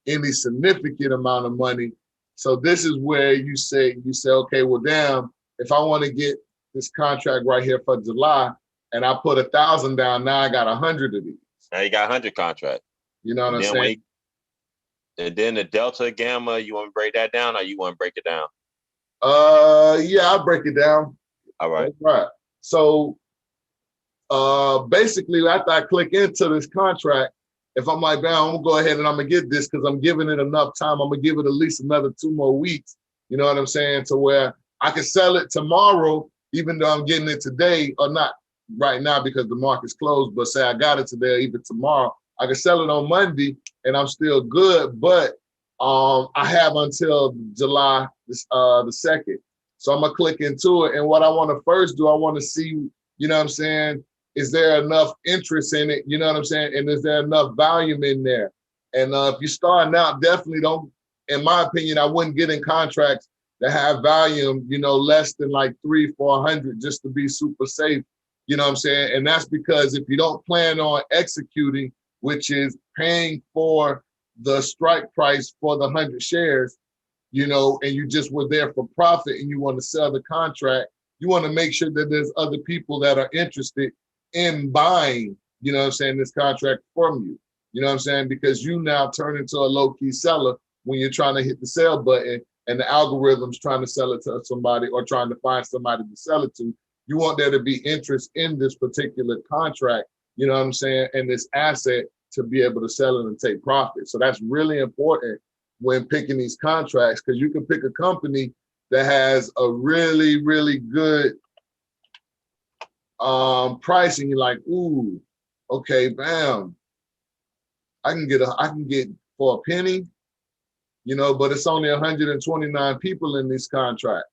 any significant amount of money. So this is where you say, okay, well, damn, if I want to get this contract right here for July and I put 1,000 down, now I got 100 of these. Now you got 100 contracts. You know what I'm saying? And then the delta, gamma, you want to break that down or you want to break it down? Yeah, I'll break it down. All right. Right. So basically, after I click into this contract, if I'm like, man, I'm gonna go ahead and I'm gonna get this because I'm giving it enough time. I'm gonna give it at least another 2 more weeks. You know what I'm saying? To where I can sell it tomorrow, even though I'm getting it today, or not right now because the market's closed. But say I got it today, or even tomorrow, I can sell it on Monday, and I'm still good. But I have until July the 2nd. So I'm gonna click into it. And what I want to first do, I want to see, you know what I'm saying? Is there enough interest in it? You know what I'm saying? And is there enough volume in there? And if you're starting out, definitely don't, in my opinion, I wouldn't get in contracts that have volume, you know, less than like 300-400 just to be super safe. You know what I'm saying? And that's because if you don't plan on executing, which is paying for the strike price for the 100 shares, you know, and you just were there for profit and you want to sell the contract, you want to make sure that there's other people that are interested in buying, you know what I'm saying, this contract from you. You know what I'm saying? Because you now turn into a low-key seller when you're trying to hit the sell button and the algorithm's trying to sell it to somebody or trying to find somebody to sell it to. You want there to be interest in this particular contract, you know what I'm saying, and this asset to be able to sell it and take profit. So that's really important when picking these contracts, because you can pick a company that has a really, really good price, and you're like, ooh, okay, bam, I can get for a penny, you know, but it's only 129 people in this contract.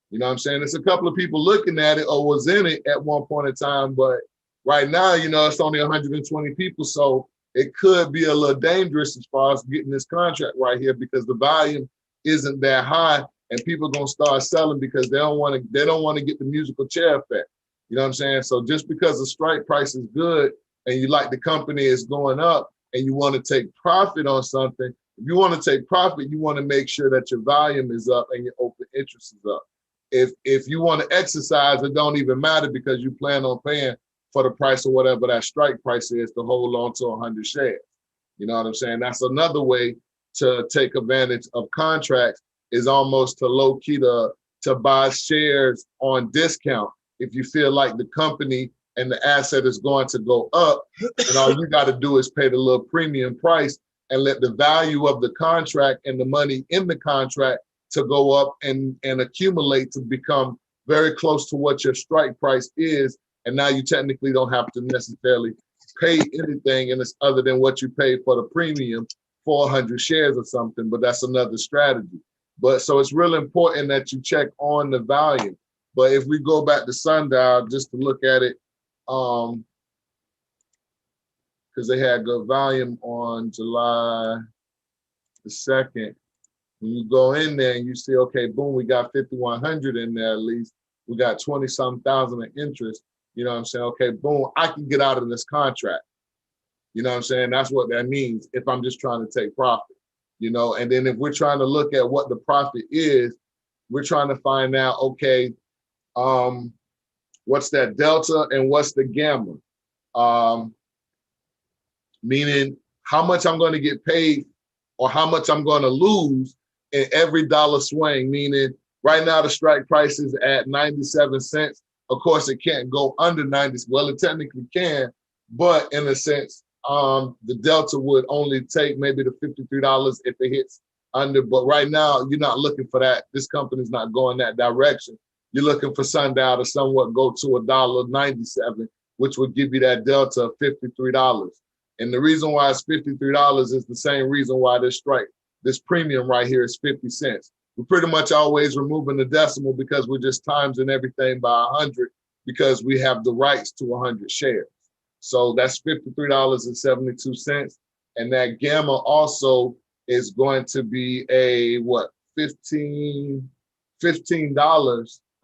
You know what I'm saying? It's a couple of people looking at it or was in it at one point in time, but right now, you know, it's only 120 people. So it could be a little dangerous as far as getting this contract right here because the volume isn't that high and people are gonna start selling because they don't want to get the musical chair effect. You know what I'm saying? So just because the strike price is good and you like the company is going up and you want to take profit on something, if you want to take profit, you want to make sure that your volume is up and your open interest is up. If you want to exercise, it don't even matter because you plan on paying for the price of whatever that strike price is to hold on to 100 shares. You know what I'm saying? That's another way to take advantage of contracts, is almost to low key to buy shares on discount. If you feel like the company and the asset is going to go up, then all you got to do is pay the little premium price and let the value of the contract and the money in the contract to go up and accumulate to become very close to what your strike price is. And now you technically don't have to necessarily pay anything and it's other than what you paid for the premium, 400 shares or something, but that's another strategy. But so it's really important that you check on the volume. But if we go back to Sundial, just to look at it, because they had good volume on July the 2nd. When you go in there and you see, okay, boom, we got 5,100 in there at least. We got 20-some thousand in interest. You know what I'm saying? Okay, boom, I can get out of this contract. You know what I'm saying? That's what that means if I'm just trying to take profit. You know, and then if we're trying to look at what the profit is, we're trying to find out, okay, what's that delta and what's the gamma? Meaning how much I'm going to get paid or how much I'm going to lose in every dollar swing. Meaning right now the strike price is at 97 cents. Of course, it can't go under 90. Well, it technically can, but in a sense, the delta would only take maybe the $53 if it hits under. But right now, you're not looking for that. This company's not going that direction. You're looking for Sundial to somewhat go to $1.97, which would give you that delta of $53. And the reason why it's $53 is the same reason why this premium right here is 50 cents. We're pretty much always removing the decimal because we're just timesing everything by 100 because we have the rights to 100 shares. So that's $53.72. And that gamma also is going to be a what, $15.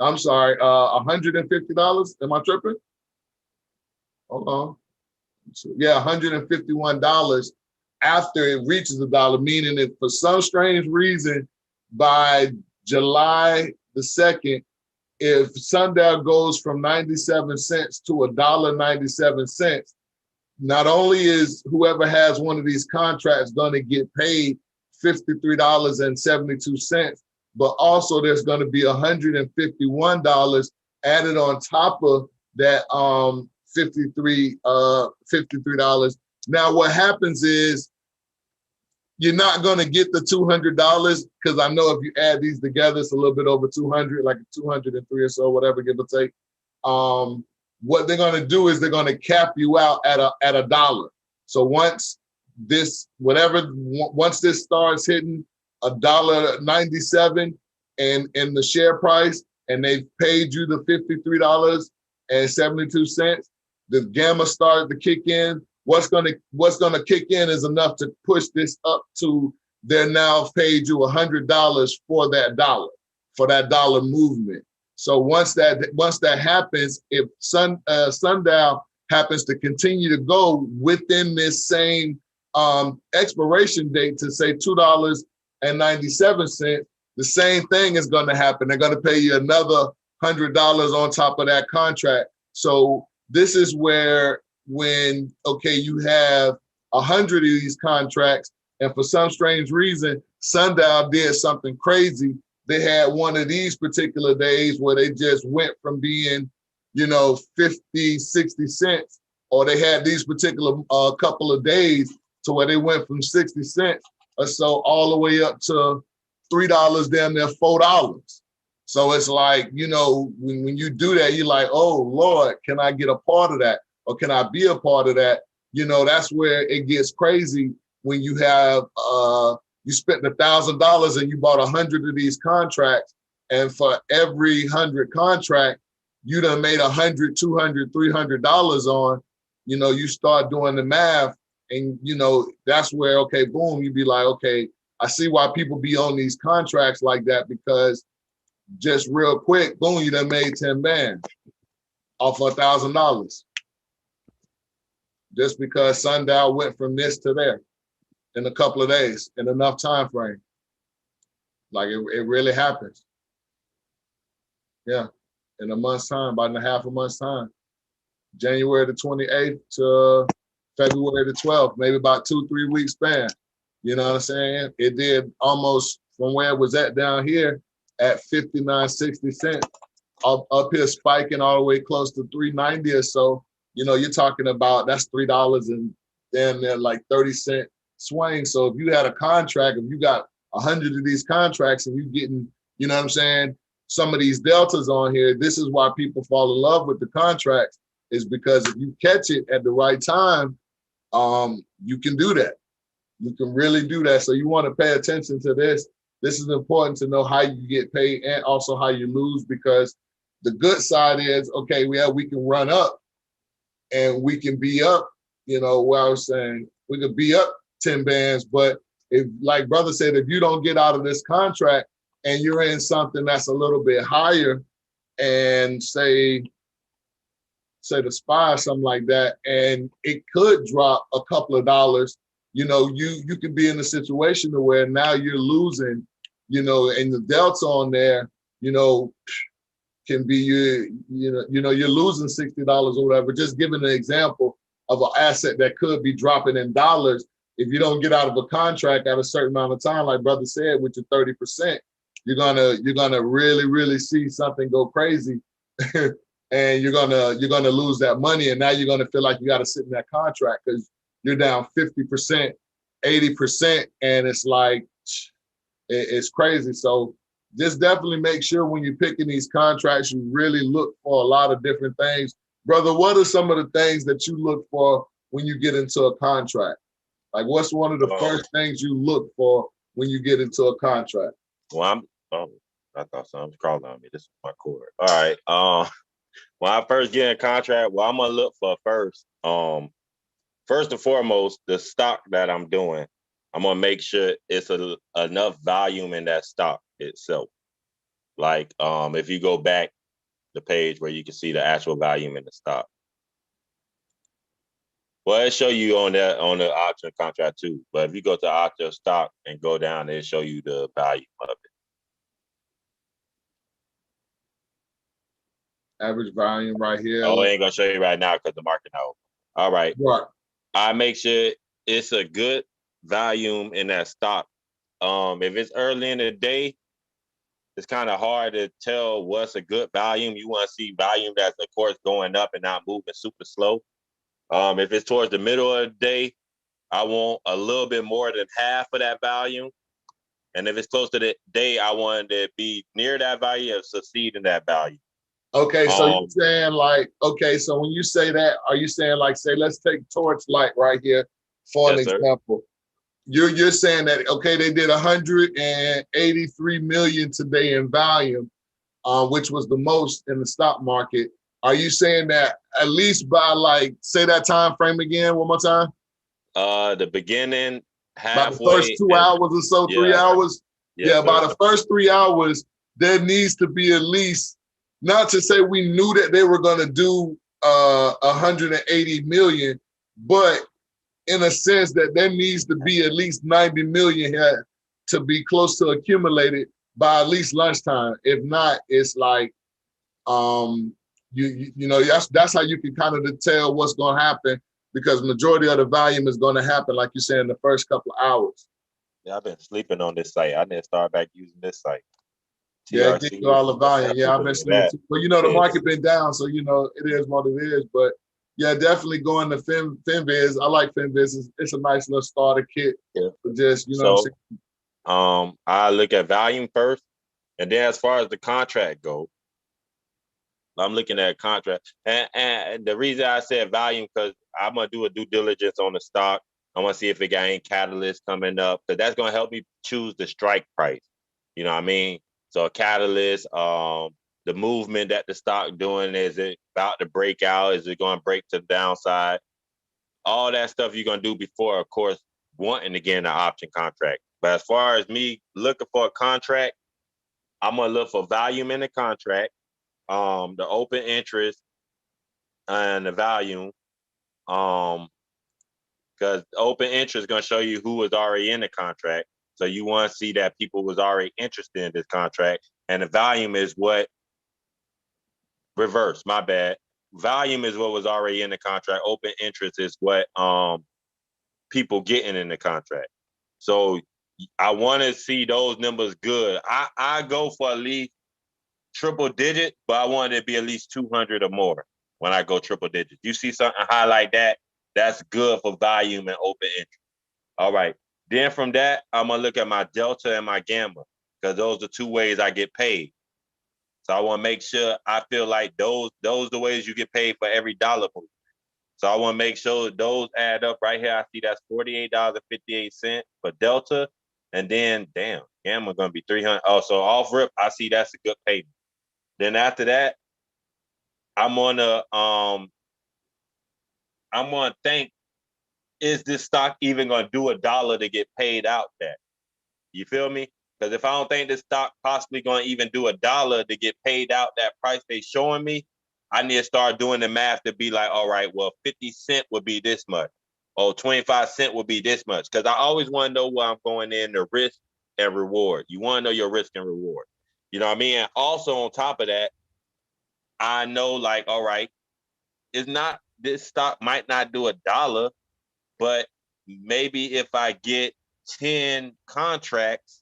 I'm sorry, $150. Am I tripping? Hold on. Yeah, $151 after it reaches $1, meaning that for some strange reason, by July the 2nd, if Sundial goes from 97 cents to $1.97, not only is whoever has one of these contracts going to get paid $53.72, but also there's going to be $151 added on top of that $53. Now what happens is you're not going to get the $200, because I know if you add these together, it's a little bit over 200, like 203 or so, whatever, give or take. What they're going to do is they're going to cap you out at $1. So once this starts hitting $1.97 and in the share price, and they've paid you the $53.72, the gamma started to kick in. What's gonna kick in is enough to push this up to they're now paid you $100 for that dollar movement. So once that happens, if Sundial happens to continue to go within this same expiration date to say $2.97, the same thing is going to happen. They're going to pay you another $100 on top of that contract. So this is where when, okay, you have 100 of these contracts, and for some strange reason, Sundial did something crazy. They had one of these particular days where they just went from being, 50, 60 cents, or they had these particular couple of days to where they went from 60 cents or so all the way up to $3, damn near $4. So it's like, when you do that, you're like, oh Lord, can I get a part of that? Or can I be a part of that? That's where it gets crazy when you have, you spent $1,000 and you bought 100 of these contracts. And for every 100 contract, you done made $100, $200, $300 on, you start doing the math, and, that's where, okay, boom, you be like, okay, I see why people be on these contracts like that, because just real quick, boom, you done made 10 bands off of $1,000. Just because Sundial went from this to there in a couple of days, in enough time frame. Like it really happens. Yeah, in a month's time, about in a half a month's time. January the 28th to February the 12th, maybe about 2-3 weeks span. You know what I'm saying? It did almost from where it was at down here at 59, 60 cents, up here spiking all the way close to 390 or so. You're talking about that's $3 and damn near like 30-cent swing. So if you had a contract, if you got 100 of these contracts and you're getting, you know what I'm saying, some of these deltas on here, this is why people fall in love with the contracts, is because if you catch it at the right time, you can do that. You can really do that. So you want to pay attention to this. This is important to know how you get paid and also how you lose, because the good side is, okay, we can run up and we can be up, what I was saying, we could be up 10 bands, but if, like brother said, if you don't get out of this contract and you're in something that's a little bit higher, and say the SPY or something like that, and it could drop a couple of dollars, you can be in a situation where now you're losing, and the delta on there, can be you're losing $60 or whatever. Just giving an example of an asset that could be dropping in dollars if you don't get out of a contract at a certain amount of time, like brother said, with your 30%, you're gonna really, really see something go crazy, and you're gonna lose that money, and now you're gonna feel like you got to sit in that contract because you're down 50%, 80%, and it's like it's crazy. So just definitely make sure when you're picking these contracts, you really look for a lot of different things. Brother, what are some of the things that you look for when you get into a contract? Like, what's one of the first things you look for when you get into a contract? Well, I thought something was crawling on me. This is my cord. All right. When I first get in a contract, I'm gonna look for first and foremost, the stock that I'm doing. I'm gonna make sure it's enough volume in that stock itself. Like if you go back the page where you can see the actual volume in the stock. Well, it'll show you on the option contract too. But if you go to option stock and go down, it'll show you the value of it. Average volume right here. Oh, I ain't gonna show you right now because the market now. All right. What? I make sure it's a good volume in that stock. If it's early in the day, it's kind of hard to tell what's a good volume. You want to see volume that's, of course, going up and not moving super slow. If it's towards the middle of the day, I want a little bit more than half of that volume. And if it's close to the day, I want it to be near that value or succeed in that value. Okay, so you're saying like, okay, so when you say that, are you saying like, say, let's take Torchlight right here for an example. You're saying that, okay, they did 183 million today in volume, which was the most in the stock market. Are you saying that at least by like, say that time frame again one more time? The beginning, halfway. By the first 2 hours or so, 3 hours? Yeah, by the first 3 hours, there needs to be at least, not to say we knew that they were going to do 180 million, but in a sense that there needs to be at least 90 million here to be close to accumulated by at least lunchtime. If not, it's like, you know, that's how you can kind of tell what's going to happen, because majority of the volume is going to happen, like you said, in the first couple of hours. Yeah, I've been sleeping on this site. I need to start back using this site. Yeah, get you all the volume. Yeah, I've been sleeping too. But you know, the market been down, so you know, it is what it is. But yeah, definitely going to FinViz. I like FinViz. It's a nice little starter kit. Yeah. Just, you know, I look at volume first, and then as far as the contract goes, I'm looking at contract. And the reason I said volume, because I'm gonna do a due diligence on the stock. I want to see if it got any catalyst coming up, because that's gonna help me choose the strike price. You know what I mean? So a catalyst, the movement that the stock doing, is it about to break out? Is it going to break to the downside? All that stuff you're going to do before, of course, wanting to get an option contract. But as far as me looking for a contract, I'm going to look for volume in the contract, the open interest, and the volume. Because open interest is going to show you who was already in the contract. So you want to see that people was already interested in this contract. And the volume is what, reverse, my bad. Volume is what was already in the contract. Open interest is what people getting in the contract. So I want to see those numbers good. I go for at least triple digit, but I want it to be at least 200 or more when I go triple digit. You see something high like that, that's good for volume and open interest. All right. Then from that, I'm going to look at my delta and my gamma, because those are two ways I get paid. So I want to make sure I feel like those are the ways you get paid for every dollar move. So I want to make sure those add up. Right here, I see that's $48.58 for delta. And then, damn, gamma going to be 300. Oh, so off rip, I see that's a good payment. Then after that, I'm going to think, is this stock even going to do $1 to get paid out that? You feel me? Because if I don't think this stock possibly going to even do $1 to get paid out that price they showing me, I need to start doing the math to be like, all right, well, 50 cents would be this much, or 25 cents would be this much. Because I always want to know where I'm going in, the risk and reward. You want to know your risk and reward. You know what I mean? And also on top of that, I know, like, all right, this stock might not do $1, but maybe if I get 10 contracts,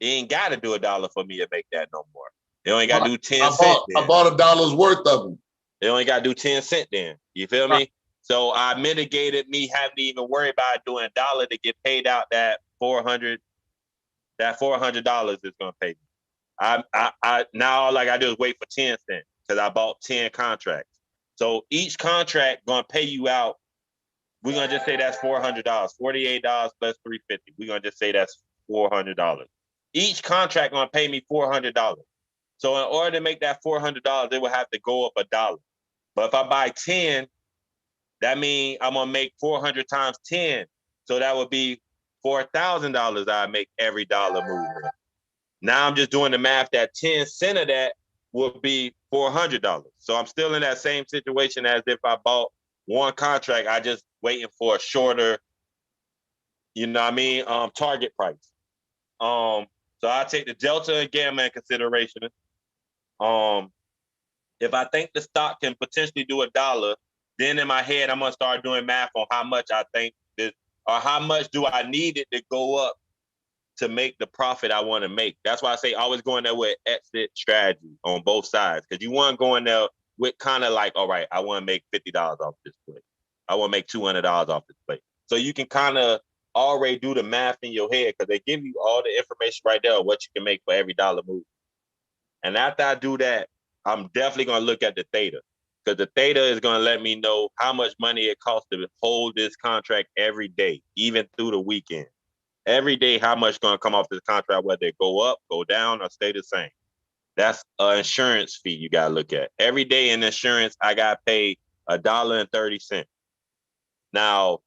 it ain't got to do $1 for me to make that no more. It only got to do 10 cents. I bought $1 worth of them. It only got to do 10 cents then. You feel me? So I mitigated me having to even worry about doing $1 to get paid out that $400. That $400 is going to pay me. I now all I got to do is wait for 10 cents, because I bought 10 contracts. So each contract going to pay you out. We're going to just say that's $400, $48 plus $350. We're going to just say that's $400. Each contract going to pay me $400. So in order to make that $400, it would have to go up $1. But if I buy 10, that means I'm going to make 400 times 10. So that would be for $1,000, I make every dollar movement. Now I'm just doing the math that 10 cents of that would be $400. So I'm still in that same situation as if I bought one contract. I just waiting for a shorter, you know what I mean, target price. So I take the delta and gamma in consideration. If I think the stock can potentially do $1, then in my head I'm gonna start doing math on how much I think this, or how much do I need it to go up to make the profit I want to make. That's why I say always go in there with exit strategy on both sides, because you want to go in there with kind of like, all right, I want to make $50 off this play. I want to make $200 off this play. So you can kind of already do the math in your head, because they give you all the information right there of what you can make for every dollar move. And after I do that, I'm definitely going to look at the theta, because the theta is going to let me know how much money it costs to hold this contract every day, even through the weekend. Every day, how much going to come off this contract, whether it go up, go down, or stay the same. That's an insurance fee you got to look at. Every day in insurance, I got to pay $1.30. Now,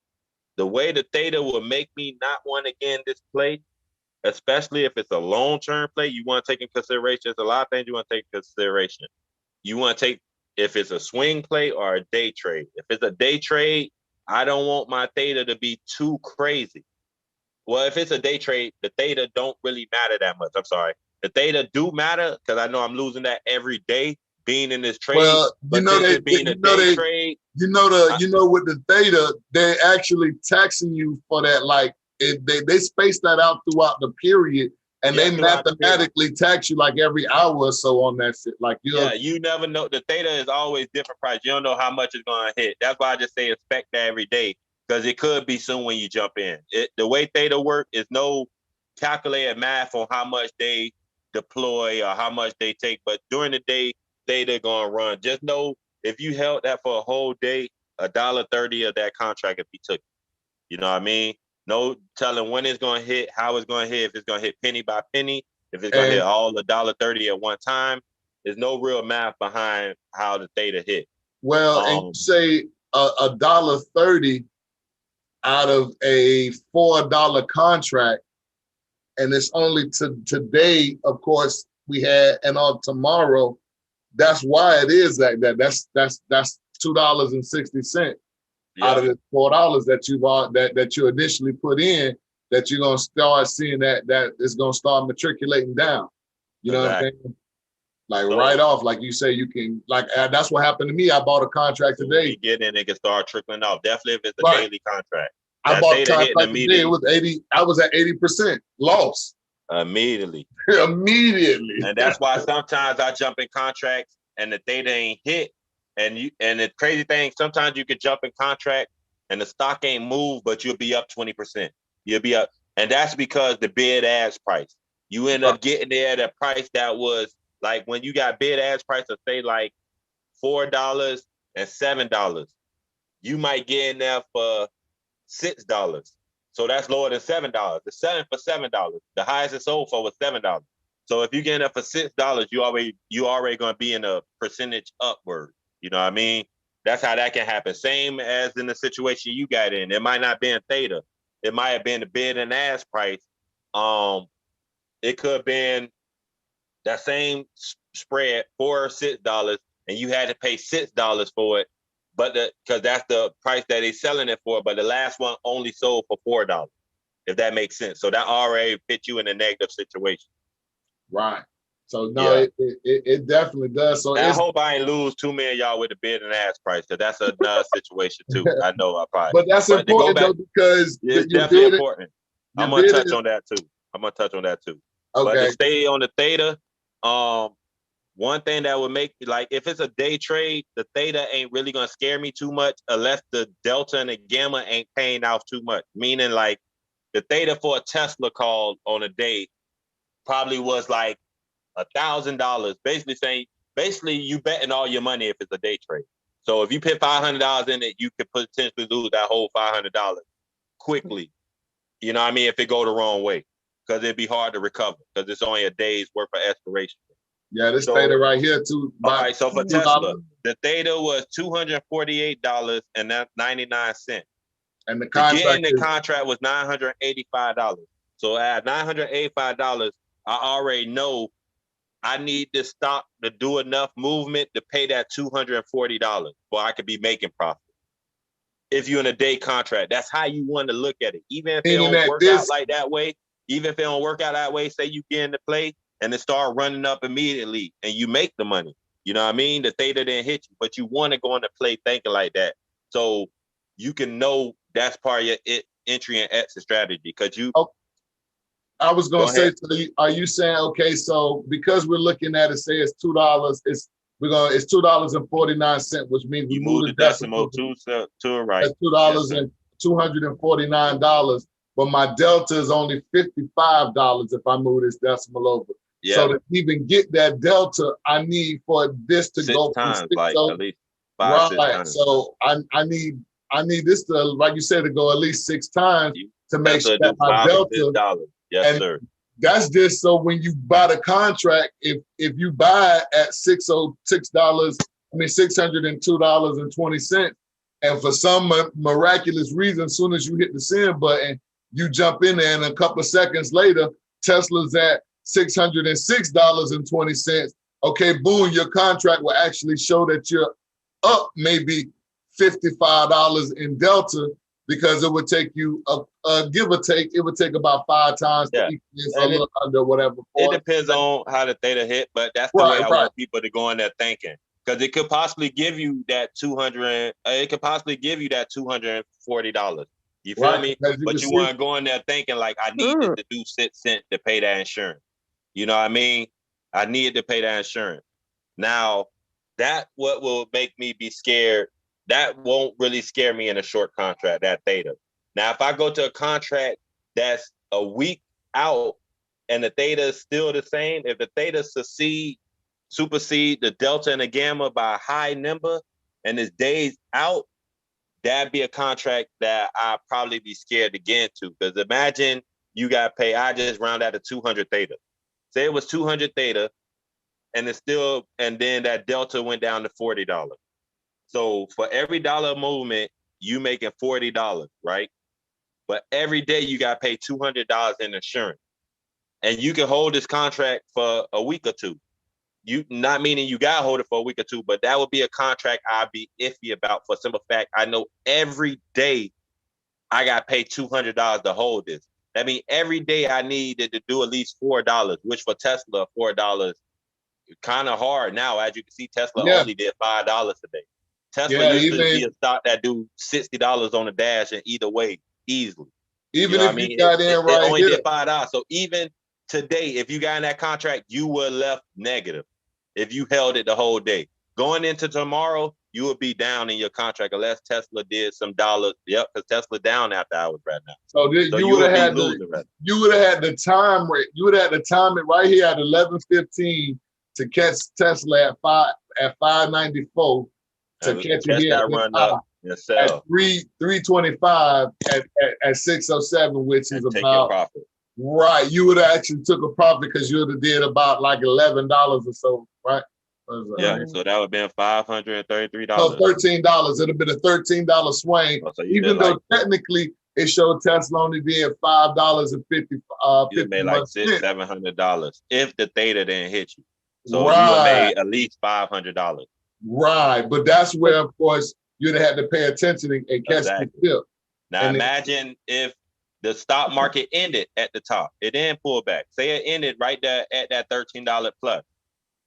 the way the theta will make me not want to get in this play, especially if it's a long-term play, you want to take in consideration. There's a lot of things you want to take in consideration. You want to take if it's a swing play or a day trade. If it's a day trade, I don't want my theta to be too crazy. Well, if it's a day trade, the theta don't really matter that much. I'm sorry. The theta do matter, because I know I'm losing that every day being in this trade. Well, with the theta, they're actually taxing you for that. Like they space that out throughout the period, and they mathematically tax you like every hour or so on that shit. Like you never know. The theta is always different price. You don't know how much it's going to hit. That's why I just say expect that every day, because it could be soon when you jump in. The way theta work is no calculated math on how much they deploy or how much they take, but during the day, theta gonna run. Just know if you held that for a whole day, $1.30 of that contract if you took it. You know what I mean? No telling when it's gonna hit, how it's gonna hit, if it's gonna hit penny by penny, if it's gonna hit all $1.30 at one time. There's no real math behind how the theta hit. Well, and you say $1.30 out of a $4 contract, and it's only today, of course, we had, and on tomorrow. That's why it is like that. That's $2.60 out of the $4 that you bought, that you initially put in, that you're gonna start seeing that it's gonna start matriculating down. You know what I'm saying? Like right off, like you say, you can that's what happened to me. I bought a contract today. You get in, it can start trickling off. Definitely if it's a daily contract. I bought a contract today. It was 80. I was at 80% loss. Immediately. And that's why sometimes I jump in contracts and the theta ain't hit. And the crazy thing, sometimes you could jump in contract and the stock ain't moved, but you'll be up 20%. You'll be up. And that's because the bid ask price. You end up getting there at a price that was like when you got bid ask price of say like $4 and $7. You might get in there for $6. So that's lower than $7. The selling for $7. The highest it sold for was $7. So if you get in for $6, you already going to be in a percentage upward. You know what I mean? That's how that can happen. Same as in the situation you got in. It might not be in theta. It might have been the bid and ask price. It could have been that same spread $4 or $6, and you had to pay $6 for it. But because that's the price that they're selling it for, but the last one only sold for $4, if that makes sense. So that already put you in a negative situation. Right. So no, it definitely does. So I hope I ain't lose too many of y'all with the bid and ask price, because that's another situation too. I know I probably. But that's important though, because it's definitely important. I'm gonna touch on that too. Okay. But to stay on the theta, one thing that would make, like, if it's a day trade, the theta ain't really gonna scare me too much unless the delta and the gamma ain't paying off too much. Meaning, like, the theta for a Tesla call on a day probably was like $1,000. Basically you betting all your money if it's a day trade. So if you put $500 in it, you could potentially lose that whole $500 quickly. You know what I mean? If it go the wrong way, because it'd be hard to recover because it's only a day's worth of expiration. Yeah, this theta right here too. All right, so for Tesla, the theta was $248.99. And the to contract get in the is- contract was $985. So at $985, I already know I need this stock to do enough movement to pay that $240, or I could be making profit. If you're in a day contract, that's how you want to look at it. Even if it Meaning don't that work out like that way, even if it don't work out that way, say you get into play and it start running up immediately and you make the money. You know what I mean? The theta didn't hit you, but you want to go into play thinking like that. So you can know that's part of your entry and exit strategy because you. I was gonna say, are you saying, okay, so because we're looking at it, say it's $2, it's $2.49, which means you move the decimal to the right. That's $2 and $249, but my delta is only $55 if I move this decimal over. Yeah. So to even get that delta, I need for this to go times, from like at least 5, 6 times. So I need this to, like you said, to go at least 6 times to make sure that my delta. Yes, sir. That's just so when you buy the contract, if you buy it at $602.20, and for some miraculous reason, as soon as you hit the send button, you jump in there, and a couple of seconds later, Tesla's at $606.20. Okay, boom, your contract will actually show that you're up maybe $55 in delta, because it would take you give or take, it would take about 5 times to equal a little under whatever. It depends on how the theta hit, but that's the way I want people to go in there thinking. Because it could possibly give you that $240. You feel me? But you want to go in there thinking like, I need it to do 6 cents to pay that insurance. You know what I mean? I need to pay that insurance. Now, that what will make me be scared. That won't really scare me in a short contract, that theta. Now, if I go to a contract that's a week out and the theta is still the same, if the theta supersede the delta and the gamma by a high number and it's days out, that'd be a contract that I'd probably be scared to get into. Because imagine you got paid, I just round out to 200 theta. Say it was 200 theta and it's still, and then that delta went down to $40. So for every dollar movement, you making $40, right? But every day you got to pay $200 in insurance. And you can hold this contract for a week or two. You not meaning you got to hold it for a week or two, but that would be a contract I'd be iffy about for simple fact. I know every day I got to pay $200 to hold this. That means every day I needed to do at least $4, which for Tesla, $4 kind of hard now. As you can see, Tesla only did $5 a day. Tesla used to be a stock that do $60 on the dash and either way easily. Even if you got in right, it only did $5. So even today, if you got in that contract, you were left negative if you held it the whole day. Going into tomorrow, you would be down in your contract unless Tesla did some dollars. Yep, because Tesla down after hours right now. So you would have had the time rate. You would have had to time it right here at 11:15 to catch Tesla at 594. To catch it here that run up and sell. At 325 at 607, which is take about your profit. Right. You would have actually took a profit because you would have did about like $11 or so, right? Yeah, so that would have been $533. So $13. It would have been a $13 swing. So even though technically it showed Tesla only did $5.50. You made like $600-700 if the theta didn't hit you. So you would have made at least $500. Right, but that's where, of course, you'd have had to pay attention and catch the dip. Now imagine if the stock market ended at the top. It didn't pull back. Say it ended right there at that $13 plus.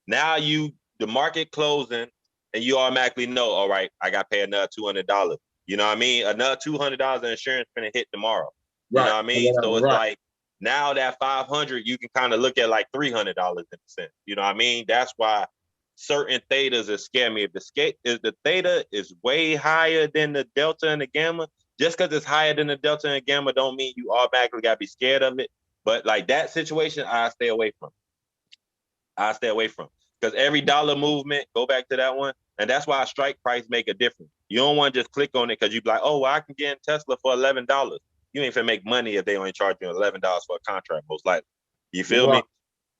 Now the market closing and you automatically know, all right, I got to pay another $200. You know what I mean? Another $200 in insurance going to hit tomorrow. You know what I mean? So it's like now that 500, you can kind of look at like $300 in a sense. You know what I mean? That's why certain thetas that scare me. If the theta is way higher than the delta and the gamma, just because it's higher than the delta and gamma don't mean you automatically got to be scared of it. But like that situation, I stay away from. Because every dollar movement, go back to that one, and that's why a strike price make a difference. You don't want to just click on it because you be like, oh, well, I can get in Tesla for $11. You ain't finna make money if they only charge you $11 for a contract, most likely. You feel me?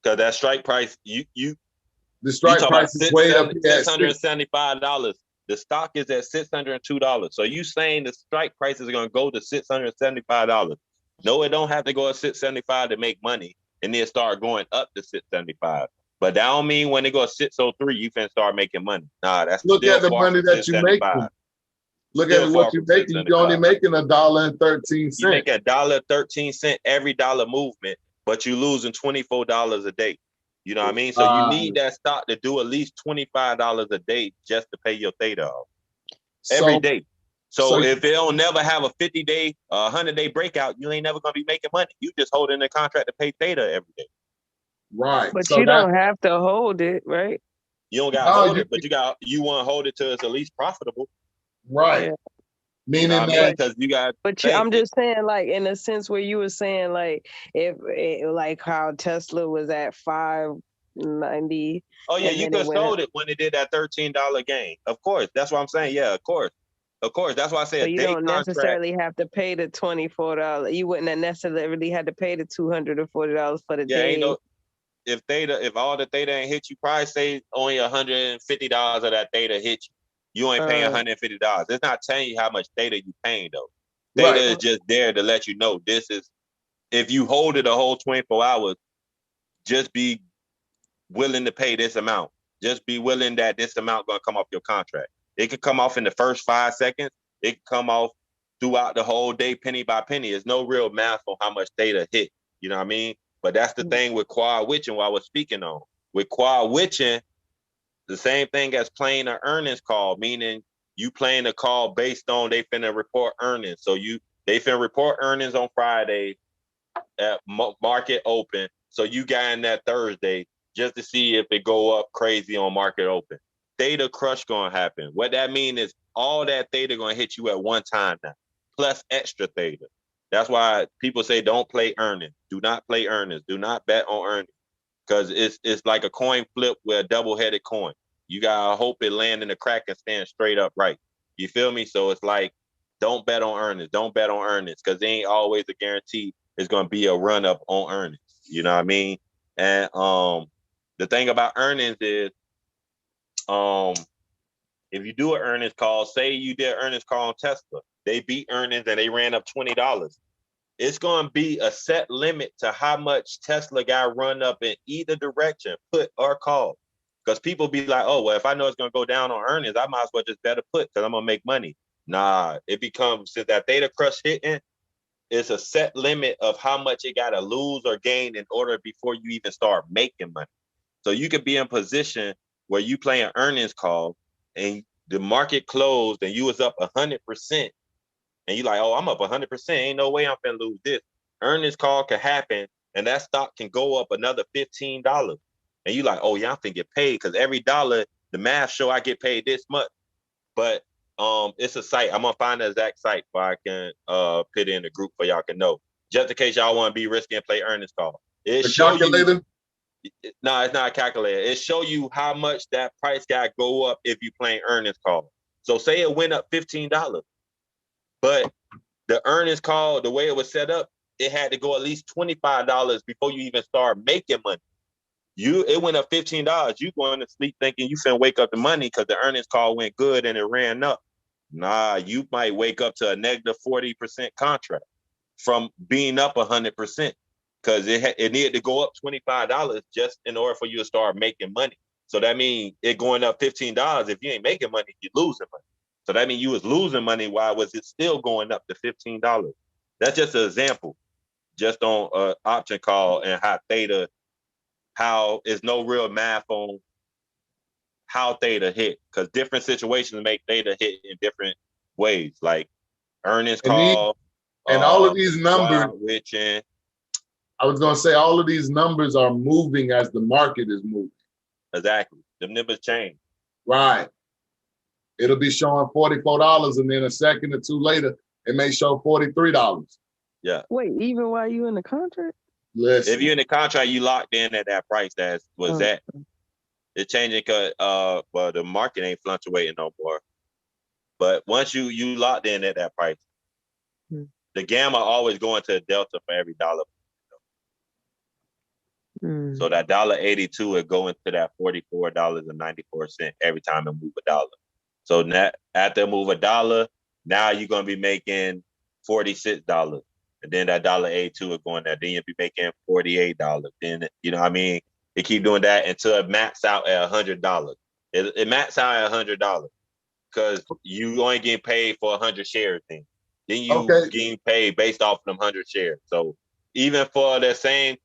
Because that strike price, the strike price is way up at $675 The stock is at $602. So you saying the strike price is going to go to $675? No, it don't have to go at $675 to make money, and then start going up to $675. But that don't mean when it goes 603, you can start making money. Nah, that's look at the money that you make. Look at what you're making. You're only making $1.13. You make $1.13 every dollar movement, but you're losing $24 a day. You know what I mean? So you need that stock to do at least $25 a day just to pay your theta off every day. So if it don't never have a 50-day, 100-day breakout, you ain't never gonna be making money. You just holding the contract to pay theta every day. Right. But you don't have to hold it, right? You don't got to hold it, but you want to hold it till it's at least profitable. Right. Yeah. Meaning that because you got. But I'm just saying, like, in a sense where you were saying, like, if like how Tesla was at $5.90. Oh yeah, you could have sold it when it did that $13 gain. Of course, that's what I'm saying. Yeah, of course. That's why I say. So you don't necessarily have to pay the $24. You wouldn't have necessarily had to pay the $240 for the day. Ain't no. If all the theta ain't hit you, probably say only $150 of that theta hit you. You ain't paying $150. It's not telling you how much theta you paying though. Theta is just there to let you know this is. If you hold it a whole 24 hours, just be willing to pay this amount. Just be willing that this amount gonna come off your contract. It could come off in the first 5 seconds. It could come off throughout the whole day, penny by penny. There's no real math on how much theta hit. You know what I mean? But that's the thing with quad witching what I was speaking on. With quad witching, the same thing as playing an earnings call, meaning you playing a call based on they finna report earnings. So they finna report earnings on Friday at market open. So you got in that Thursday just to see if it go up crazy on market open. Theta crush gonna happen. What that mean is all that theta gonna hit you at one time now, plus extra theta. That's why people say don't play earnings. Do not play earnings. Do not bet on earnings. Because it's like a coin flip with a double-headed coin. You gotta hope it land in the crack and stand straight up right. You feel me? So it's like, don't bet on earnings. Don't bet on earnings because there ain't always a guarantee it's gonna be a run up on earnings. You know what I mean? And the thing about earnings is, if you do an earnings call, say you did an earnings call on Tesla, they beat earnings and they ran up $20. It's going to be a set limit to how much Tesla got run up in either direction, put or call. Because people be like, oh, well, if I know it's going to go down on earnings, I might as well just bet a put because I'm going to make money. Nah, it becomes, since that theta crush hitting, it's a set limit of how much it got to lose or gain in order before you even start making money. So you could be in position where you play an earnings call and the market closed and you was up 100%. And you like, oh, I'm up 100%. Ain't no way I'm gonna lose this. Earnings call can happen, and that stock can go up another $15. And you like, oh yeah, I'm finna get paid because every dollar, the math show I get paid this much. But it's a site. I'm gonna find the exact site so I can put it in the group for y'all can know. Just in case y'all want to be risky and play earnings call. It show you. No, it's not a calculator. It show you how much that price got go up if you playing earnings call. So say it went up $15. But the earnings call, the way it was set up, it had to go at least $25 before you even start making money. It went up $15. You going to sleep thinking you finna wake up the money because the earnings call went good and it ran up. Nah, you might wake up to a negative 40% contract from being up 100% because it needed to go up $25 just in order for you to start making money. So that means it going up $15. If you ain't making money, you're losing money. So that means you was losing money. Why was it still going up to $15? That's just an example, just on option call and how is no real math on how theta hit because different situations make theta hit in different ways, like earnings call. And all of these numbers, witching. I was gonna say all of these numbers are moving as the market is moving. Exactly, the numbers change. Right. It'll be showing $44, and then a second or two later, it may show $43. Yeah. Wait, even while you in the contract? Listen. If you're in the contract, you locked in at that price that was that. It's changing because well, the market ain't fluctuating no more. But once you locked in at that price, the gamma always going to a delta for every dollar. So that $1.82 would go into that $44.94 every time it move $1. So now after move $1, now you're gonna be making $46. And then that $1.82 is going there. Then you'll be making $48. Then you know what I mean? They keep doing that until it max out at $100. It max out at $100 because you only getting paid for 100 shares. Then you getting paid based off of them 100 shares. So even for the same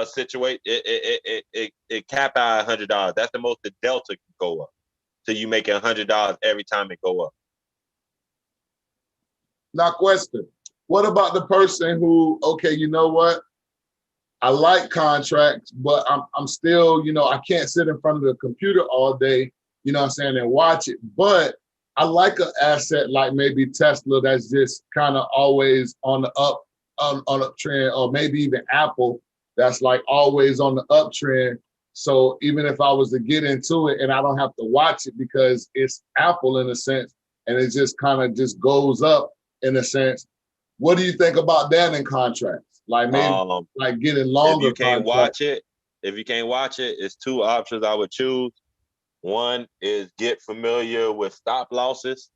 situation, it cap out at $100. That's the most the delta can go up. So you make $100 every time it go up. Now, question: what about the person who, okay, you know what? I like contracts, but I'm still, you know, I can't sit in front of the computer all day, you know what I'm saying, and watch it. But I like an asset like maybe Tesla that's just kind of always on the uptrend, or maybe even Apple that's like always on the uptrend. So even if I was to get into it and I don't have to watch it because it's Apple in a sense, and it just kind of just goes up in a sense. What do you think about that in contracts? Like maybe like getting longer. If you can't watch it, it's two options I would choose. One is get familiar with stop losses,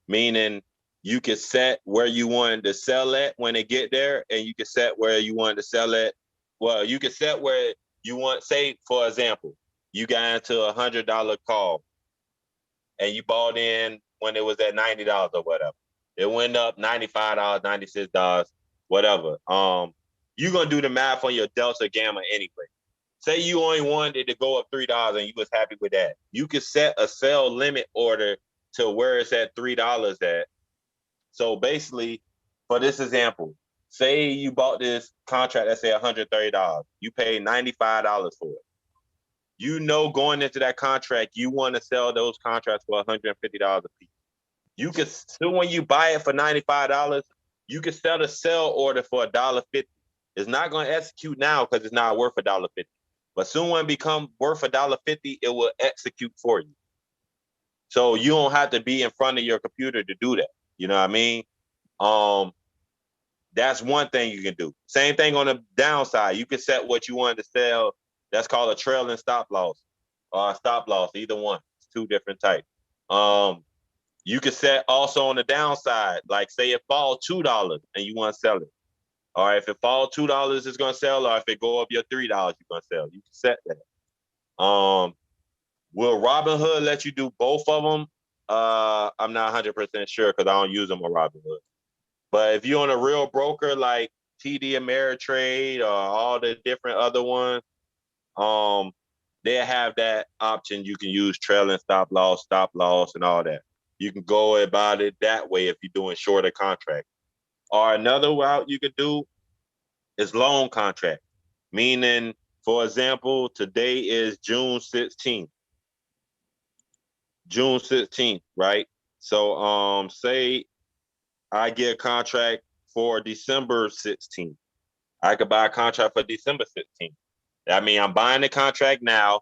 meaning you can set where you want to sell at when it get there, and you can set where you want to sell at. Well, you can set where you want. Say, for example, you got into $100 call, and you bought in when it was at $90 or whatever. It went up $95, $96, whatever. You're gonna do the math on your delta gamma anyway. Say you only wanted it to go up $3 and you was happy with that. You could set a sell limit order to where it's at $3 at. So basically, for this example, say you bought this contract that say $130. You paid $95 for it. You know, going into that contract, you want to sell those contracts for $150 a piece. You could still, when you buy it for $95, you could set a sell order for $1.50. It's not going to execute now because it's not worth $1.50. But soon when it becomes worth $1.50, it will execute for you. So you don't have to be in front of your computer to do that. You know what I mean? That's one thing you can do. Same thing on the downside. You can set what you want to sell. That's called a trailing stop loss or a stop loss, either one. It's two different types. You can set also on the downside, like say it falls $2 and you want to sell it. Or if it falls $2, it's going to sell. Or if it go up your $3, you're going to sell. You can set that. Will Robinhood let you do both of them? I'm not 100% sure because I don't use them on Robinhood. But if you're on a real broker like TD Ameritrade or all the different other ones, they have that option. You can use trailing stop loss, and all that. You can go about it that way if you're doing shorter contracts. Or another route you could do is long contract, meaning, for example, today is June 16th. June 16th, right? So say I get a contract for December 16th. I could buy a contract for December 16th. I mean, I'm buying the contract now,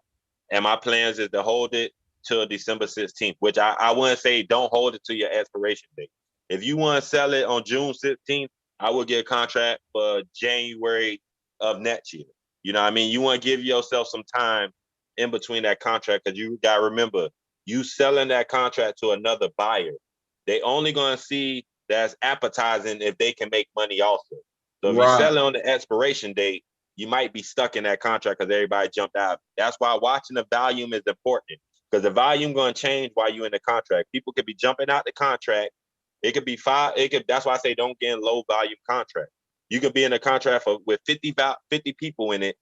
and my plans is to hold it till December 16th, which I wouldn't say don't hold it to your expiration date. If you want to sell it on June 16th, I would get a contract for January of next year. You know what I mean? You want to give yourself some time in between that contract because you got to remember, you selling that contract to another buyer. They only going to see that's appetizing if they can make money also. So if you sell it on the expiration date, you might be stuck in that contract because everybody jumped out. That's why watching the volume is important because the volume going to change while you're in the contract. People could be jumping out the contract. It could be that's why I say don't get in low volume contract. You could be in a contract with 50 people in it,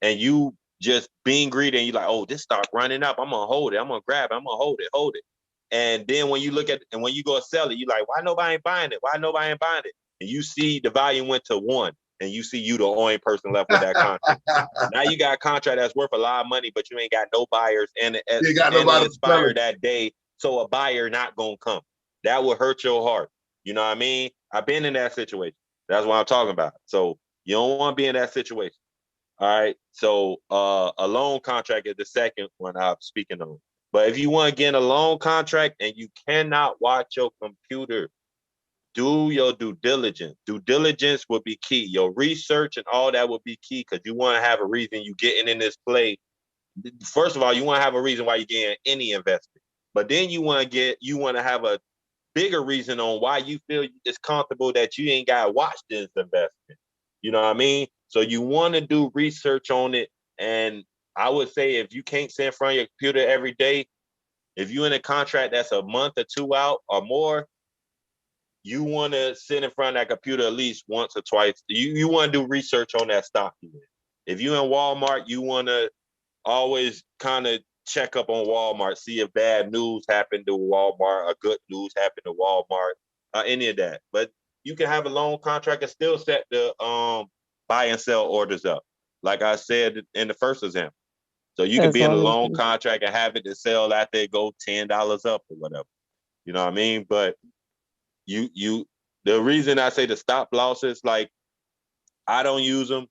and you just being greedy, and you're like, oh, this stock running up. I'm gonna hold it. I'm gonna grab it. I'm gonna hold it. And then when you look at and when you go sell it, you're like, why nobody ain't buying it? Why nobody ain't buying it? And you see the volume went to 1, and you see you the only person left with that contract. Now you got a contract that's worth a lot of money, but you ain't got no buyers, and it expired that day, so a buyer not gonna come. That would hurt your heart. You know what I mean? I've been in that situation. That's what I'm talking about. So you don't want to be in that situation. All right. So a loan contract is the second one I'm speaking on. But if you want to get in a loan contract and you cannot watch your computer, do your due diligence. Due diligence will be key. Your research and all that will be key because you want to have a reason you getting in this play. First of all, you want to have a reason why you're getting any investment. But then you want to have a bigger reason on why you feel it's comfortable that you ain't got to watch this investment. You know what I mean? So you want to do research on it. And I would say if you can't sit in front of your computer every day, if you're in a contract that's a month or two out or more, you want to sit in front of that computer at least once or twice. You want to do research on that stock. If you're in Walmart, you want to always kind of check up on Walmart, see if bad news happened to Walmart or good news happened to Walmart or any of that. But you can have a loan contract and still set the buy and sell orders up, like I said in the first example. So you can be in a loan contract and have it to sell after it go $10 up or whatever. You know what I mean? But the reason I say the stop losses, like I don't use them,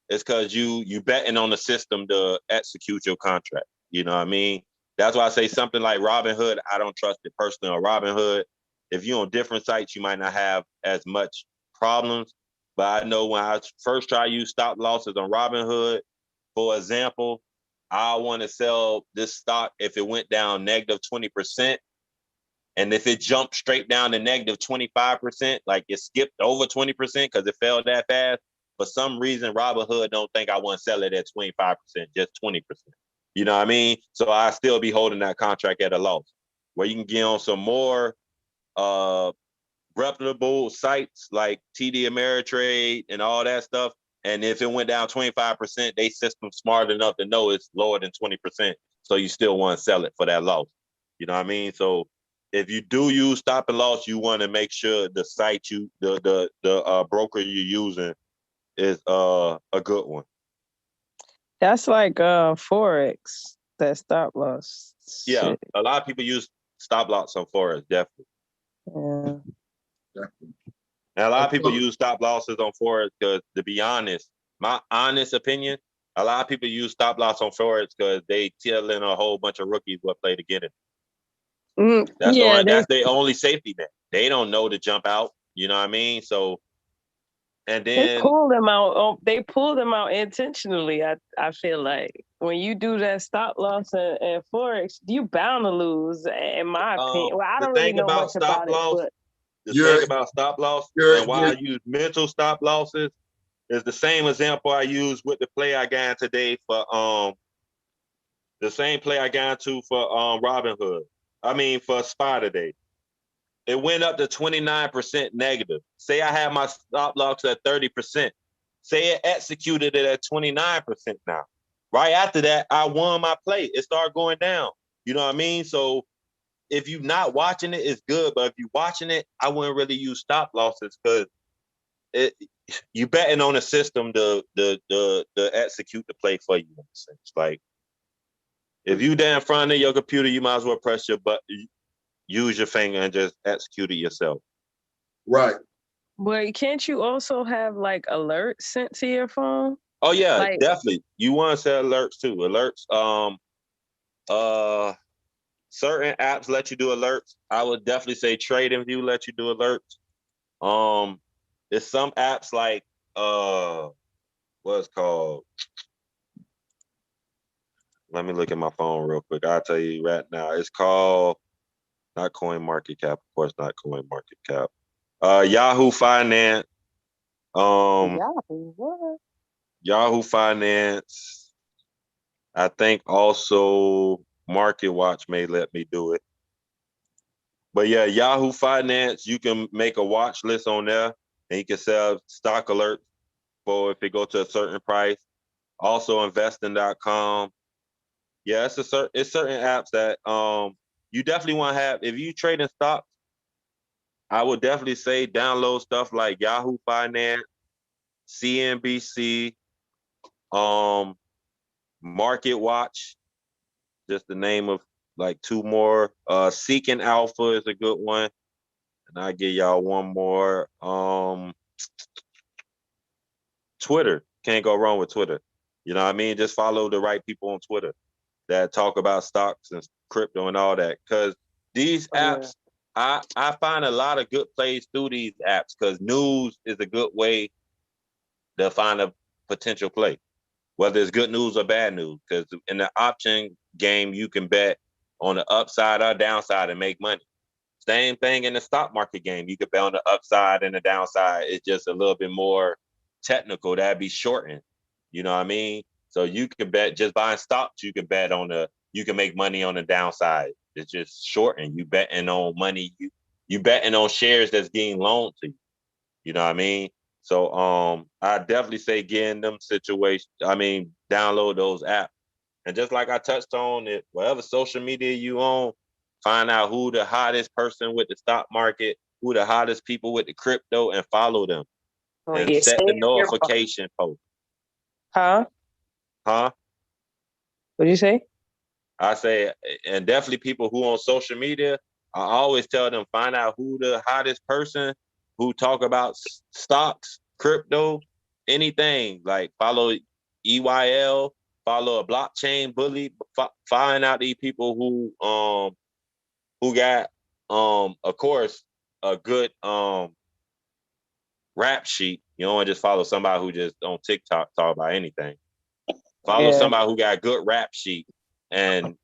is because you betting on the system to execute your contract. You know what I mean? That's why I say something like Robinhood, I don't trust it personally on Robinhood. If you're on different sites, you might not have as much problems. But I know when I first try to use stop losses on Robinhood, for example, I want to sell this stock if it went down negative 20%. And if it jumped straight down to negative 25%, like it skipped over 20% because it fell that fast, for some reason, Robinhood don't think I want to sell it at 25%, just 20%. You know what I mean? So I still be holding that contract at a loss. Where you can get on some more reputable sites like TD Ameritrade and all that stuff. And if it went down 25%, they system smart enough to know it's lower than 20%. So you still want to sell it for that loss. You know what I mean? So if you do use stop and loss, you want to make sure the site the broker you're using is a good one. That's like Forex, that stop loss. Yeah, shit. a lot of people use stop loss on Forex, definitely. Yeah. Definitely. And a lot of people use stop losses on Forex because, to be honest, my honest opinion, a lot of people use stop loss on Forex because they telling a whole bunch of rookies what play to get it. That's their only safety net. They don't know to jump out. You know what I mean? So, and then they pull them out. They pull them out intentionally. I feel like when you do that stop loss and Forex, you bound to lose. In my opinion, well, I don't really know much about it, but the thing about stop loss and why I use mental stop losses is the same example I use with the play I got today for the same play I got into for Robinhood. I mean for SPY today. It went up to 29% negative. Say I had my stop loss at 30%. Say it executed it at 29% now. Right after that, I won my play. It started going down. You know what I mean? So if you're not watching it, it's good. But if you're watching it, I wouldn't really use stop losses because you betting on a system to execute the play for you in a sense. Like if you there in front of your computer, you might as well press your button. Use your finger and just execute it yourself. Right. But can't you also have like alerts sent to your phone? Oh yeah, definitely. You want to set alerts too. Alerts. Certain apps let you do alerts. I would definitely say TradingView let you do alerts. There's some apps like what's called. Let me look at my phone real quick. I'll tell you right now. It's called. Not CoinMarketCap, of course, not CoinMarketCap. Yahoo Finance. Yahoo Finance. I think also MarketWatch may let me do it. But yeah, Yahoo Finance, you can make a watch list on there and you can set stock alerts for if it go to a certain price. Also investing.com. Yeah, it's certain apps that you definitely want to have. If you trade in stocks, I would definitely say download stuff like Yahoo Finance, CNBC, MarketWatch, just the name of like two more. Seeking Alpha is a good one. And I'll give y'all one more. Twitter. Can't go wrong with Twitter. You know what I mean? Just follow the right people on Twitter that talk about stocks and crypto and all that. Because these apps, I find a lot of good plays through these apps because news is a good way to find a potential play, whether it's good news or bad news. Because in the option game, you can bet on the upside or downside and make money. Same thing in the stock market game. You could bet on the upside and the downside. It's just a little bit more technical. That'd be shortened. You know what I mean? So you can bet just buying stocks. You can bet on you can make money on the downside. It's just shortened. You betting on money. You betting on shares that's getting loaned to you. You know what I mean? So I definitely say get in them situations. I mean, download those apps. And just like I touched on it, whatever social media you on, find out who the hottest person with the stock market, who the hottest people with the crypto, and follow them. And set the notification post. Huh? Huh? What'd you say? I say, and definitely people who on social media, I always tell them, find out who the hottest person who talk about stocks, crypto, anything. Like follow EYL, follow a blockchain bully, find out these people who got of course a good rap sheet. You don't want to just follow somebody who just on TikTok talk about anything. Follow somebody who got a good rap sheet and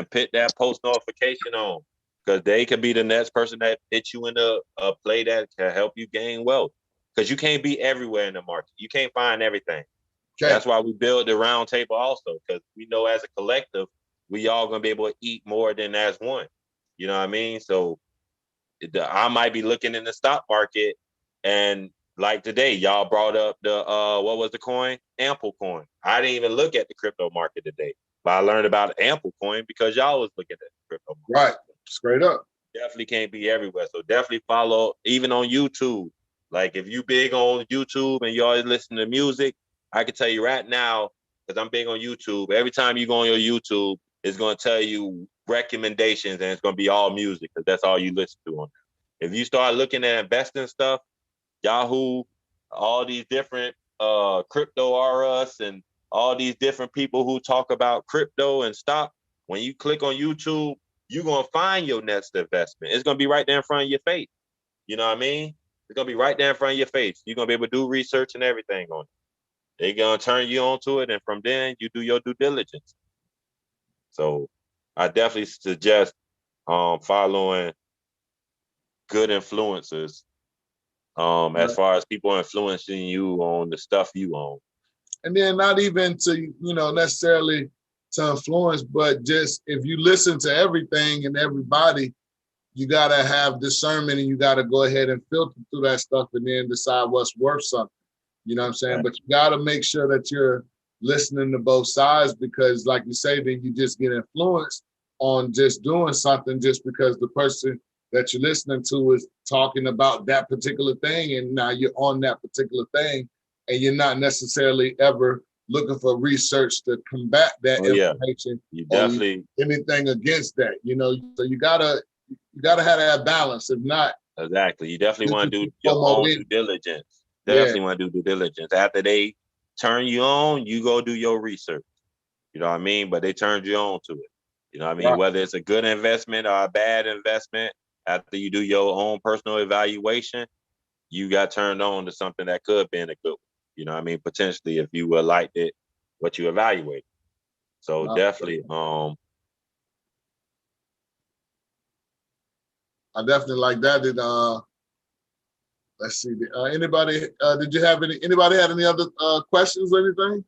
put that post notification on, because they could be the next person that hits you in a play that can help you gain wealth. Because you can't be everywhere in the market. You can't find everything. Okay. That's why we build the round table also, because we know as a collective, we all gonna be able to eat more than as one. You know what I mean? So I might be looking in the stock market, and like today, y'all brought up the what was the coin? Ample coin. I didn't even look at the crypto market today, but I learned about Ample coin because y'all was looking at the crypto market. Right, straight up. Definitely can't be everywhere. So definitely follow, even on YouTube. Like if you big on YouTube and you always listen to music, I can tell you right now, because I'm big on YouTube, every time you go on your YouTube, it's going to tell you recommendations, and it's going to be all music, because that's all you listen to on there. If you start looking at investing stuff, Yahoo, all these different crypto R Us and all these different people who talk about crypto and stock, when you click on YouTube, you're going to find your next investment. It's going to be right there in front of your face. You know what I mean? It's going to be right there in front of your face. You're going to be able to do research and everything on it. They're going to turn you on to it, and from then, you do your due diligence. So I definitely suggest following good influencers as far as people influencing you on the stuff you own. And then not even to, necessarily to influence, but just if you listen to everything and everybody, you got to have discernment, and you got to go ahead and filter through that stuff and then decide what's worth something. You know what I'm saying? Right. But you got to make sure that you're listening to both sides, because like you say, then you just get influenced on just doing something just because the person that you're listening to is talking about that particular thing, and now you're on that particular thing, and you're not necessarily ever looking for research to combat that information. You definitely anything against that, So you gotta have that balance. If not, exactly, you definitely want to do your own due diligence. Definitely want to do due diligence. After they turn you on, you go do your research. You know what I mean? But they turned you on to it. You know what I mean? Right. Whether it's a good investment or a bad investment, after you do your own personal evaluation, you got turned on to something that could be in a good one. You know what I mean? Potentially, if you liked it, what you evaluate. So definitely, I definitely like that. Let's see. Anybody? Did you have anybody had any other questions or anything?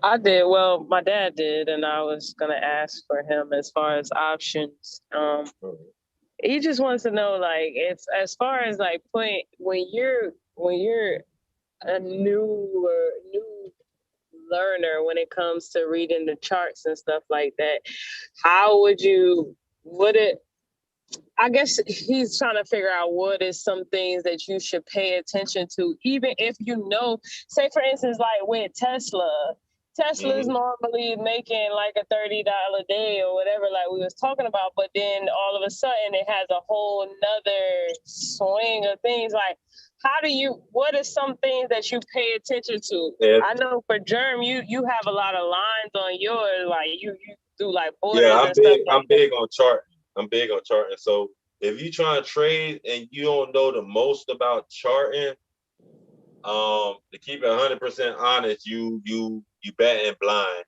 I did. Well, my dad did, and I was gonna ask for him as far as options. He just wants to know, like, it's as far as like when you're a new learner when it comes to reading the charts and stuff like that. How would it? I guess he's trying to figure out what is some things that you should pay attention to, even if say for instance, like with Tesla's normally making like a $30 day or whatever, like we was talking about, but then all of a sudden it has a whole nother swing of things. Like, what are some things that you pay attention to? Yeah. I know for Germ, you have a lot of lines on yours, like you do like borders and stuff. I'm big on charting. I'm big on charting. So if you try to trade and you don't know the most about charting, To keep it 100% honest, you betting blind.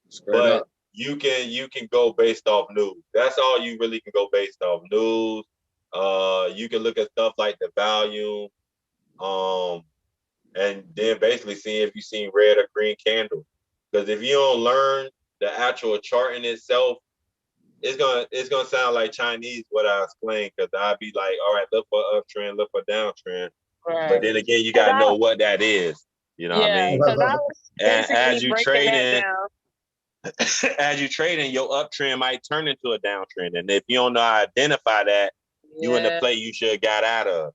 Straight But up. you can go based off news. That's all you really can go based off news. You can look at stuff like the volume, and then basically see if you seen red or green candle. Because if you don't learn the actual chart in itself, it's gonna sound like Chinese what I explained. Because I'd be like, all right, look for uptrend, look for downtrend. Right. But then again, you gotta know what that is. You know what I mean? Because I was And basically as you breaking that trading, down. as you trading, your uptrend might turn into a downtrend. And if you don't know how to identify that, you in the play you should have got out of.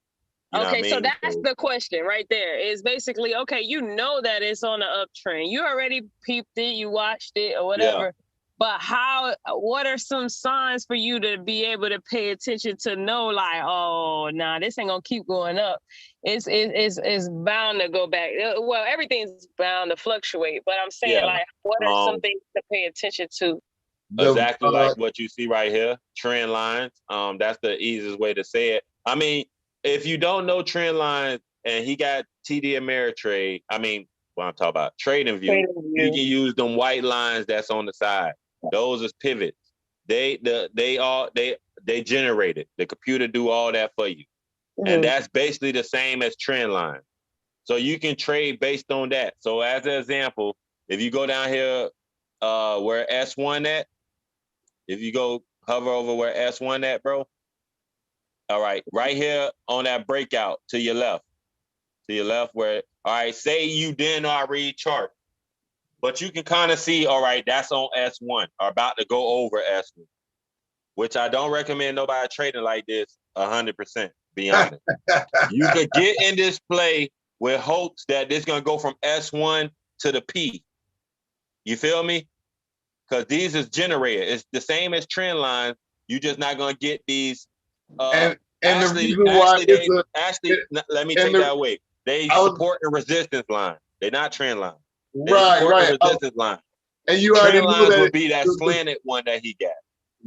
You know what I mean? So that's the question right there. Is basically, okay, you know that it's on the uptrend. You already peeped it, you watched it or whatever. Yeah. But what are some signs for you to be able to pay attention to know like, oh, nah, this ain't gonna keep going up. It's bound to go back. Well, everything's bound to fluctuate, but I'm saying like, what are some things to pay attention to? Exactly like what you see right here, trend lines. That's the easiest way to say it. I mean, if you don't know trend lines and he got TD Ameritrade, I mean, what I'm talking about, TradingView, you can use them white lines that's on the side. Those is pivots. They generate it. The computer do all that for you. Mm-hmm. And that's basically the same as trend line. So you can trade based on that. So as an example, if you go down here where S1 at, if you go hover over where S1 at, bro. All right, right here on that breakout to your left where, all right, say you didn't already chart, but you can kind of see, all right, that's on S1 or about to go over S1, which I don't recommend nobody trading like this 100%, be honest. You could get in this play with hopes that this is going to go from S1 to the P. You feel me? Because these is generated. It's the same as trend lines. You're just not going to get these. And actually, let me take that away. They support the resistance line. They're not trend line. They support the resistance line. And you already trend knew lines that would be that slanted one that he got.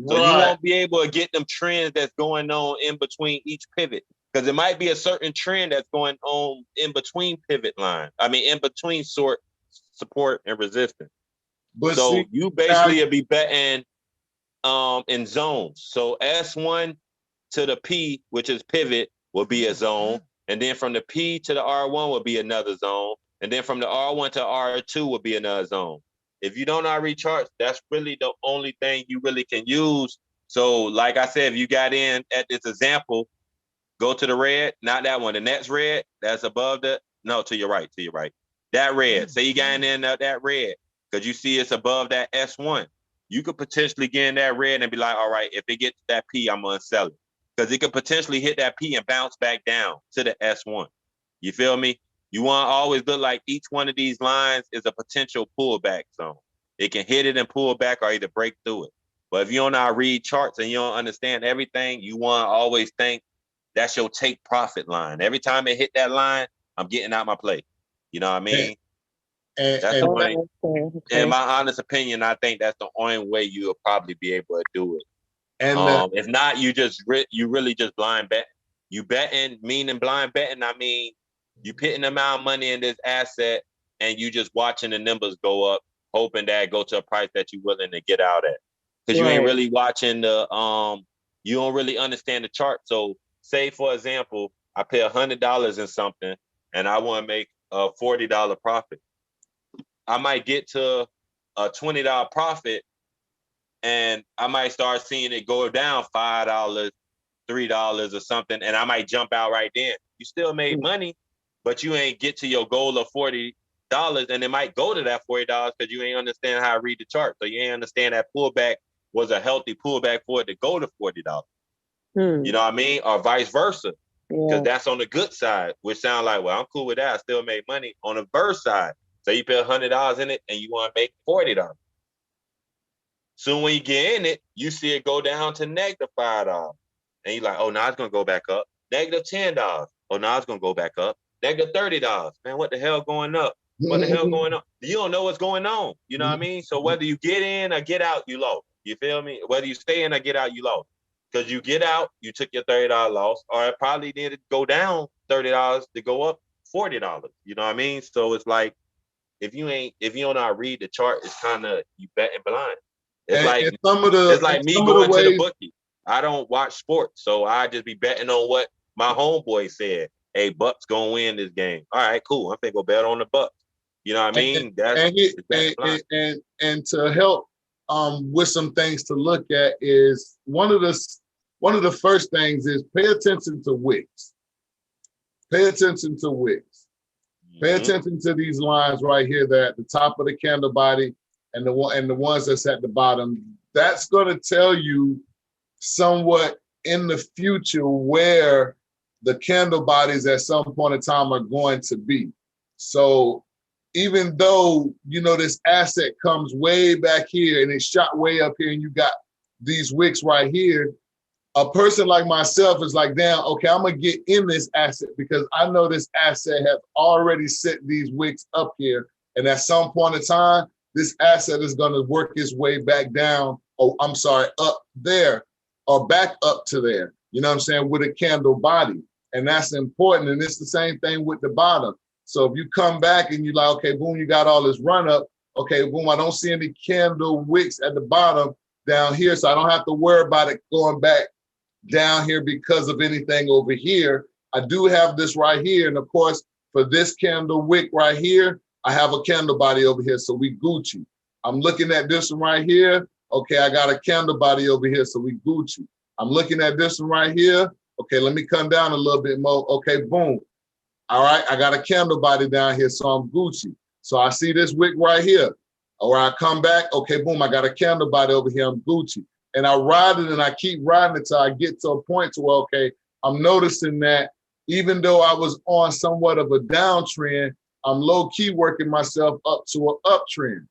So you won't be able to get them trends that's going on in between each pivot. Because it might be a certain trend that's going on in between pivot lines. I mean, in between support and resistance. But so see, you basically will be betting in zones. So S1 to the P, which is pivot, will be a zone. And then from the P to the R1 will be another zone. And then from the R1 to R2 will be another zone. If you don't already chart, that's really the only thing you really can use. So like I said, if you got in at this example, go to the red, not that one. The next red, that's above to your right. That red, say you got in that red, because you see it's above that S1. You could potentially get in that red and be like, all right, if it gets to that P, I'm going to sell it. Because it could potentially hit that P and bounce back down to the S1. You feel me? You want to always look like each one of these lines is a potential pullback zone. It can hit it and pull back or either break through it. But if you don't know how to read charts and you don't understand everything, you want to always think that's your take profit line. Every time it hit that line, I'm getting out my play. You know what I mean? That's the only, in my honest opinion, I think that's the only way you'll probably be able to do it. And if not, you really just blind bet. You betting, meaning blind betting, I mean, you putting the amount of money in this asset and you just watching the numbers go up, hoping that it go to a price that you're willing to get out at. Because you ain't really watching you don't really understand the chart. So say, for example, I pay $100 in something and I want to make a $40 profit. I might get to a $20 profit and I might start seeing it go down $5, $3 or something, and I might jump out right then. You still made money, but you ain't get to your goal of $40, and it might go to that $40 because you ain't understand how to read the chart. So you ain't understand that pullback was a healthy pullback for it to go to $40. You know what I mean? Or vice versa. Because that's on the good side, which sound like, well, I'm cool with that. I still make money. On the verse side, so you pay $100 in it and you want to make $40. Soon when you get in it, you see it go down to -$5. And you're like, oh, now it's going to go back up. -$10. Oh, now it's going to go back up. -$30. Man, what the hell going up? What the hell going on? You don't know what's going on. You know what I mean? So whether you get in or get out, you lost. You feel me? Whether you stay in or get out, you lost. because you get out, you took your $30 loss, or it probably needed to go down $30 to go up $40. You know what I mean? So it's like, if you don't know how to read the chart, it's kind of you betting blind. It's like me going to the bookie. I don't watch sports, so I just be betting on what my homeboy said. Hey, Bucks gonna win this game. All right, cool. I'm gonna go bet on the Bucks. You know what I mean? And to help with some things to look at is one of the first things is pay attention to wicks. Pay attention to wicks. Pay attention to these lines right here that at the top of the candle body and the ones that's at the bottom. That's going to tell you somewhat in the future where the candle bodies at some point in time are going to be. So even though, you know, this asset comes way back here and it's shot way up here and you got these wicks right here, a person like myself is like, damn, okay, I'm gonna get in this asset because I know this asset has already set these wicks up here. And at some point in time, this asset is gonna work its way back down, up there or back up to there. You know what I'm saying? With a candle body. And that's important. And it's the same thing with the bottom. So if you come back and you're like, okay, boom, you got all this run up. Okay, boom, I don't see any candle wicks at the bottom down here. So I don't have to worry about it going back down here because of anything over here. I do have this right here. And of course, for this candle wick right here, I have a candle body over here. So we Gucci. I'm looking at this one right here. Okay, I got a candle body over here. So we Gucci. I'm looking at this one right here. Okay, let me come down a little bit more. Okay, boom. All right, I got a candle body down here, so I'm Gucci. So I see this wick right here. Or I come back, okay, boom, I got a candle body over here, I'm Gucci. And I ride it and I keep riding it till I get to a point to where, okay, I'm noticing that even though I was on somewhat of a downtrend, I'm low-key working myself up to an uptrend.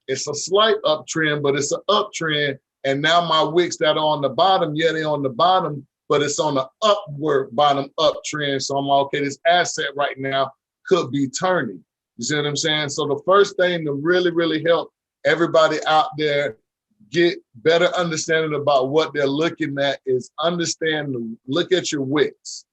It's a slight uptrend, but it's an uptrend. And now my wicks that are on the bottom, yeah, they're on the bottom, but it's on the upward bottom uptrend. So I'm like, okay, this asset right now could be turning. You see what I'm saying? So the first thing to really, really help everybody out there get better understanding about what they're looking at is look at your wicks.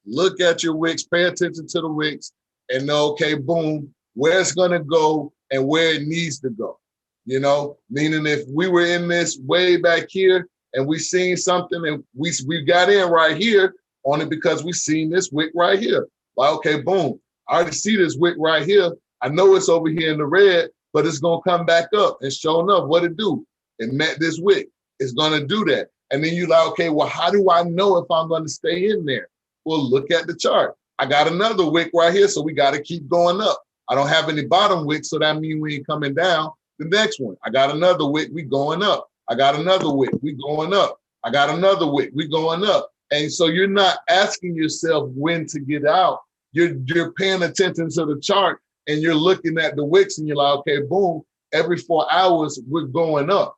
Look at your wicks, pay attention to the wicks and know, okay, boom, where it's gonna go and where it needs to go. You know, meaning if we were in this way back here and we seen something and we got in right here only because we seen this wick right here. Like, okay, boom, I already see this wick right here. I know it's over here in the red, but it's gonna come back up. And sure enough, what it do? It met this wick. It's gonna do that. And then you like, okay, well, how do I know if I'm gonna stay in there? Well, look at the chart. I got another wick right here, so we gotta keep going up. I don't have any bottom wicks, so that means we ain't coming down. The next one, I got another wick, we going up. I got another wick, we going up. I got another wick, we going up. And so you're not asking yourself when to get out. You're paying attention to the chart and you're looking at the wicks and you're like, okay, boom, every 4 hours, we're going up.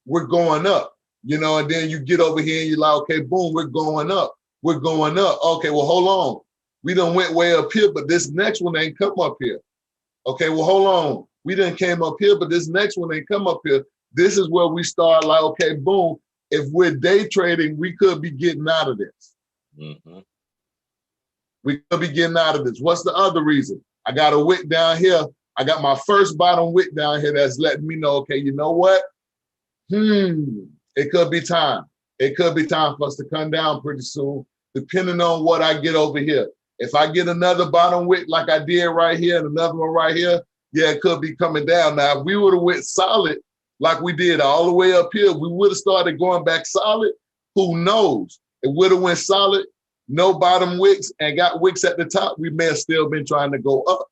We're going up, you know, and then you get over here and you're like, okay, boom, we're going up. We're going up. Okay, well, hold on. We done went way up here, but this next one ain't come up here. Okay, well, hold on. We done came up here, but this next one ain't come up here. This is where we start like, okay, boom. If we're day trading, we could be getting out of this. Mm-hmm. We could be getting out of this. What's the other reason? I got a wick down here. I got my first bottom wick down here that's letting me know, okay, you know what? It could be time. It could be time for us to come down pretty soon, depending on what I get over here. If I get another bottom wick like I did right here and another one right here, yeah, it could be coming down. Now, if we would have went solid like we did all the way up here, we would have started going back solid. Who knows? It would have went solid, no bottom wicks, and got wicks at the top. We may have still been trying to go up.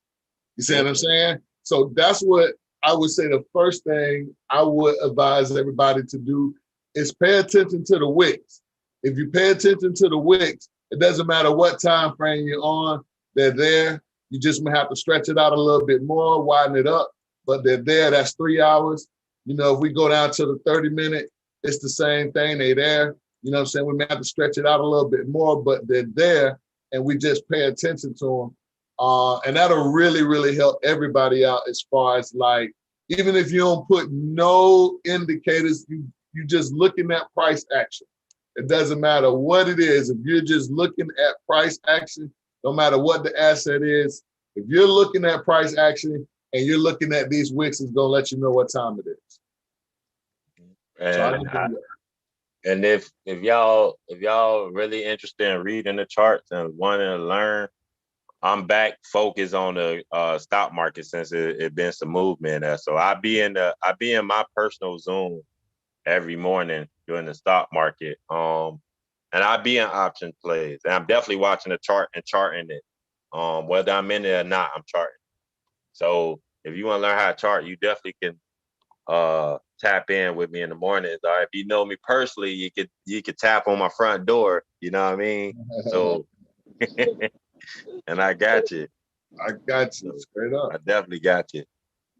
You see what I'm saying? So that's what I would say the first thing I would advise everybody to do is pay attention to the wicks. If you pay attention to the wicks, it doesn't matter what time frame you're on, they're there. You just may have to stretch it out a little bit more, widen it up, but they're there. That's 3 hours. You know, if we go down to the 30-minute, it's the same thing. They're there. You know what I'm saying? We may have to stretch it out a little bit more, but they're there, and we just pay attention to them. And that'll really, really help everybody out as far as like, even if you don't put no indicators, you're just looking at price action. It doesn't matter what it is. If you're just looking at price action, no matter what the asset is, if you're looking at price action and you're looking at these wicks, it's gonna let you know what time it is. And if y'all really interested in reading the charts and wanting to learn, I'm back focused on the stock market since it been some movement there. So I be in my personal Zoom every morning during the stock market. And I be in option plays. And I'm definitely watching the chart and charting it. Whether I'm in it or not, I'm charting. So if you want to learn how to chart, you definitely can tap in with me in the mornings. All right, if you know me personally, you could tap on my front door. You know what I mean? So, and I got you. I got you straight up. I definitely got you.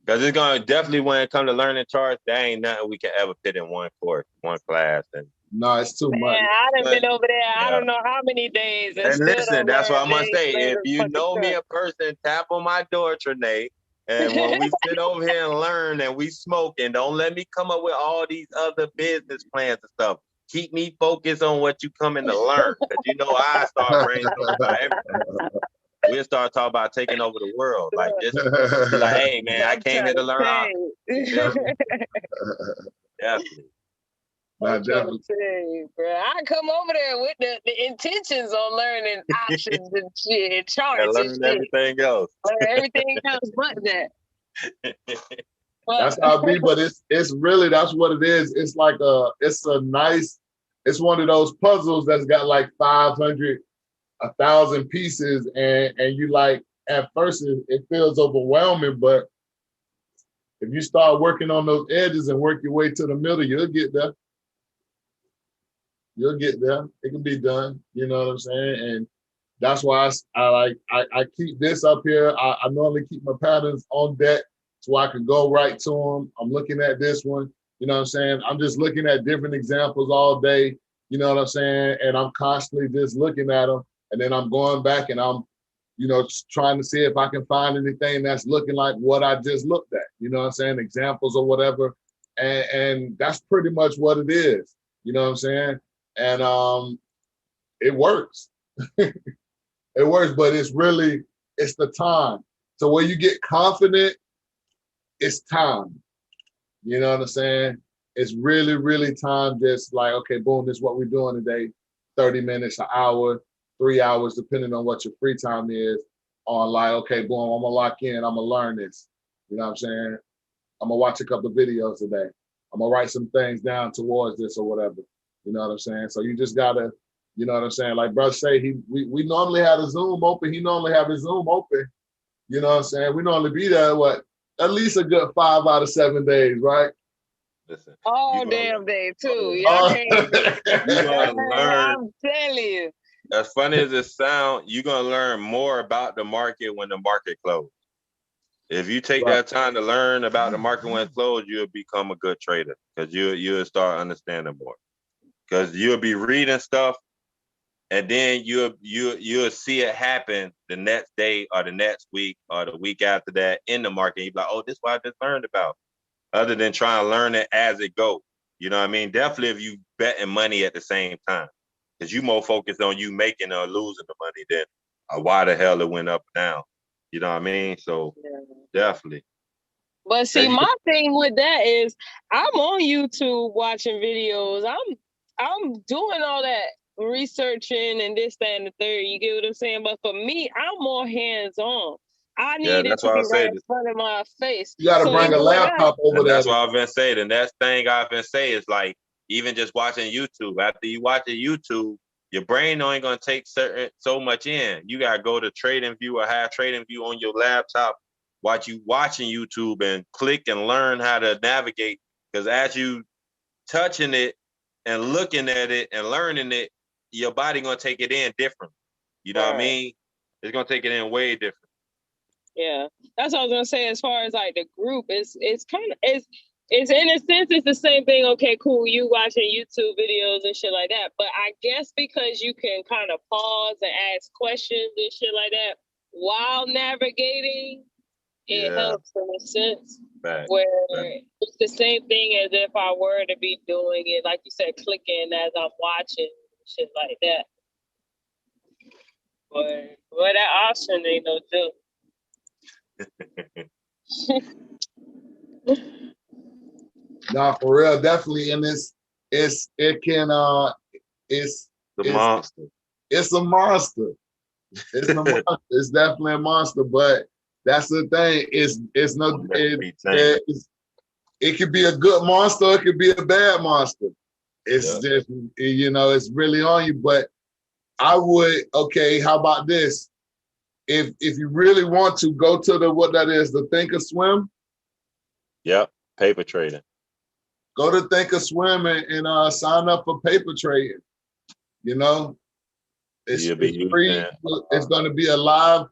Because it's gonna definitely, when it comes to learning charts, there ain't nothing we can ever fit in one course, one class. And no, it's too much. I done been over there. Yeah. I don't know how many days. And listen, that's what I'm gonna say. If you know me in person, tap on my door, Trinae. And when we sit over here and learn and we smoke, and don't let me come up with all these other business plans and stuff. Keep me focused on what you coming to learn. Because you know I start brainstorming about everything. We'll start talking about taking over the world. Like just be like, hey man, I came here to learn options. Definitely. Say, bro, I come over there with the intentions on learning options and shit, charts and learn everything else. Learn everything else but that. That's how it be, but it's really, that's what it is. It's like it's one of those puzzles that's got like 500, 1,000 pieces, and you like, at first it feels overwhelming, but if you start working on those edges and work your way to the middle, you'll get there. You'll get there. It can be done. You know what I'm saying? And that's why I keep this up here. I normally keep my patterns on deck so I can go right to them. I'm looking at this one. You know what I'm saying? I'm just looking at different examples all day. You know what I'm saying? And I'm constantly just looking at them. And then I'm going back and I'm, trying to see if I can find anything that's looking like what I just looked at. You know what I'm saying? Examples or whatever. And that's pretty much what it is. You know what I'm saying? And it works. It works, but it's the time. So when you get confident, it's time. You know what I'm saying? It's really, really time. Just like, okay, boom, this is what we're doing today. 30 minutes, an hour, 3 hours, depending on what your free time is. On like, okay, boom, I'm gonna lock in. I'm gonna learn this. You know what I'm saying? I'm gonna watch a couple of videos today. I'm gonna write some things down towards this or whatever. You know what I'm saying? So you just gotta, you know what I'm saying? Like brother say, we normally have a Zoom open. He normally have his Zoom open. You know what I'm saying? We normally be there, at least a good 5 out of 7 days, right? Listen, all damn day too. Y'all can't. You gonna learn. I'm telling you. As funny as it sounds, you're gonna learn more about the market when the market closes. If you take that time to learn about the market when it's closed, you'll become a good trader because you'll start understanding more. Because you'll be reading stuff, and then you'll see it happen the next day or the next week or the week after that in the market. You'll be like, oh, this is what I just learned about. Other than trying to learn it as it goes. You know what I mean? Definitely if you betting money at the same time. Because you more focused on you making or losing the money than why the hell it went up and down. You know what I mean? So definitely. But see, my thing with that is I'm on YouTube watching videos. I'm doing all that researching and this, that, and the third. You get what I'm saying? But for me, I'm more hands-on. I need it to be right in front of my face. You gotta bring a laptop over there. That's what I've been saying. The next thing I've been saying is like, even just watching YouTube. After you watch a YouTube, your brain only gonna take so much in. You gotta go to TradingView or have TradingView on your laptop. Watching YouTube and click and learn how to navigate. Because as you touching it and looking at it and learning it, your body gonna take it in different. You know what I mean? It's gonna take it in way different. Yeah, that's what I was gonna say. As far as like the group, it's in a sense it's the same thing. Okay, cool. You watching YouTube videos and shit like that, but I guess because you can kind of pause and ask questions and shit like that while navigating, it helps in a sense. Where it's the same thing as if I were to be doing it, like you said, clicking as I'm watching, shit like that. But that option ain't no joke. Nah, for real, definitely. And it's a monster. It's a monster. It's a monster. It's definitely a monster. But that's the thing. It could be a good monster. It could be a bad monster. It's just, it's really on you. But I would, okay, how about this? If you really want to go to the Thinkorswim. Yep, paper trading. Go to Thinkorswim and sign up for paper trading. It's free. It's going to be live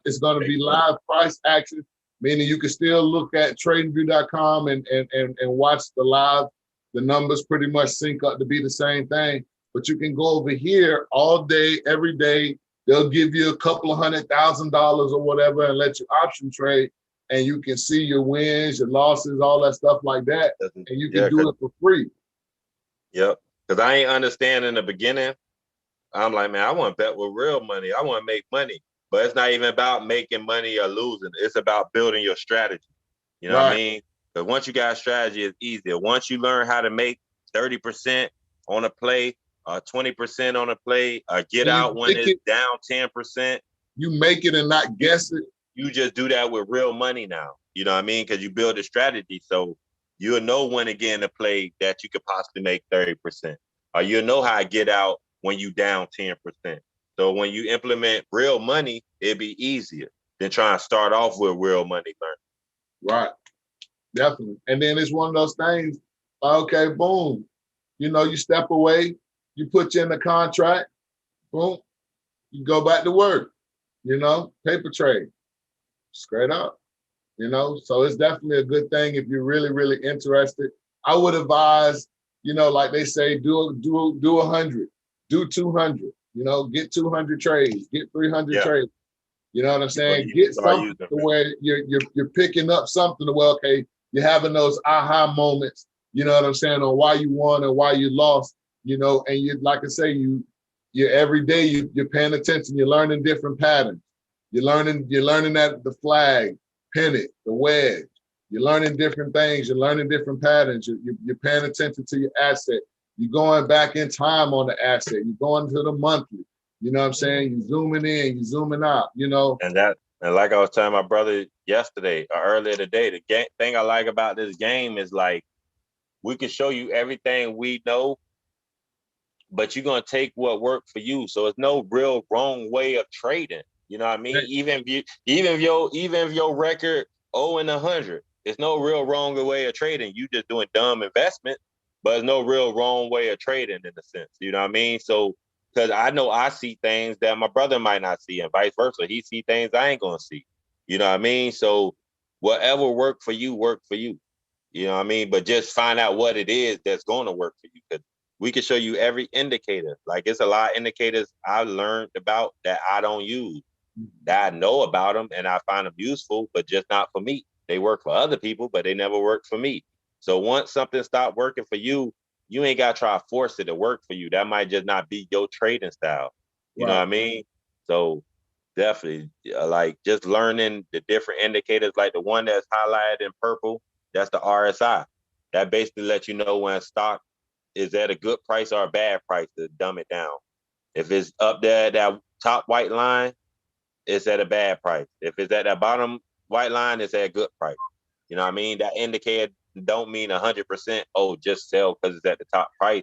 price action, meaning you can still look at tradingview.com and watch the live. The numbers pretty much sync up to be the same thing, but you can go over here all day, every day. They'll give you a couple of $100,000 or whatever and let you option trade, and you can see your wins, your losses, all that stuff like that, and you can do it for free. Yep, because I ain't understand in the beginning. I'm like, man, I want to bet with real money. I want to make money, but it's not even about making money or losing. It's about building your strategy. You know what I mean? Because once you got a strategy, it's easier. Once you learn how to make 30% on a play, 20% on a play, get out when it's down 10%. You make it and not guess it. You just do that with real money now. You know what I mean? Because you build a strategy. So you'll know when to get in a play that you could possibly make 30%. Or you'll know how to get out when you down 10%. So when you implement real money, it'd be easier than trying to start off with real money learning. Right. Definitely. And then it's one of those things, okay, boom. You step away, you put you in the contract, boom, you go back to work, paper trade, straight up, So it's definitely a good thing if you're really, really interested. I would advise, like they say, do 100. Do 200, get 200 trades, get 300 trades. You know what I'm saying? Get something to where you're picking up something to where, okay, you're having those aha moments, you know what I'm saying, on why you won and why you lost, and you, like I say, you're every day you're paying attention, you're learning different patterns. You're learning that the flag, pin it, the wedge. You're learning different things, you're learning different patterns, you're paying attention to your asset. You're going back in time on the asset. You're going to the monthly. You know what I'm saying? You're zooming in, you're zooming out, And like I was telling my brother yesterday or earlier today, the thing I like about this game is like, we can show you everything we know, but you're going to take what worked for you. So it's no real wrong way of trading. You know what I mean? Even if your record 0-100, it's no real wrong way of trading. You just doing dumb investment. But there's no real wrong way of trading in a sense. You know what I mean? So, because I know I see things that my brother might not see and vice versa. He see things I ain't going to see. You know what I mean? So whatever worked for you, worked for you. You know what I mean? But just find out what it is that's going to work for you. Because we can show you every indicator. Like, it's a lot of indicators I learned about that I don't use. That I know about them and I find them useful, but just not for me. They work for other people, but they never work for me. So once something stopped working for you, you ain't got to try to force it to work for you. That might just not be your trading style. You know what I mean? So definitely, like, just learning the different indicators, like the one that's highlighted in purple, that's the RSI. That basically lets you know when a stock is at a good price or a bad price to dumb it down. If it's up there, that top white line, it's at a bad price. If it's at that bottom white line, it's at a good price. You know what I mean? That indicator don't mean 100%, just sell because it's at the top price,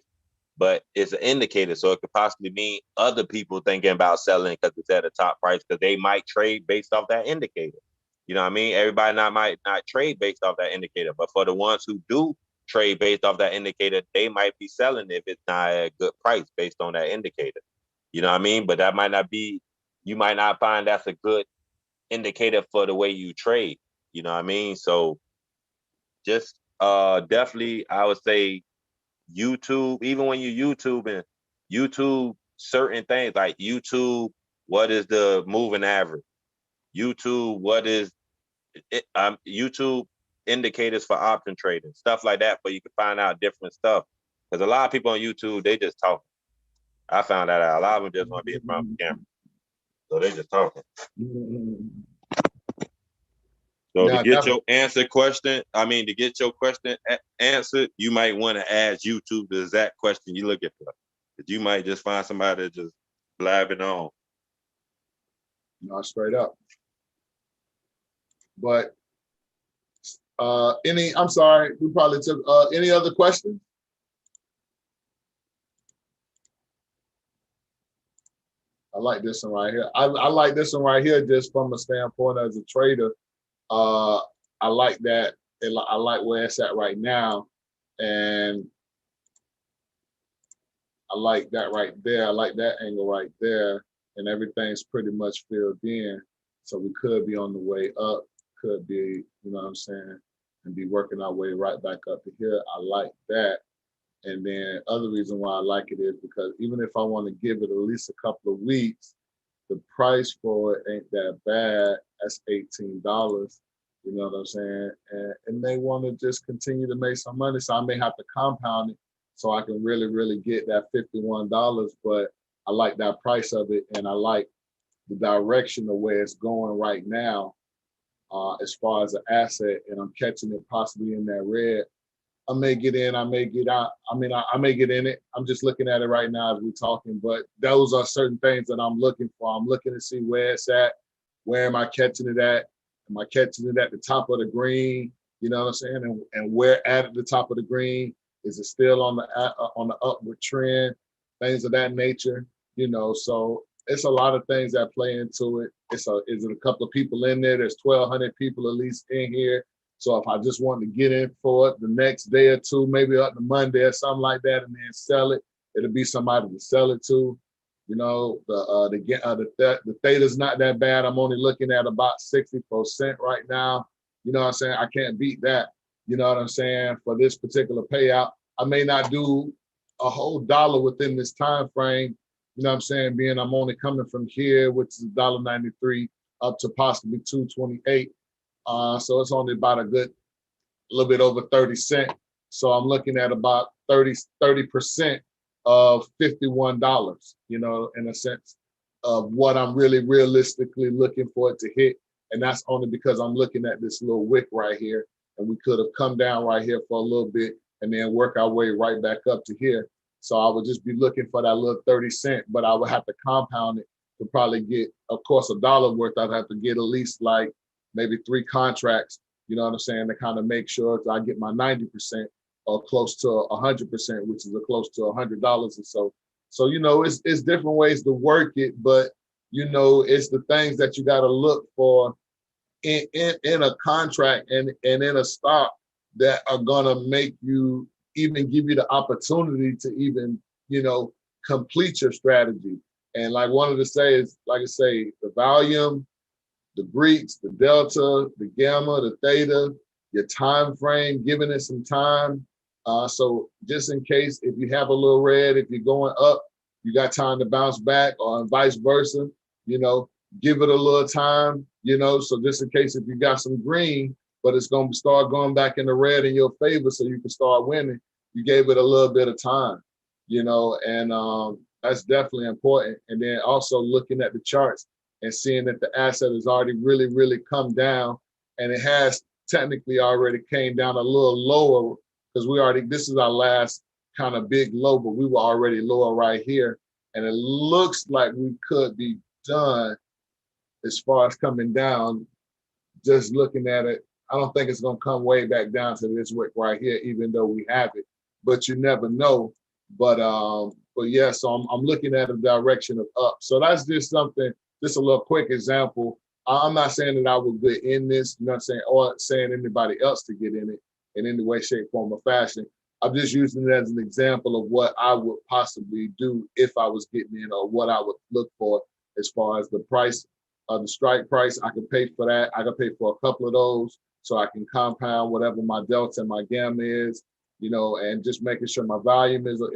but it's an indicator. So it could possibly mean other people thinking about selling because it's at the top price because they might trade based off that indicator. You know what I mean? Everybody might not trade based off that indicator, but for the ones who do trade based off that indicator, they might be selling if it's not a good price based on that indicator. You know what I mean? But that might not be, you might not find that's a good indicator for the way you trade. You know what I mean? So just definitely, I would say YouTube, even when you YouTube certain things like YouTube, what is the moving average? YouTube, what is it? YouTube, indicators for option trading, stuff like that, but you can find out different stuff. Because a lot of people on YouTube, they just talk. I found that out. A lot of them just want to be in front of the camera. So they just talking. So to get your question answered, you might want to ask YouTube the exact question you're looking for. But you might just find somebody that just blabbing on. No, straight up. But I'm sorry, we probably took any other questions? I like this one right here. I like this one right here just from a standpoint as a trader. I like that. I like where it's at right now. And I like that right there. I like that angle right there. And everything's pretty much filled in. So we could be on the way up, could be, you know what I'm saying, and be working our way right back up to here. I like that. And then other reason why I like it is because even if I want to give it at least a couple of weeks, the price for it ain't that bad. That's $18. You know what I'm saying? And they want to just continue to make some money. So I may have to compound it so I can really, really get that $51. But I like that price of it. And I like the direction of where it's going right now as far as an asset. And I'm catching it possibly in that red. I may get in, I may get out. I mean, I may get in it. I'm just looking at it right now as we're talking, but those are certain things that I'm looking for. I'm looking to see where it's at. Where am I catching it at? Am I catching it at the top of the green? You know what I'm saying? And where at the top of the green? Is it still on the upward trend? Things of that nature, you know. So it's a lot of things that play into it. Is it a couple of people in there? There's 1,200 people at least in here. So if I just want to get in for it the next day or two, maybe up to Monday or something like that, and then sell it, it'll be somebody to sell it to. You know, the theta's not that bad. I'm only looking at about 60% right now. You know what I'm saying? I can't beat that. You know what I'm saying? For this particular payout, I may not do a whole dollar within this time frame. You know what I'm saying? Being I'm only coming from here, which is $1.93 up to possibly $2.28. So it's only about a little bit over 30 cents. So I'm looking at about 30% of $51, you know, in a sense of what I'm really realistically looking for it to hit. And that's only because I'm looking at this little wick right here. And we could have come down right here for a little bit and then work our way right back up to here. So I would just be looking for that little 30 cents, but I would have to compound it to probably get, of course, $1 worth. I'd have to get at least like maybe 3 contracts, you know what I'm saying, to kind of make sure that I get my 90% or close to 100%, which is close to $100 or so. So, you know, it's different ways to work it, but, you know, it's the things that you got to look for in a contract and in a stock that are going to make you even give you the opportunity to even, you know, complete your strategy. And like one of the sayings, like I say, the volume, the Greeks, the delta, the gamma, the theta, your time frame, giving it some time. So just in case, if you have a little red, if you're going up, you got time to bounce back, or vice versa, you know, give it a little time, you know, so just in case if you got some green, but it's going to start going back in the red in your favor so you can start winning, you gave it a little bit of time, you know, and that's definitely important. And then also looking at the charts and seeing that the asset has already really, really come down, and it has technically already came down a little lower because this is our last kind of big low, but we were already lower right here. And it looks like we could be done as far as coming down. Just looking at it, I don't think it's going to come way back down to this wick right here, even though we have it, but you never know. But yeah, so I'm looking at a direction of up. So that's just something, just a little quick example. I'm not saying that I would get in this, you know what I'm saying, or saying anybody else to get in it in any way, shape, form, or fashion. I'm just using it as an example of what I would possibly do if I was getting in, or what I would look for as far as the price, the strike price. I can pay for that. I can pay for a couple of those so I can compound whatever my delta and my gamma is, you know, and just making sure my volume is a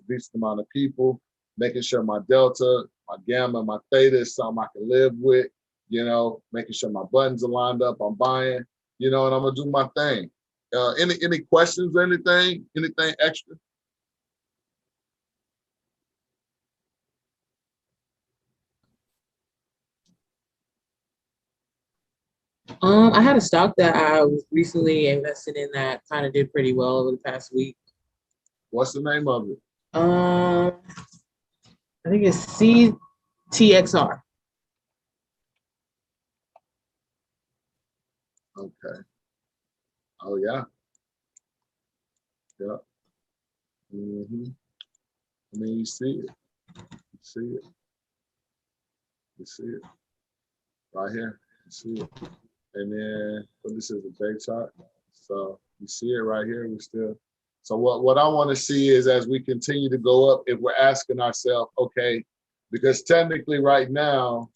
decent amount of people, making sure my delta, my gamma, my theta is something I can live with, you know, making sure my buttons are lined up, I'm buying, you know, and I'm gonna do my thing. Any questions or anything extra? I had a stock that I was recently invested in that kind of did pretty well over the past week. What's the name of it? I think it's CTXR. Okay. Oh yeah. Yeah. Mm-hmm. I mean, you see it. You see it. You see it. Right here. You see it. And then, but this is a day chart. So you see it right here. We still. So what I want to see is as we continue to go up, if we're asking ourselves, okay, because technically right now,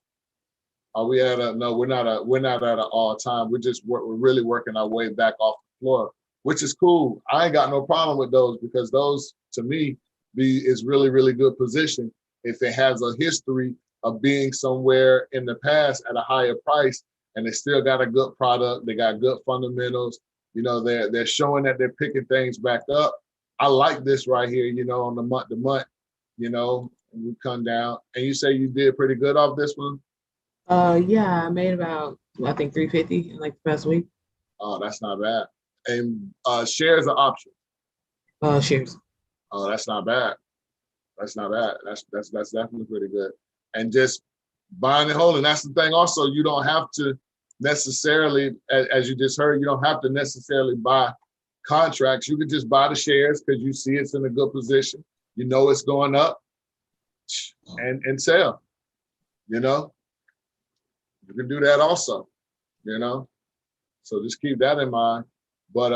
are we at a, no, we're not at an all time. We're really working our way back off the floor, which is cool. I ain't got no problem with those because those to me is really, really good position. If it has a history of being somewhere in the past at a higher price and they still got a good product, they got good fundamentals, you know, they're showing that they're picking things back up. I like this right here, you know, on the month to month, you know, and we come down. And you say you did pretty good off this one? Yeah, I made about, I think 350 in like the past week. Oh, that's not bad. And shares are options. Shares. Oh, that's not bad. That's not bad. That's definitely pretty good. And just buying and holding. That's the thing. Also, you don't have to necessarily, as you just heard, you don't have to necessarily buy contracts. You can just buy the shares because you see it's in a good position. You know it's going up, and sell. You know, you can do that also. You know, so just keep that in mind. But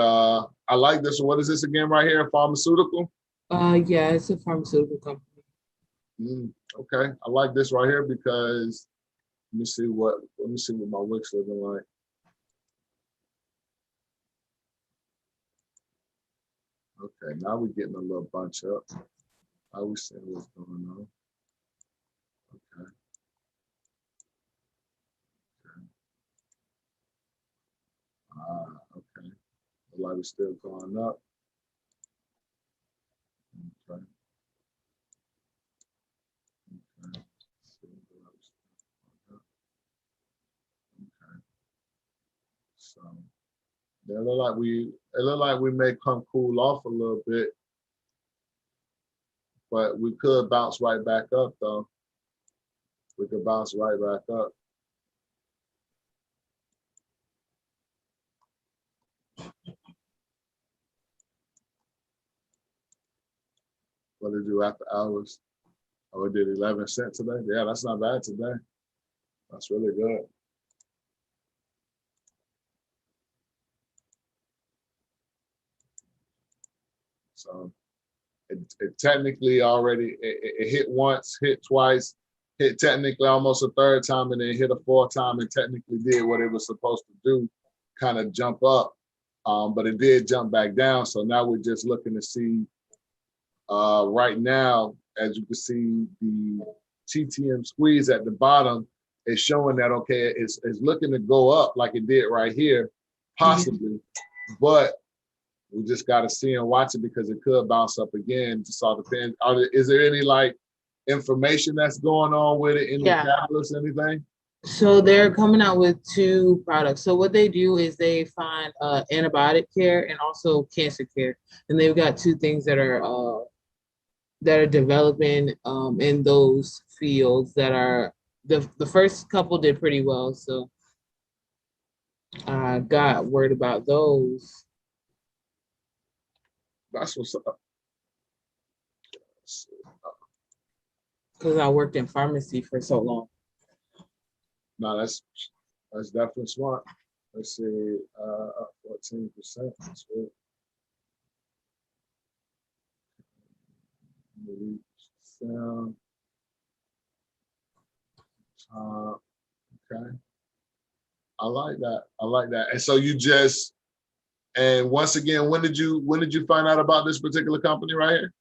I like this. What is this again right here? Pharmaceutical? Yeah, it's a pharmaceutical company. Okay, I like this right here because let me see what my wicks looking like. Okay, now we're getting a little bunch up. How we seeing what's going on? Okay. Okay. The light is still going up. Okay. Okay. Okay. So it look like we may come cool off a little bit, but we could bounce right back up though. We could bounce right back up. What did it do after hours? Oh, it did 11 cents today. Yeah, that's not bad today. That's really good. So it technically already, it hit once, hit twice, hit technically almost a third time, and then hit a fourth time and technically did what it was supposed to do, kind of jump up. But it did jump back down. So now we're just looking to see right now, as you can see, the TTM squeeze at the bottom is showing that, okay, it's looking to go up like it did right here, possibly, but we just got to see and watch it because it could bounce up again. Just all depends. Is there any like information that's going on with it? Any catalyst, anything? So they're coming out with 2 products. So what they do is they find antibiotic care and also cancer care, and they've got 2 things that are developing in those fields that are the first couple did pretty well. So I got word about those. That's what's up. Because I worked in pharmacy for so long. No, that's definitely smart. Let's see, up 14%. That's good. Sound. Okay. I like that. I like that. And so you just, and once again, when did you find out about this particular company right here?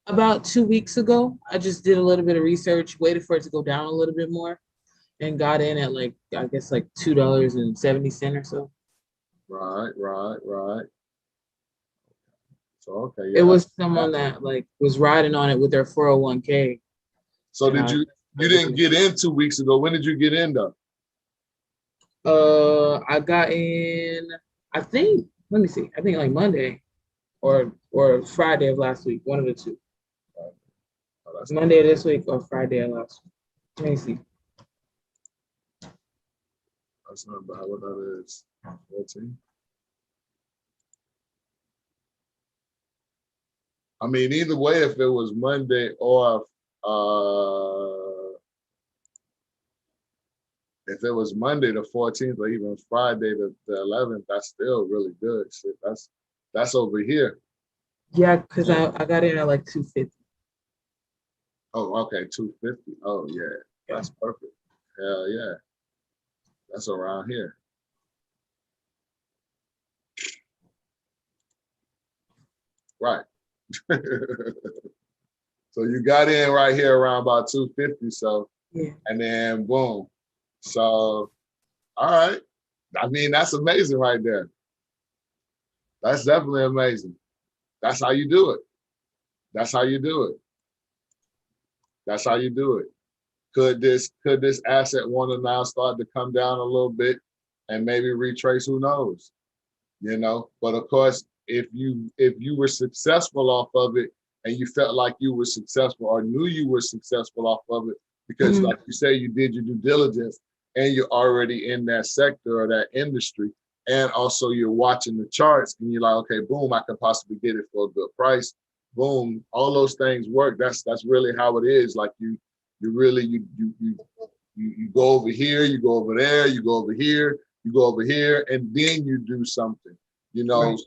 About 2 weeks ago. I just did a little bit of research, waited for it to go down a little bit more. and got in at like, I guess like $2.70 or so. Right. So okay, It was someone that like was riding on it with their 401k. So you didn't get in 2 weeks ago. When did you get in though? I got in, I think, let me see. I think like Monday or Friday of last week, one of the two. Monday of this week or Friday of last week. Let me see. That's not bad. What that is? 14. I mean, either way, if it was Monday or if it was Monday the 14th or even Friday the 11th, that's still really good. Shit, that's over here. Yeah, because I got in at like 250. Oh, okay, 250. Oh yeah, that's perfect. Hell yeah, that's around here. Right. So you got in right here around about 250. So yeah, and then boom. So all right. I mean, that's amazing right there. That's definitely amazing. That's how you do it. That's how you do it. That's how you do it. Could this asset want to now start to come down a little bit and maybe retrace? Who knows? You know, but of course, if you were successful off of it and you felt like you were successful or knew you were successful off of it, because like you say, you did your due diligence and you're already in that sector or that industry, and also you're watching the charts and you're like, okay, boom, I could possibly get it for a good price. Boom, all those things work. That's really how it is. Like you go over here, you go over there, you go over here, you go over here, and then you do something, you know, right.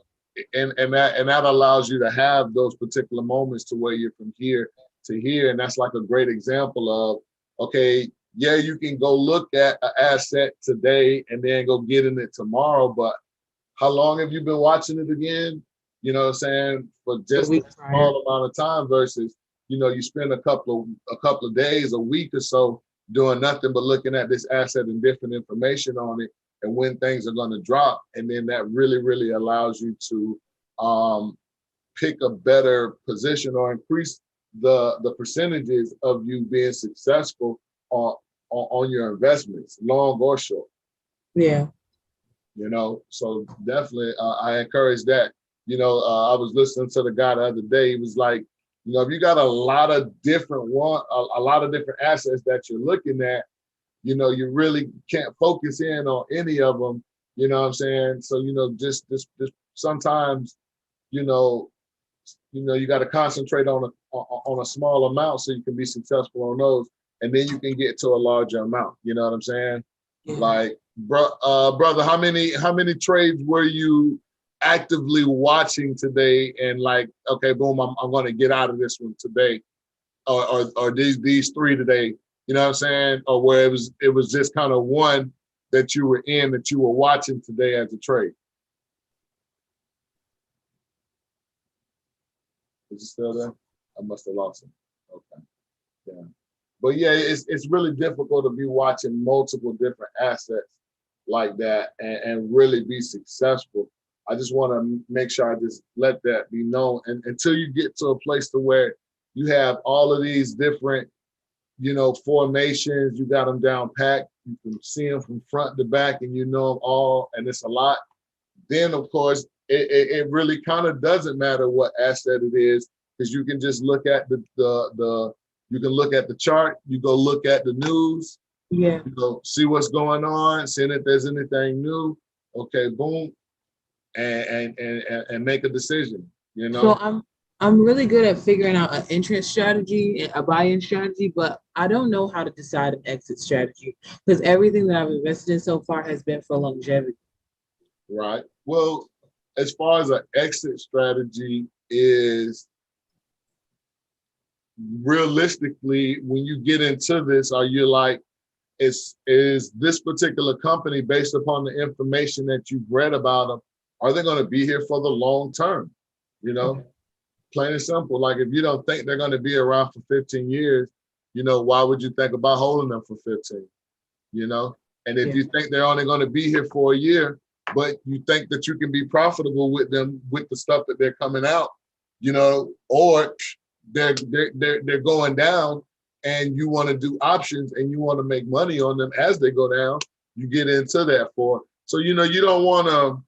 and that allows you to have those particular moments to where you're from here to here. And that's like a great example of, okay, yeah, you can go look at an asset today and then go get in it tomorrow, but how long have you been watching it again? You know what I'm saying? For just a small amount of time versus, you know, you spend a couple of days, a week or so doing nothing but looking at this asset and different information on it and when things are going to drop. And then that really, really allows you to pick a better position or increase the percentages of you being successful on your investments, long or short. Yeah. You know, so definitely I encourage that. You know, I was listening to the guy the other day. He was like, you know, if you got a lot of different assets that you're looking at, you know, you really can't focus in on any of them. You know what I'm saying? So, you know, just sometimes, you got to concentrate on a small amount so you can be successful on those, and then you can get to a larger amount. You know what I'm saying? Yeah. Like, brother, how many trades were you actively watching today and like, okay, boom, I'm going to get out of this one today, or these three today, you know what I'm saying? Or where it was just kind of one that you were in that you were watching today as a trade. Is he still there? I must have lost him. Okay. Yeah. But yeah, it's really difficult to be watching multiple different assets like that and really be successful. I just want to make sure I just let that be known. And until you get to a place to where you have all of these different, you know, formations, you got them down packed, you can see them from front to back and you know them all, and it's a lot. Then of course, it really kind of doesn't matter what asset it is, because you can just look at you can look at the chart, you go look at the news, yeah, you go see what's going on, see if there's anything new. Okay, boom. And make a decision, you know? So I'm really good at figuring out an entrance strategy, a buy-in strategy, but I don't know how to decide an exit strategy because everything that I've invested in so far has been for longevity. Right. Well, as far as an exit strategy is, realistically, when you get into this, are you like, is this particular company, based upon the information that you've read about them, are they going to be here for the long term? You know, okay. Plain and simple. Like if you don't think they're going to be around for 15 years, you know, why would you think about holding them for 15? you know? And if you think they're only going to be here for a year, but you think that you can be profitable with them, with the stuff that they're coming out, you know, or they're going down and you want to do options and you want to make money on them as they go down, you get into that for. So, you know, you don't want to,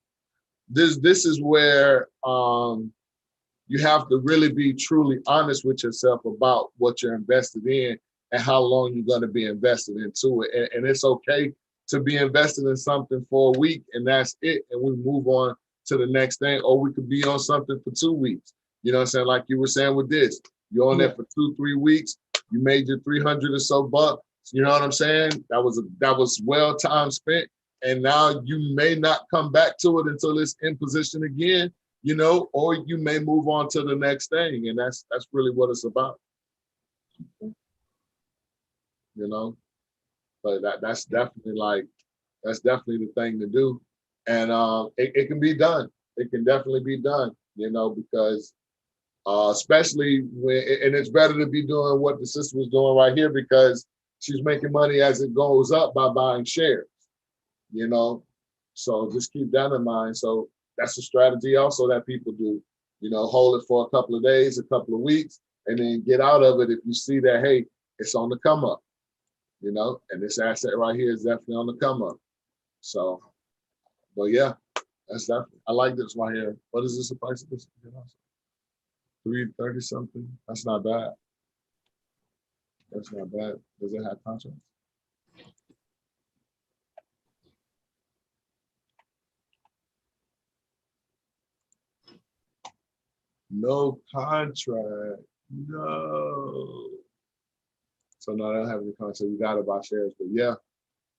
this is where you have to really be truly honest with yourself about what you're invested in and how long you're going to be invested into it. And it's okay to be invested in something for a week and that's it. And we move on to the next thing, or we could be on something for 2 weeks. You know what I'm saying? Like you were saying with this, you're on there for 2-3 weeks, you made your 300 or so bucks. You know what I'm saying? That was well time spent. And now you may not come back to it until it's in position again, you know, or you may move on to the next thing. And that's really what it's about. You know, but that's definitely the thing to do. And it can be done. It can definitely be done, you know, because especially when, and it's better to be doing what the sister was doing right here because she's making money as it goes up by buying shares, you know? So just keep that in mind. So that's a strategy also that people do, you know, hold it for a couple of days, a couple of weeks, and then get out of it if you see that, hey, it's on the come up, you know, and this asset right here is definitely on the come up. So, but yeah, that's definitely, I like this right here. What is this, the price of this? 330 something. That's not bad. That's not bad. Does it have contracts? No contract. No. So no, I don't have any contract. You gotta buy shares. But yeah,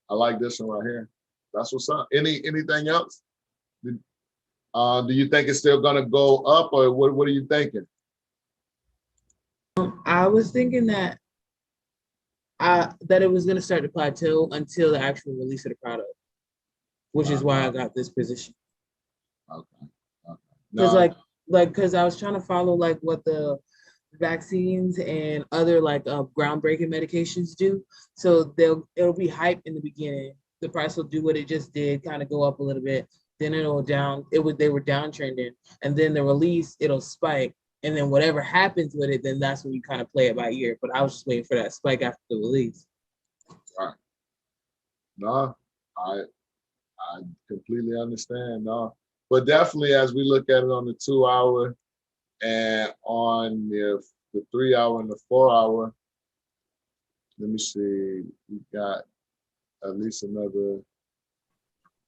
I like this one right here. That's what's up. Anything else? Do you think it's still gonna go up, or what are you thinking? I was thinking that that it was gonna start to plateau until the actual release of the product, which is why I got this position. Okay. Because because I was trying to follow like what the vaccines and other like groundbreaking medications do. So it'll be hype in the beginning. The price will do what it just did, kind of go up a little bit. Then it'll down. They were downtrending, and then the release it'll spike, and then whatever happens with it, then that's when you kind of play it by ear. But I was just waiting for that spike after the release. Right. No, I completely understand. No, but definitely as we look at it on the 2 hour and on the 3 hour and the 4 hour, let me see, we got at least another.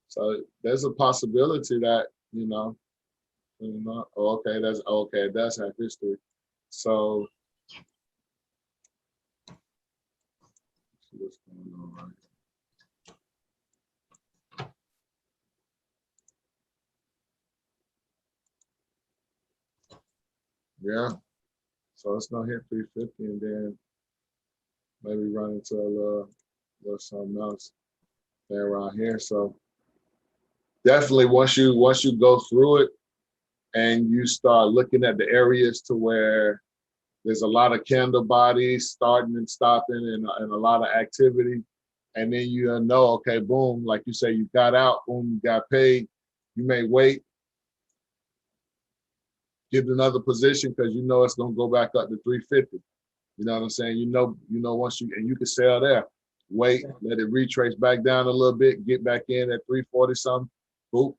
So there's a possibility that, you know, okay, it does have history. So let's see what's going on right here. Yeah. So it's gonna hit 350 and then maybe run into a little something else there around here. So definitely once you go through it and you start looking at the areas to where there's a lot of candle bodies starting and stopping and a lot of activity, and then you know, okay, boom, like you say, you got out, boom, you got paid, you may wait, get another position because you know it's gonna go back up to 350. You know what I'm saying? You know once you can sell there, wait, let it retrace back down a little bit, get back in at 340 something, boop,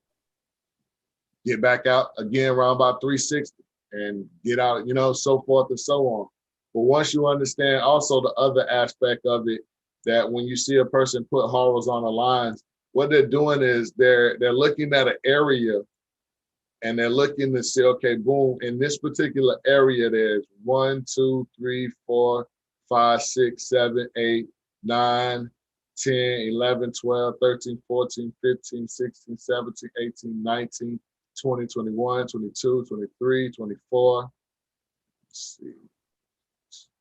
get back out again around about 360 and get out, you know, so forth and so on. But once you understand also the other aspect of it, that when you see a person put horizontal lines, what they're doing is they're looking at an area and they're looking to say, okay, boom, in this particular area, there's 1, 2, 3, 4, 5, 6, 7, 8, 9, 10, 11, 12, 13, 14, 15, 16, 17, 18, 19, 20, 21, 22, 23, 24. Let's see.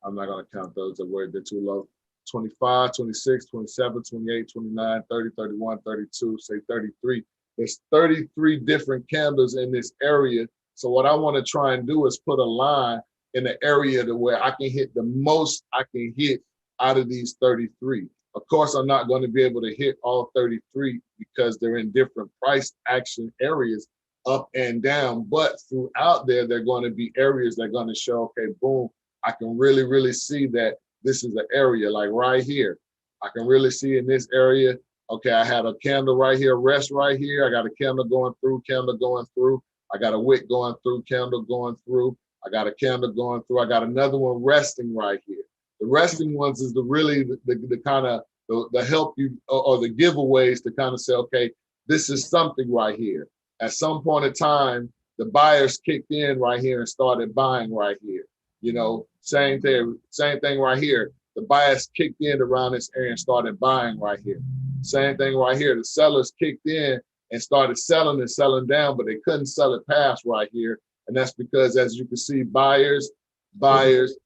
I'm not going to count those. They're too low. 25, 26, 27, 28, 29, 30, 31, 32, say 33. There's 33 different candles in this area. So what I want to try and do is put a line in the area to where I can hit the most I can hit out of these 33. Of course, I'm not going to be able to hit all 33 because they're in different price action areas up and down. But throughout there, they're going to be areas that are going to show, okay, boom, I can really, really see that this is an area like right here. I can really see in this area, okay, I had a candle right here, rest right here. I got a candle going through, candle going through. I got a wick going through, candle going through. I got a candle going through. I got another one resting right here. The resting ones is the kind of the help you or the giveaways to kind of say, okay, this is something right here. At some point in time, the buyers kicked in right here and started buying right here. You know, same thing right here. The buyers kicked in around this area and started buying right here. Same thing right here. The sellers kicked in and started selling and selling down, but they couldn't sell it past right here. And that's because, as you can see, buyers,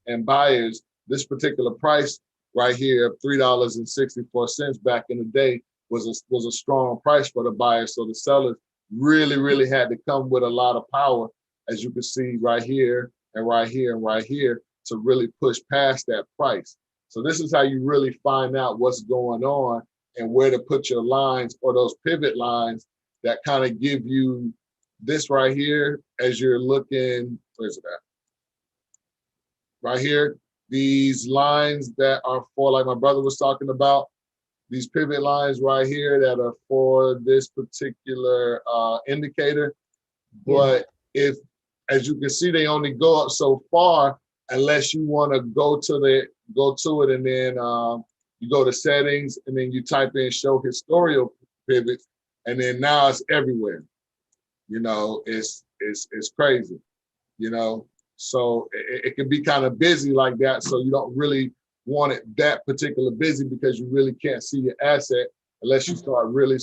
and buyers, this particular price right here of $3.64 back in the day was a strong price for the buyers. So the sellers really, really had to come with a lot of power, as you can see right here and right here and right here, to really push past that price. So this is how you really find out what's going on and where to put your lines or those pivot lines that kind of give you this right here as you're looking, where's it at? Right here, these lines that are for, like my brother was talking about, these pivot lines right here that are for this particular indicator. But if, as you can see, they only go up so far unless you want to go to it and then you go to settings and then you type in show historical pivots, and then now it's everywhere. You know, it's crazy, you know. So it can be kind of busy like that. So you don't really want it that particular busy because you really can't see your asset unless you start really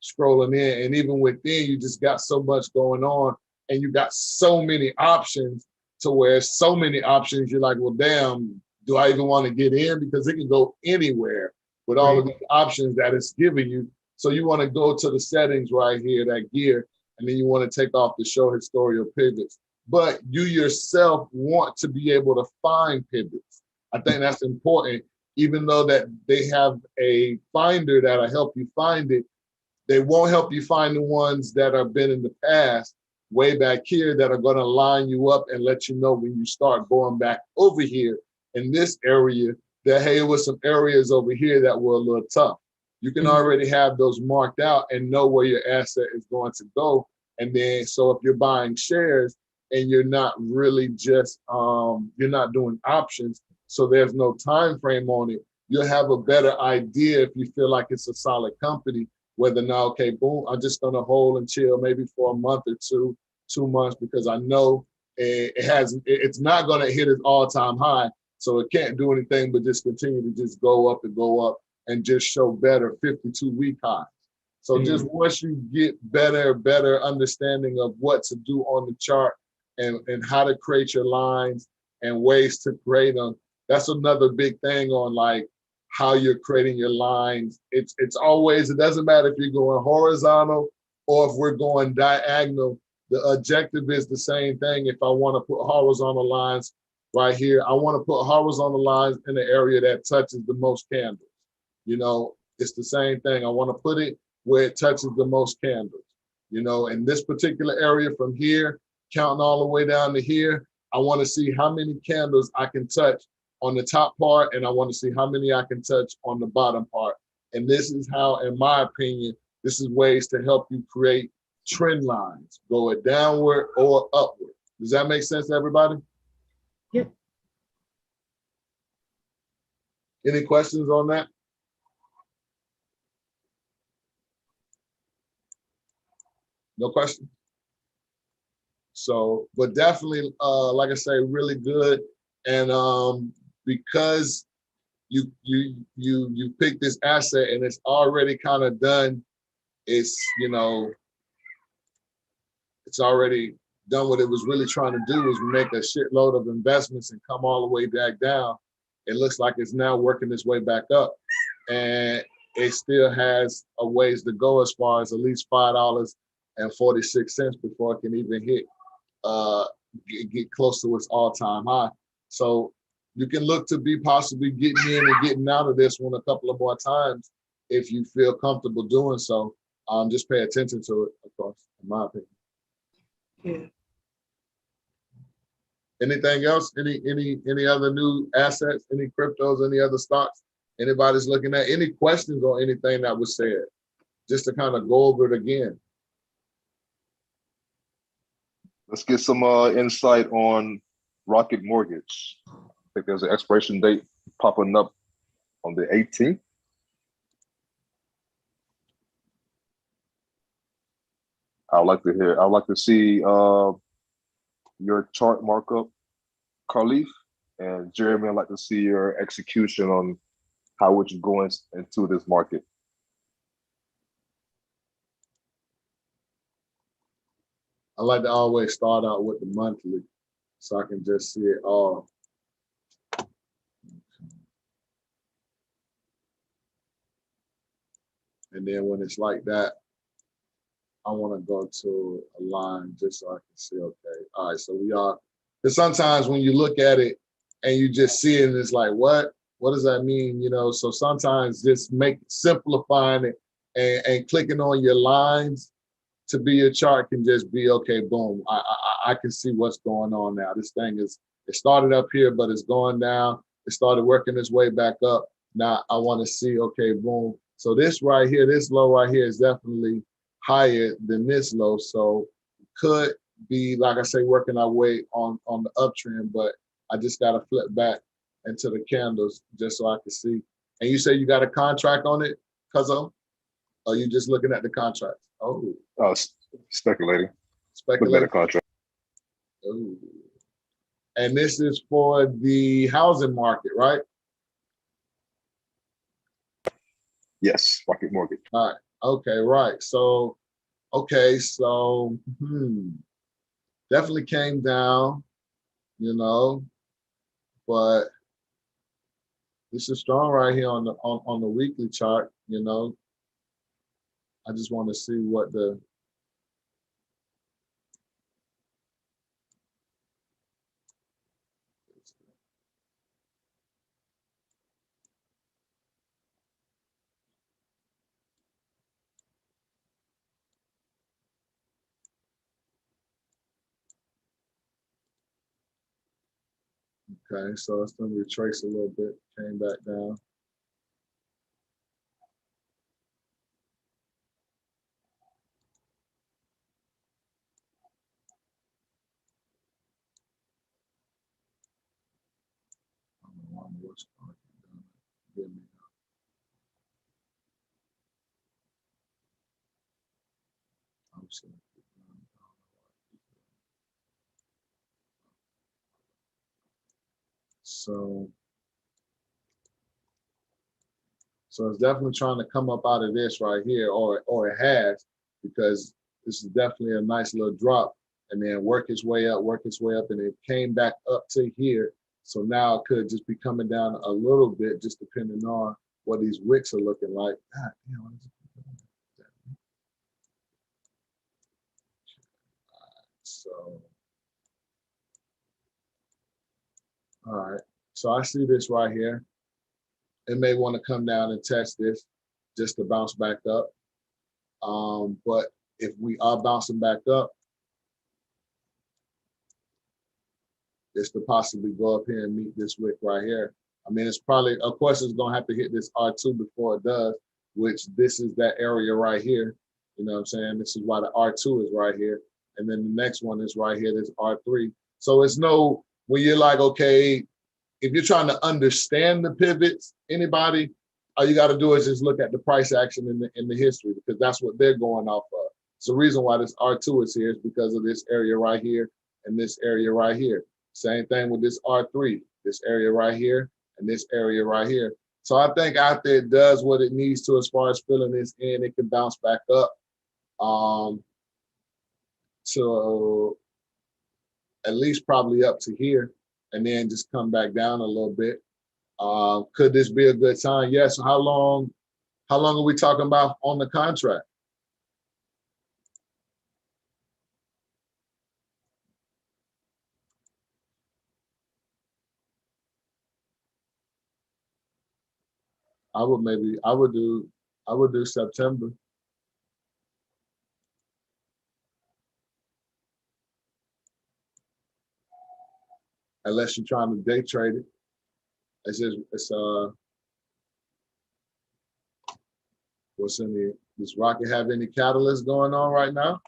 scrolling in. And even within, you just got so much going on and you got so many options to where so many options, you're like, well, damn, do I even want to get in? Because it can go anywhere with all of the options that it's giving you. So you want to go to the settings right here, that gear, and then you want to take off the show historical pivots. But you yourself want to be able to find pivots. I think that's important. Even though that they have a finder that'll help you find it, they won't help you find the ones that have been in the past, way back here, that are going to line you up and let you know when you start going back over here in this area that, hey, it was some areas over here that were a little tough. You can already have those marked out and know where your asset is going to go. And then, so if you're buying shares and you're not really just, you're not doing options, so there's no time frame on it, you'll have a better idea if you feel like it's a solid company, whether now, okay, boom, I'm just gonna hold and chill maybe for a month or 2 months, because I know it's not gonna hit its all-time high, so it can't do anything but just continue to just go up and just show better 52-week highs. So just once you get better understanding of what to do on the chart and how to create your lines and ways to create them, that's another big thing on like how you're creating your lines. It's always, it doesn't matter if you're going horizontal or if we're going diagonal, the objective is the same thing. If I want to put horizontal lines right here, I want to put horizontal lines in the area that touches the most candles. You know, it's the same thing. I want to put it where it touches the most candles. You know, in this particular area from here, counting all the way down to here, I want to see how many candles I can touch on the top part, and I want to see how many I can touch on the bottom part. And this is how, in my opinion, this is ways to help you create trend lines, go it downward or upward. Does that make sense to everybody? Yeah. Any questions on that? No question. So, but definitely, like I say, really good. And because you pick this asset and it's already kind of done, it's, you know, it's already done what it was really trying to do, is make a shitload of investments and come all the way back down. It looks like it's now working its way back up, and it still has a ways to go as far as at least $5.46 before it can even hit get close to its all-time high. So you can look to be possibly getting in and getting out of this one a couple of more times if you feel comfortable doing so. Just pay attention to it, of course, in my opinion. Yeah. Anything else? Any other new assets? Any cryptos? Any other stocks? Anybody's looking at? Any questions on anything that was said? Just to kind of go over it again. Let's get some insight on Rocket Mortgage. I think there's an expiration date popping up on the 18th. I'd like to see your chart markup, Khalif, and Jeremy. I'd like to see your execution on how would you go into this market. I like to always start out with the monthly so I can just see it all. And then when it's like that, I want to go to a line just so I can see, okay, all right, so we are, because sometimes when you look at it and you just see it and it's like, what does that mean? You know, so sometimes just simplifying it and clicking on your lines to be your chart can just be, okay, boom, I can see what's going on now. This thing it started up here, but it's going down. It started working its way back up. Now I want to see, okay, boom. So this right here, this low right here is definitely higher than this low. So could be, like I say, working our way on the uptrend, but I just got to flip back into the candles just so I can see. And you say you got a contract on it, Cuzzo? Or are you just looking at the contracts? Oh, speculating. Speculating. Contract. Oh. And this is for the housing market, right? Yes, Rocket Mortgage. All right. Okay, right. So, okay, so definitely came down, you know, but this is strong right here on the weekly chart, you know. I just want to see what the okay, so it's gonna retrace a little bit, came back down. So it's definitely trying to come up out of this right here, or it has, because this is definitely a nice little drop, and then work its way up, and it came back up to here. So now it could just be coming down a little bit, just depending on what these wicks are looking like. God, so, all right. So I see this right here. It may want to come down and test this just to bounce back up. But if we are bouncing back up, it's to possibly go up here and meet this wick right here. I mean, it's probably, of course, it's going to have to hit this R2 before it does, which this is that area right here. You know what I'm saying? This is why the R2 is right here. And then the next one is right here, this R3. So it's no, when you're like, okay, if you're trying to understand the pivots, anybody, all you got to do is just look at the price action in the history, because that's what they're going off of. So the reason why this R2 is here is because of this area right here and this area right here. Same thing with this R3, this area right here and this area right here. So I think after it does what it needs to as far as filling this in, it can bounce back up to at least probably up to here, and then just come back down a little bit. Could this be a good time? Yes. How long are we talking about on the contract? I would do September. Unless you're trying to day trade it. What's in the, does Rocket have any catalyst going on right now?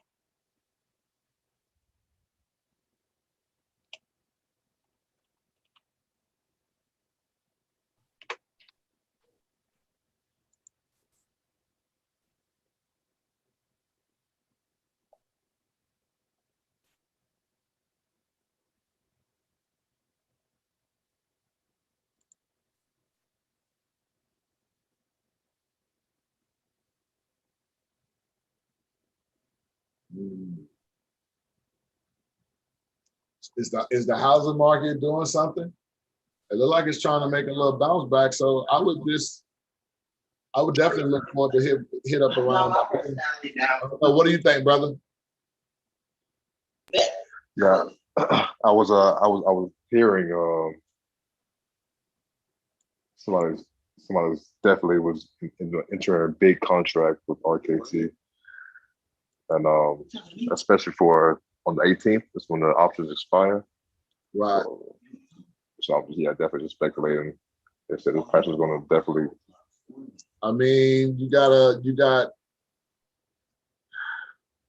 Is the housing market doing something? It looks like it's trying to make a little bounce back. So I would definitely look forward to hit up around. What do you think, brother? Yeah, I was hearing somebody definitely was entering a big contract with RKT, and especially for on the 18th, is when the options expire. Right. So yeah, definitely just speculating. They said this price is going to definitely. I mean, you got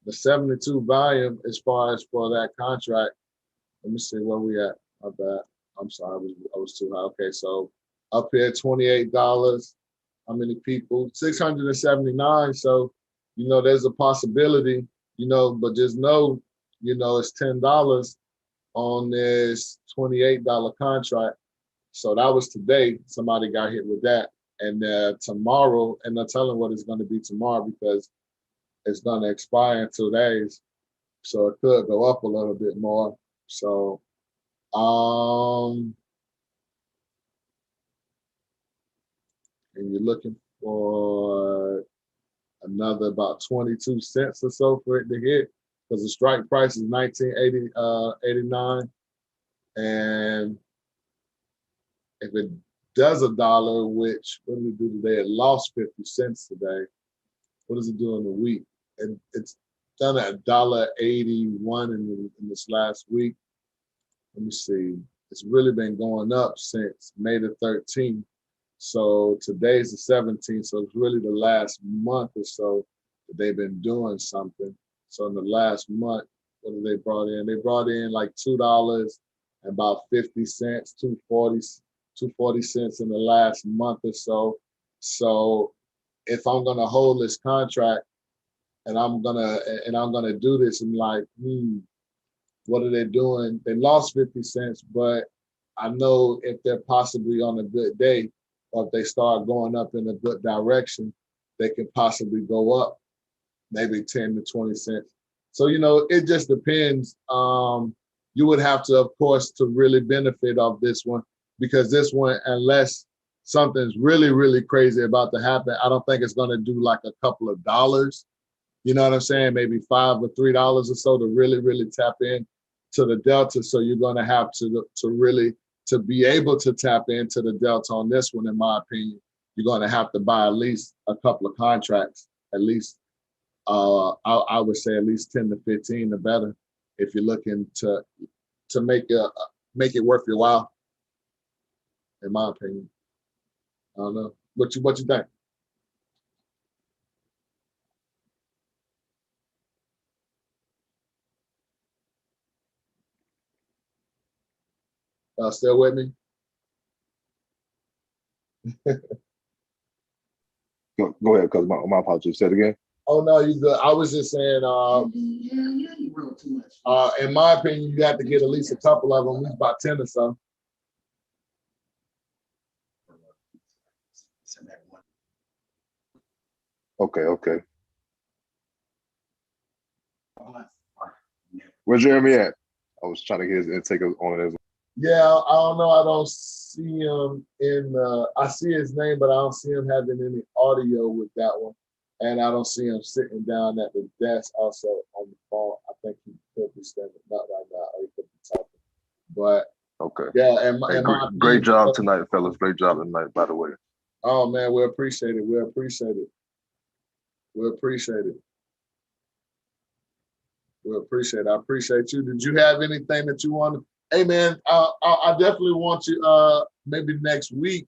the 72 volume as far as for that contract. Let me see where we at. My bad. I'm sorry, I was too high. Okay, so up here $28. How many people? 679. So, there's a possibility, but just know, it's $10 on this $28 contract. So that was today. Somebody got hit with that. And tomorrow, and they're telling what it's going to be tomorrow because it's going to expire in 2 days. So it could go up a little bit more. So, and you're looking for another about 22 cents or so for it to hit, because the strike price is $19.89, and if it does $1, which what did it do today? It lost 50 cents today. What does it do in the week? And it's done at $1.81 in this last week. Let me see. It's really been going up since May the 13th. So today's the 17th. So it's really the last month or so that they've been doing something. So in the last month, what have they brought in? They brought in like $2 and about 50 cents, 240 cents in the last month or so. So if I'm gonna hold this contract and I'm gonna do this, I'm like, what are they doing? They lost 50 cents, but I know if they're possibly on a good day, or if they start going up in a good direction, they can possibly go up maybe 10 to 20 cents. So, it just depends. You would have to, of course, to really benefit off this one, because this one, unless something's really, really crazy about to happen, I don't think it's going to do like a couple of dollars. You know what I'm saying? Maybe $5 or $3 or so to really, really tap in to the delta. So you're going to have to really, to be able to tap into the delta on this one, in my opinion, you're going to have to buy at least a couple of contracts, at least. I would say at least 10 to 15 or better, if you're looking to make it worth your while. In my opinion, I don't know. What you think? Still with me? Go ahead, because my apologies. Say it again. Oh no, you good. I was just saying, in my opinion, you have to get at least a couple of them, at least about 10 or so. Okay. Where's Jeremy at? I was trying to get his intake on it as well. Yeah, I don't know. I don't see him I see his name, but I don't see him having any audio with that one. And I don't see him sitting down at the desk also on the phone. I think he could be standing up right now, or he could be talking. But okay. Yeah, and great job tonight, fellas. Great job tonight, by the way. Oh man, we appreciate it. We appreciate it. We appreciate it. We appreciate it. I appreciate you. Did you have anything that you want to? Hey man, I definitely want you maybe next week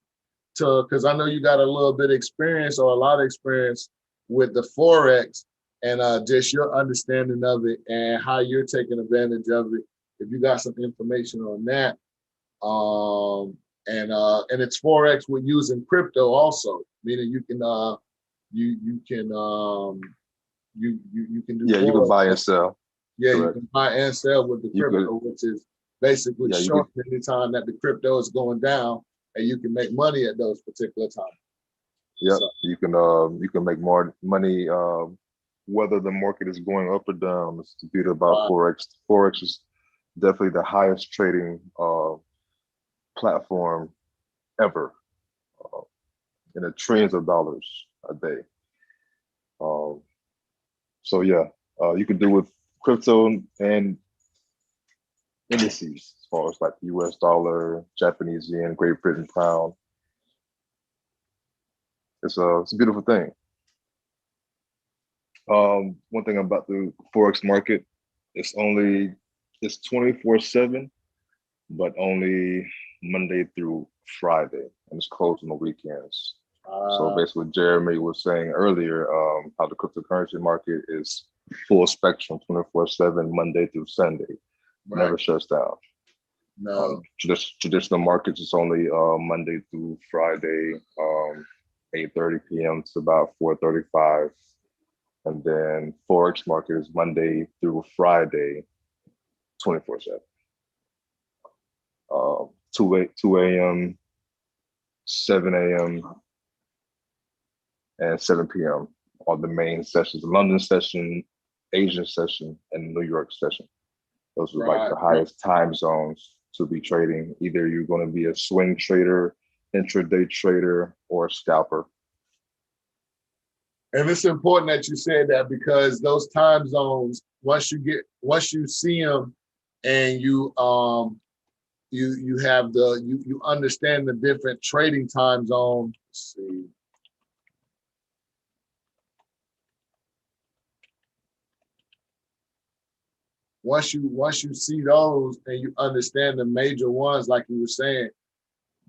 to, because I know you got a little bit of experience or a lot of experience with the Forex and just your understanding of it and how you're taking advantage of it. If you got some information on that, and it's Forex with using crypto also, meaning you can you can do you can buy and sell. Yeah, Correct. you can buy and sell with the crypto, which is basically short any time that the crypto is going down, and you can make money at those particular times. Yeah, so you can make more money whether the market is going up or down. It's the beauty about Forex. Forex is definitely the highest trading platform ever, in the trillions of dollars a day. So yeah, you can do with crypto and indices as far as like the US dollar, Japanese yen, Great Britain pound. It's a beautiful thing. One thing about the Forex market, it's 24/7, but only Monday through Friday, and it's closed on the weekends. So basically what Jeremy was saying earlier, how the cryptocurrency market is full spectrum, 24/7, Monday through Sunday, never shuts down. No. Traditional markets is only Monday through Friday, 8:30 p.m. to about 4:35. And then Forex market is Monday through Friday, 24/7. 2 a.m., 7 a.m., and 7 p.m. are the main sessions. The London session, Asian session, and New York session. Those are like the highest time zones to be trading. Either you're going to be a swing trader, intraday trader, or a scalper. And it's important that you said that, because those time zones, once you see them and you understand the different trading time zones. Let's see. Once you see those and you understand the major ones, like you were saying,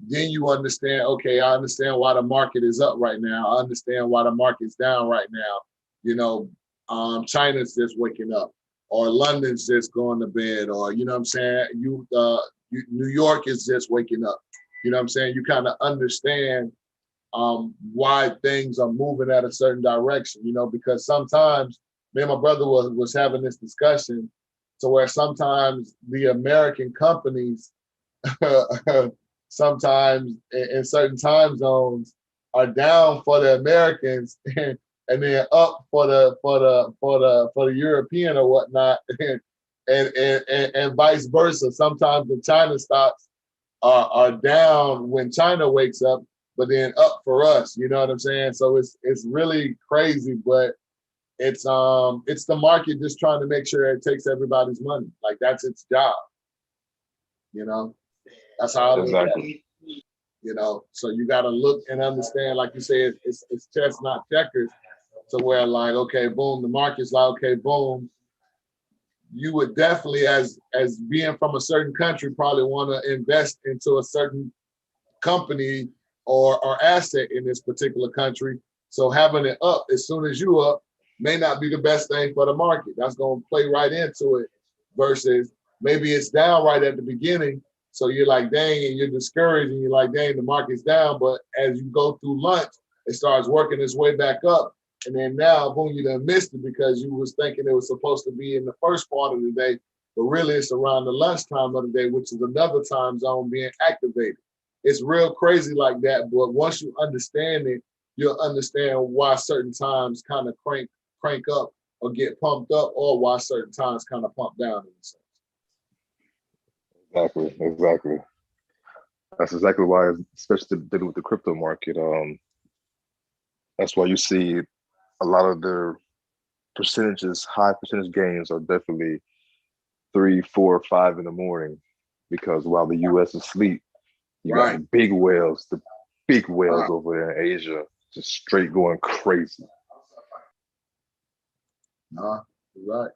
then you understand, okay, I understand why the market is up right now. I understand why the market's down right now. You know, China's just waking up, or London's just going to bed, or, you know what I'm saying? New York is just waking up. You know what I'm saying? You kind of understand why things are moving at a certain direction, you know, because sometimes me and my brother was having this discussion to where sometimes the American companies sometimes in certain time zones are down for the Americans and then up for the European or whatnot, and vice versa. Sometimes the China stocks are down when China wakes up, but then up for us. You know what I'm saying? So it's really crazy, but it's the market just trying to make sure it takes everybody's money. Like, that's its job. You know, that's how I look at it. You know, so you got to look and understand, like you said, it's chess, not checkers. So where like, okay, boom, the market's like, okay, boom. You would definitely, as being from a certain country, probably want to invest into a certain company or asset in this particular country. So having it up as soon as you up may not be the best thing for the market. That's going to play right into it, versus maybe it's down right at the beginning. So you're like, dang, and you're discouraged, and you're like, dang, the market's down. But as you go through lunch, it starts working its way back up. And then now, boom, you done missed it because you was thinking it was supposed to be in the first part of the day, but really it's around the lunchtime of the day, which is another time zone being activated. It's real crazy like that, but once you understand it, you'll understand why certain times kind of crank up or get pumped up, or why certain times kind of pump down in a sense. Exactly. That's exactly why, especially dealing with the crypto market, that's why you see a lot of their percentages, high percentage gains are definitely 3, 4, 5 in the morning, because while the US is asleep, you got the big whales, big whales over there in Asia, just straight going crazy. Nah, you're right.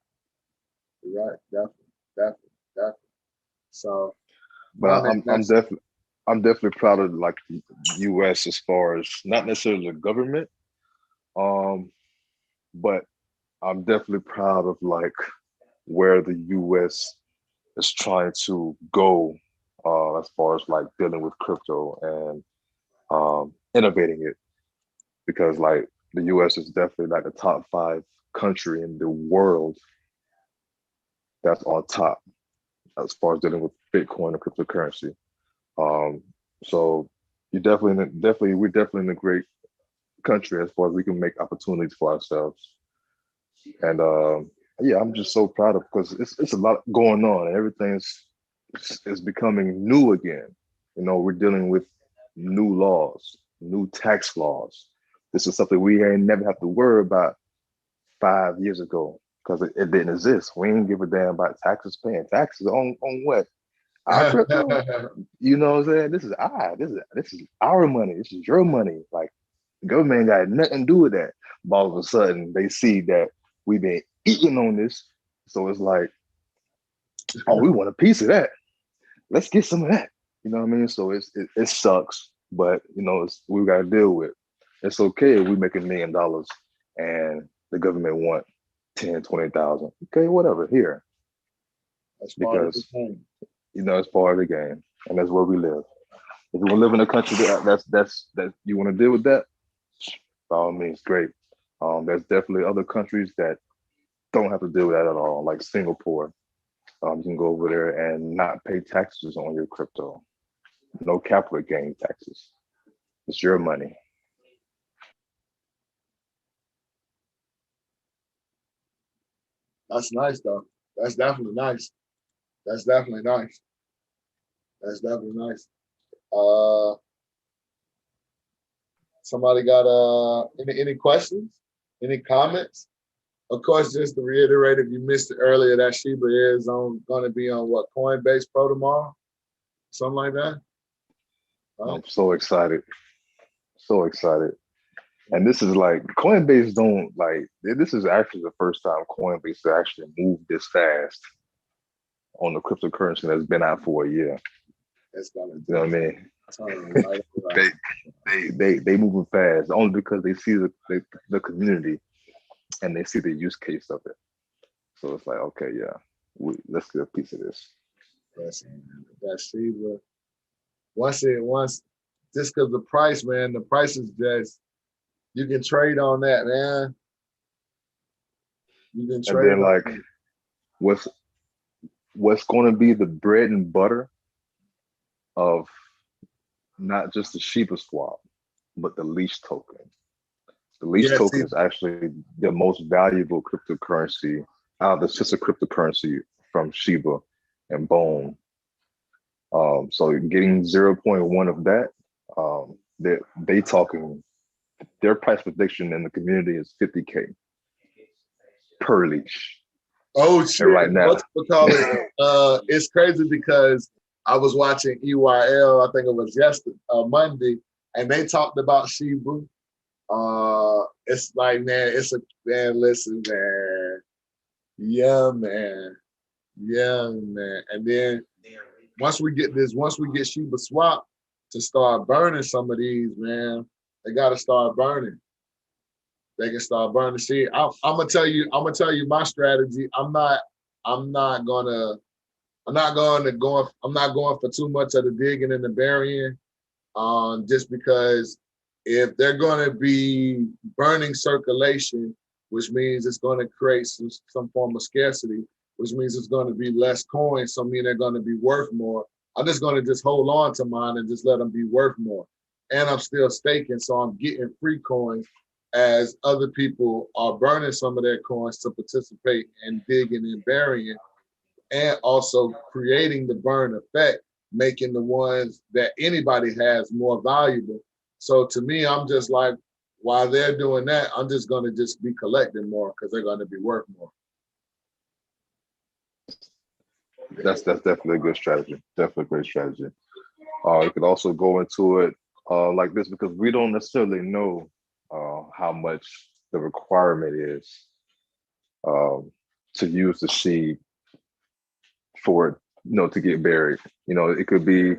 You're right. Definitely. So, but I'm definitely proud of like the U.S. as far as not necessarily the government, but I'm definitely proud of like where the U.S. is trying to go as far as like dealing with crypto and innovating it, because like the U.S. is definitely like the top 5 country in the world that's on top as far as dealing with Bitcoin and cryptocurrency. So we're definitely in a great country as far as we can make opportunities for ourselves. And yeah, I'm just so proud of, because it's a lot going on and everything is becoming new again. You know, we're dealing with new laws, new tax laws. This is something we ain't never have to worry about 5 years ago, because it didn't exist. We didn't give a damn about taxes, paying taxes on what? Our crypto? You know what I'm saying? This is our money. This is your money. Like, the government ain't got nothing to do with that. But all of a sudden, they see that we've been eating on this. So it's like, oh, we want a piece of that. Let's get some of that. You know what I mean? So it sucks, but you know, we got to deal with. It's okay if we make $1 million and the government want 10, 20,000. Okay, whatever. Here, that's because you know it's part of the game, and that's where we live. If you want to live in a country that you want to deal with that, by all means, great. There's definitely other countries that don't have to deal with that at all, like Singapore. You can go over there and not pay taxes on your crypto. No capital gain taxes. It's your money. That's nice, though. That's definitely nice. That's definitely nice. Somebody got any questions? Any comments? Of course, just to reiterate, if you missed it earlier, that Shiba is going to be on what, Coinbase Pro tomorrow? Something like that? I'm so excited. So excited. And this is like, Coinbase don't like, this is actually the first time Coinbase actually moved this fast on the cryptocurrency that's been out for a year. You know what I mean? They moving fast only because they see the community and they see the use case of it. So it's like, okay, yeah, let's get a piece of this. That's Shiba. Once just because the price, man, the price is just, you can trade on that, man. You can trade. And then like, what's going to be the bread and butter of not just the Shiba swap, but the leash token. The leash token is actually the most valuable cryptocurrency out of the sister cryptocurrency from Shiba and Bone. So getting 0.1 of that, they talking, their price prediction in the community is 50K per leash. Oh shit! And right now, it's crazy because I was watching EYL. I think it was Monday, and they talked about Shiba. It's like, man, listen, man. Yeah, man. And then once we get Shiba Swap to start burning some of these, man, they got to start burning. They can start burning. See, I'm gonna tell you my strategy. I'm not going for too much of the digging and the burying, just because if they're going to be burning circulation, which means it's going to create some form of scarcity, which means it's going to be less coins, so mean they're going to be worth more. I'm just going to just hold on to mine and just let them be worth more. And I'm still staking, so I'm getting free coins as other people are burning some of their coins to participate in digging and burying, and also creating the burn effect, making the ones that anybody has more valuable. So to me, I'm just like, while they're doing that, I'm just going to just be collecting more because they're going to be worth more. That's definitely a good strategy. Definitely a great strategy. You could also go into it like this because we don't necessarily know how much the requirement is to use the seed for it, to get buried. It could be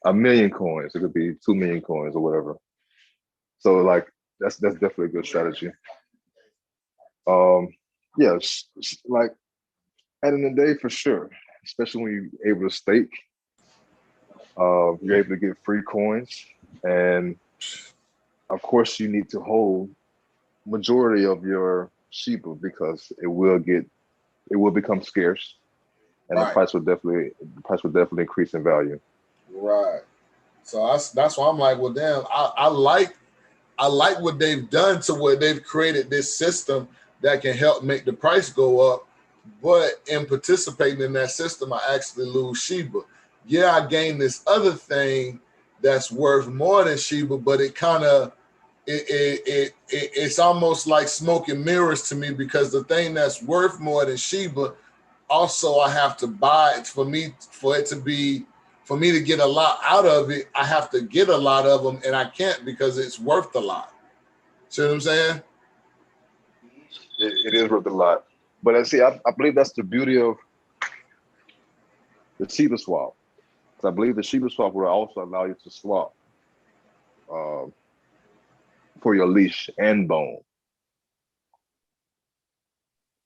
1 million coins, it could be 2 million coins or whatever. So like that's definitely a good strategy. Yeah, like at the end of the day, for sure, especially when you're able to stake, you're able to get free coins, and of course you need to hold majority of your Shiba because it will become scarce, and Right. the price will definitely increase in value. Right. So that's why I'm like, well, damn, I like what they've done to where they've created this system that can help make the price go up. But in participating in that system, I actually lose Shiba. Yeah, I gain this other thing that's worth more than Shiba, but it kind of it's almost like smoke and mirrors to me because the thing that's worth more than Shiba, also I have to buy it for me to get a lot out of it. I have to get a lot of them, and I can't because it's worth a lot. See what I'm saying? It is worth a lot, but I believe that's the beauty of the Shiba swap. I believe the Shiba swap will also allow you to swap for your leash and bone.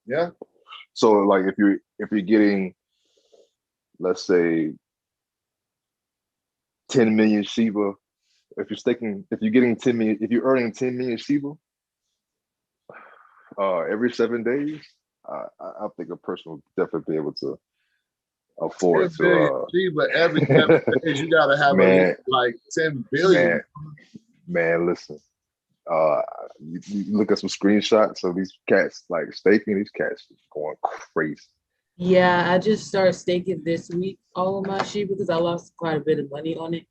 Yeah. So like if you're getting, let's say, 10 million Shiba, if you're getting 10 million, if you're earning 10 million Shiba every 7 days, I think a person will definitely be able to afford to Shiba every 7 days. You gotta have like 10 billion. Man, listen. You look at some screenshots of these cats like staking. These cats is going crazy. Yeah, I just started staking this week all of my Shiba because I lost quite a bit of money on it,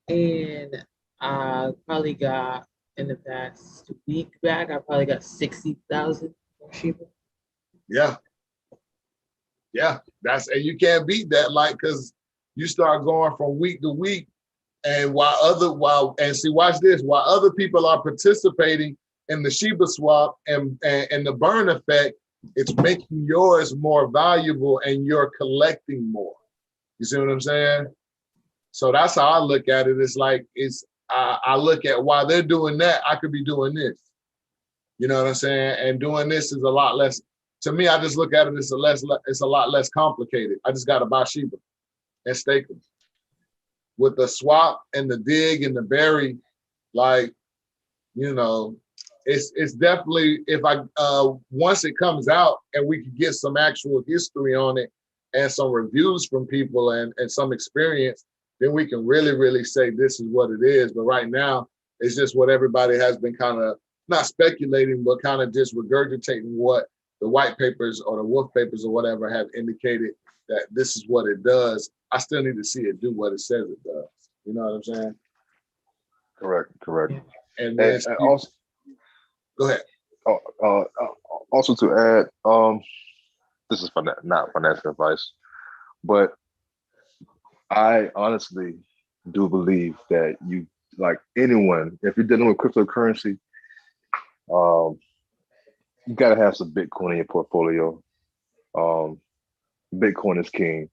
and I probably got in the past week back. I probably got 60,000 more Shiba. Yeah, and you can't beat that, like, because you start going from week to week. And watch this, while other people are participating in the Shiba swap and the burn effect, it's making yours more valuable and you're collecting more. You see what I'm saying? So that's how I look at it. It's like, I look at while they're doing that, I could be doing this. You know what I'm saying? And doing this is a lot less, to me, I just look at it as it's a lot less complicated. I just got to buy Shiba and stake them. With the swap and the dig and the bury, like, it's definitely, if once it comes out and we can get some actual history on it and some reviews from people and some experience, then we can really, really say this is what it is. But right now, it's just what everybody has been kind of not speculating, but kind of just regurgitating what the white papers or the wolf papers or whatever have indicated that this is what it does. I still need to see it do what it says it does. You know what I'm saying? Correct. And also, go ahead. Also to add, this is not financial advice, but I honestly do believe that you, like anyone, if you're dealing with cryptocurrency, you gotta have some Bitcoin in your portfolio. Bitcoin is king.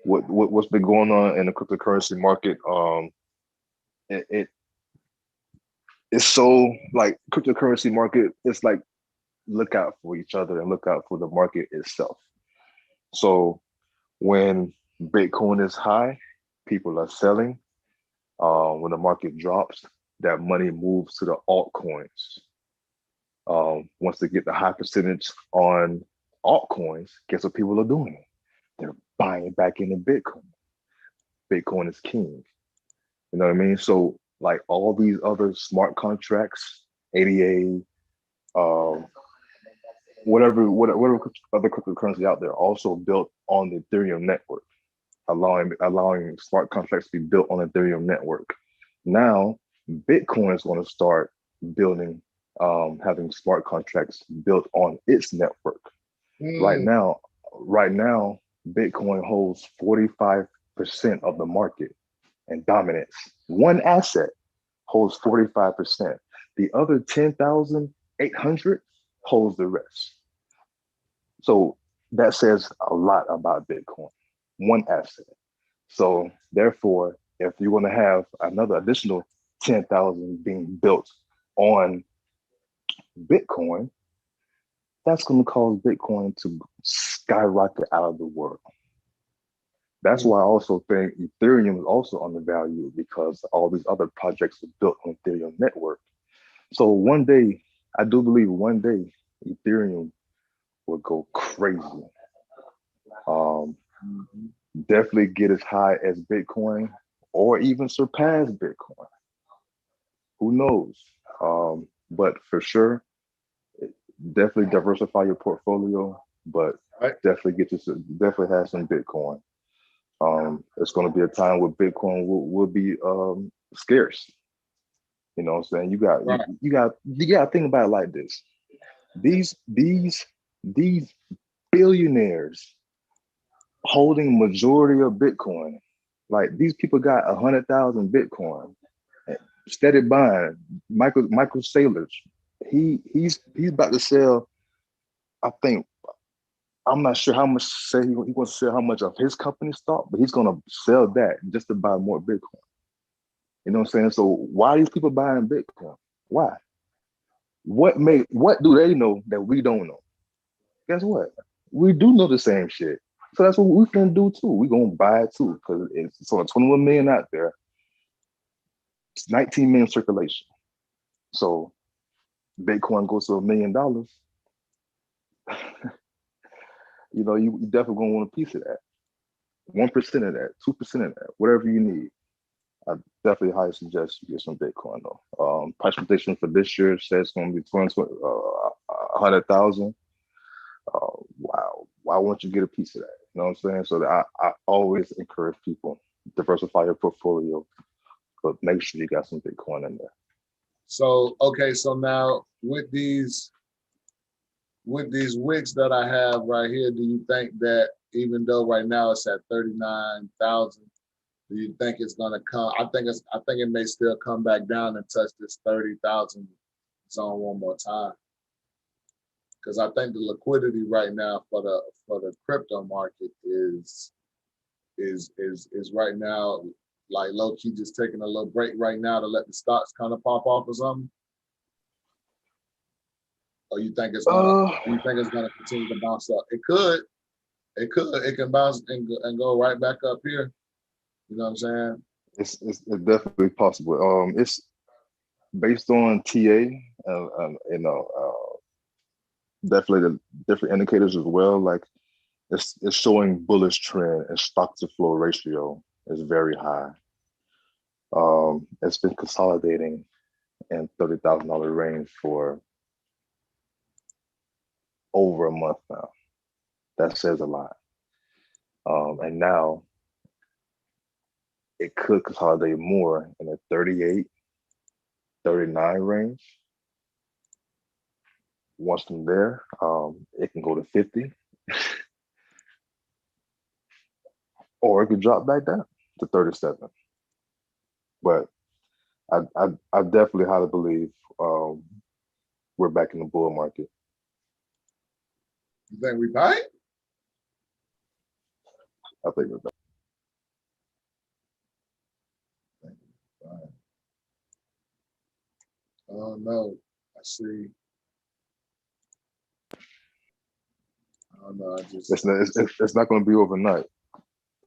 What's been going on in the cryptocurrency market? It's so like cryptocurrency market. It's like look out for each other and look out for the market itself. So when Bitcoin is high, people are selling. When the market drops, that money moves to the altcoins. Once they get the high percentage on altcoins, guess what people are doing? They're buying back into Bitcoin. Bitcoin is king. You know what I mean? So like all these other smart contracts, ADA, whatever other cryptocurrency out there, also built on the Ethereum network, allowing smart contracts to be built on the Ethereum network. Now, Bitcoin is going to start building, having smart contracts built on its network. Right now, Bitcoin holds 45% of the market and dominates one asset, holds 45%. The other 10,800 holds the rest. So that says a lot about Bitcoin, one asset. So therefore, if you're going to have another additional 10,000 being built on Bitcoin, that's going to cause Bitcoin to skyrocket out of the world. That's why I also think Ethereum is also undervalued, because all these other projects are built on Ethereum network. So one day, I do believe one day Ethereum will go crazy. Definitely get as high as Bitcoin or even surpass Bitcoin. Who knows? But for sure, definitely diversify your portfolio, but definitely definitely have some Bitcoin. It's going to be a time where Bitcoin will be scarce. You know what I'm saying? You got to think about it like this. These billionaires holding majority of Bitcoin, like these people got 100,000 Bitcoin, steady buying. Michael Saylor, he's about to sell. I think, I'm not sure how much. Say he wants to sell how much of his company stock, but he's gonna sell that just to buy more Bitcoin. You know what I'm saying? So why are these people buying Bitcoin? Why? What do they know that we don't know? Guess what? We do know the same shit. So that's what we can do too. We're gonna buy it too, because it's only 21 million out there. It's 19 million circulation. So Bitcoin goes to $1 million. You know, you definitely gonna want a piece of that. 1% of that, 2% of that, whatever you need. I definitely highly suggest you get some Bitcoin though. Price prediction for this year says it's gonna be 100,000. Wow, why won't you get a piece of that? You know what I'm saying? So that I always encourage people, diversify your portfolio, but make sure you got some Bitcoin in there. So, okay, so now with these wicks that I have right here, do you think that even though right now it's at 39,000, do you think it's gonna come? I think it may still come back down and touch this 30,000 zone one more time. Because I think the liquidity right now for the crypto market is right now like low key just taking a little break right now to let the stocks kind of pop off or something. Or you think it's gonna continue to bounce up? It can bounce and go right back up here. You know what I'm saying? It's definitely possible. It's based on TA, definitely the different indicators as well. Like it's showing bullish trend, and stock to flow ratio is very high. It's been consolidating in $30,000 range for over a month now. That says a lot. And now it could consolidate more in the 38, 39 range. Once from there, it can go to 50, or it could drop back down to 37. But I definitely highly believe we're back in the bull market. You think we buy it? I think we're back. Oh no, I see. Oh no, it's not going to be overnight,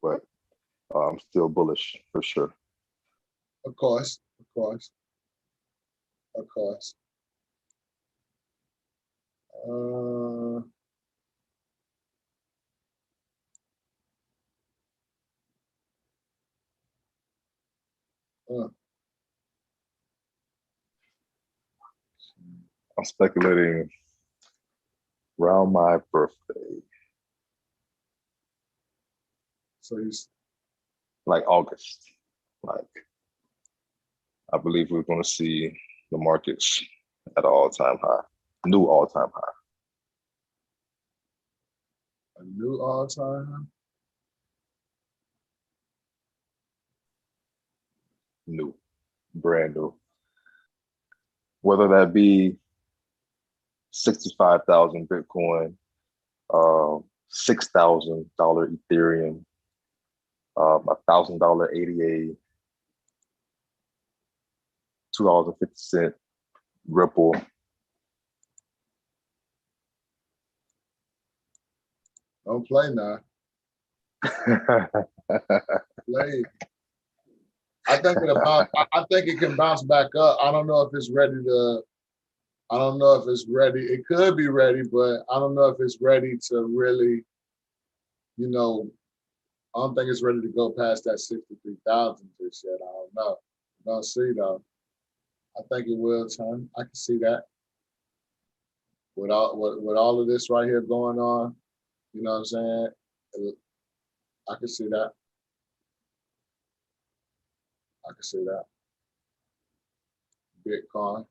but I'm still bullish for sure. Of course. I'm speculating around my birthday. So you like August. Like I believe we're going to see the markets at an all-time high, new all-time high. A new all-time high? New, brand new. whether that be 65,000 Bitcoin, $6,000 Ethereum, $1,000 ADA, $2.50 Ripple. Don't play now. Play. I think it can bounce back up. I don't know if it's ready to. I don't know if it's ready. It could be ready, but I don't know if it's ready to really. You know, I don't think it's ready to go past that 63,000 just yet. I don't know. We're gonna see though. I think it will turn. I can see that. With all of this right here going on, you know what I'm saying? I can see that. I can see that. Bitcoin.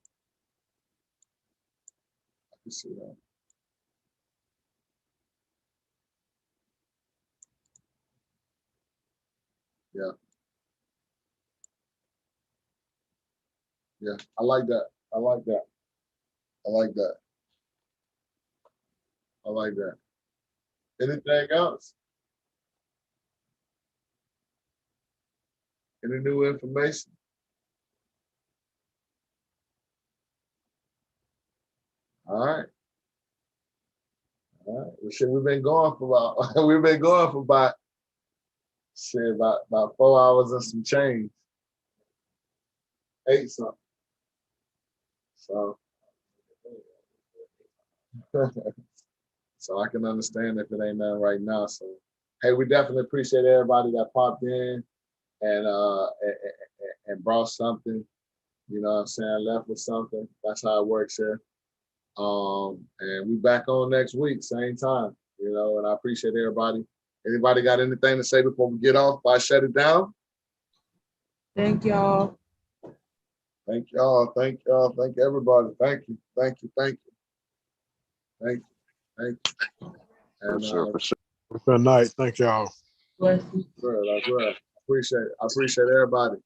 I can see that. Yeah. Yeah, I like that. I like that. I like that. I like that. Anything else? Any new information? All right. All right. Well, shit, we've been going for about shit, about 4 hours and some change. 8 something. So so I can understand if it ain't nothing right now. So hey, we definitely appreciate everybody that popped in and brought something, you know what I'm saying, left with something. That's how it works here. And we back on next week, same time, you know, and I appreciate everybody. Anybody got anything to say before we get off? I shut it down. Thank y'all. Thank y'all. Thank y'all. Thank everybody. Thank you. Thank you. Thank you. Thank you. Thank you. And, for sure. Good night. Thank y'all. Bless you. That's right. I appreciate everybody.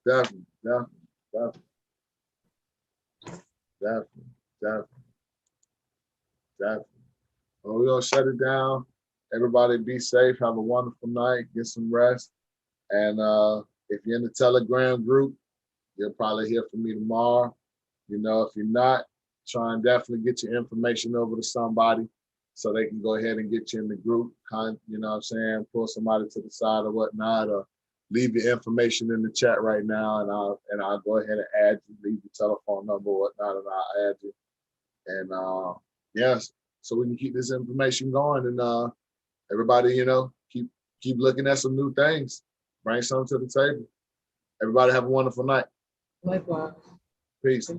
Definitely. Well, we're gonna shut it down. Everybody be safe. Have a wonderful night. Get some rest. And if you're in the Telegram group, you'll probably hear from me tomorrow. You know, if you're not, try and definitely get your information over to somebody so they can go ahead and get you in the group. You know what I'm saying? Pull somebody to the side or whatnot, or leave your information in the chat right now, and I'll go ahead and add you. Leave your telephone number or whatnot, and I'll add you. And yes, so we can keep this information going, and everybody, you know, keep looking at some new things. Bring something to the table. Everybody have a wonderful night. Likewise. Peace.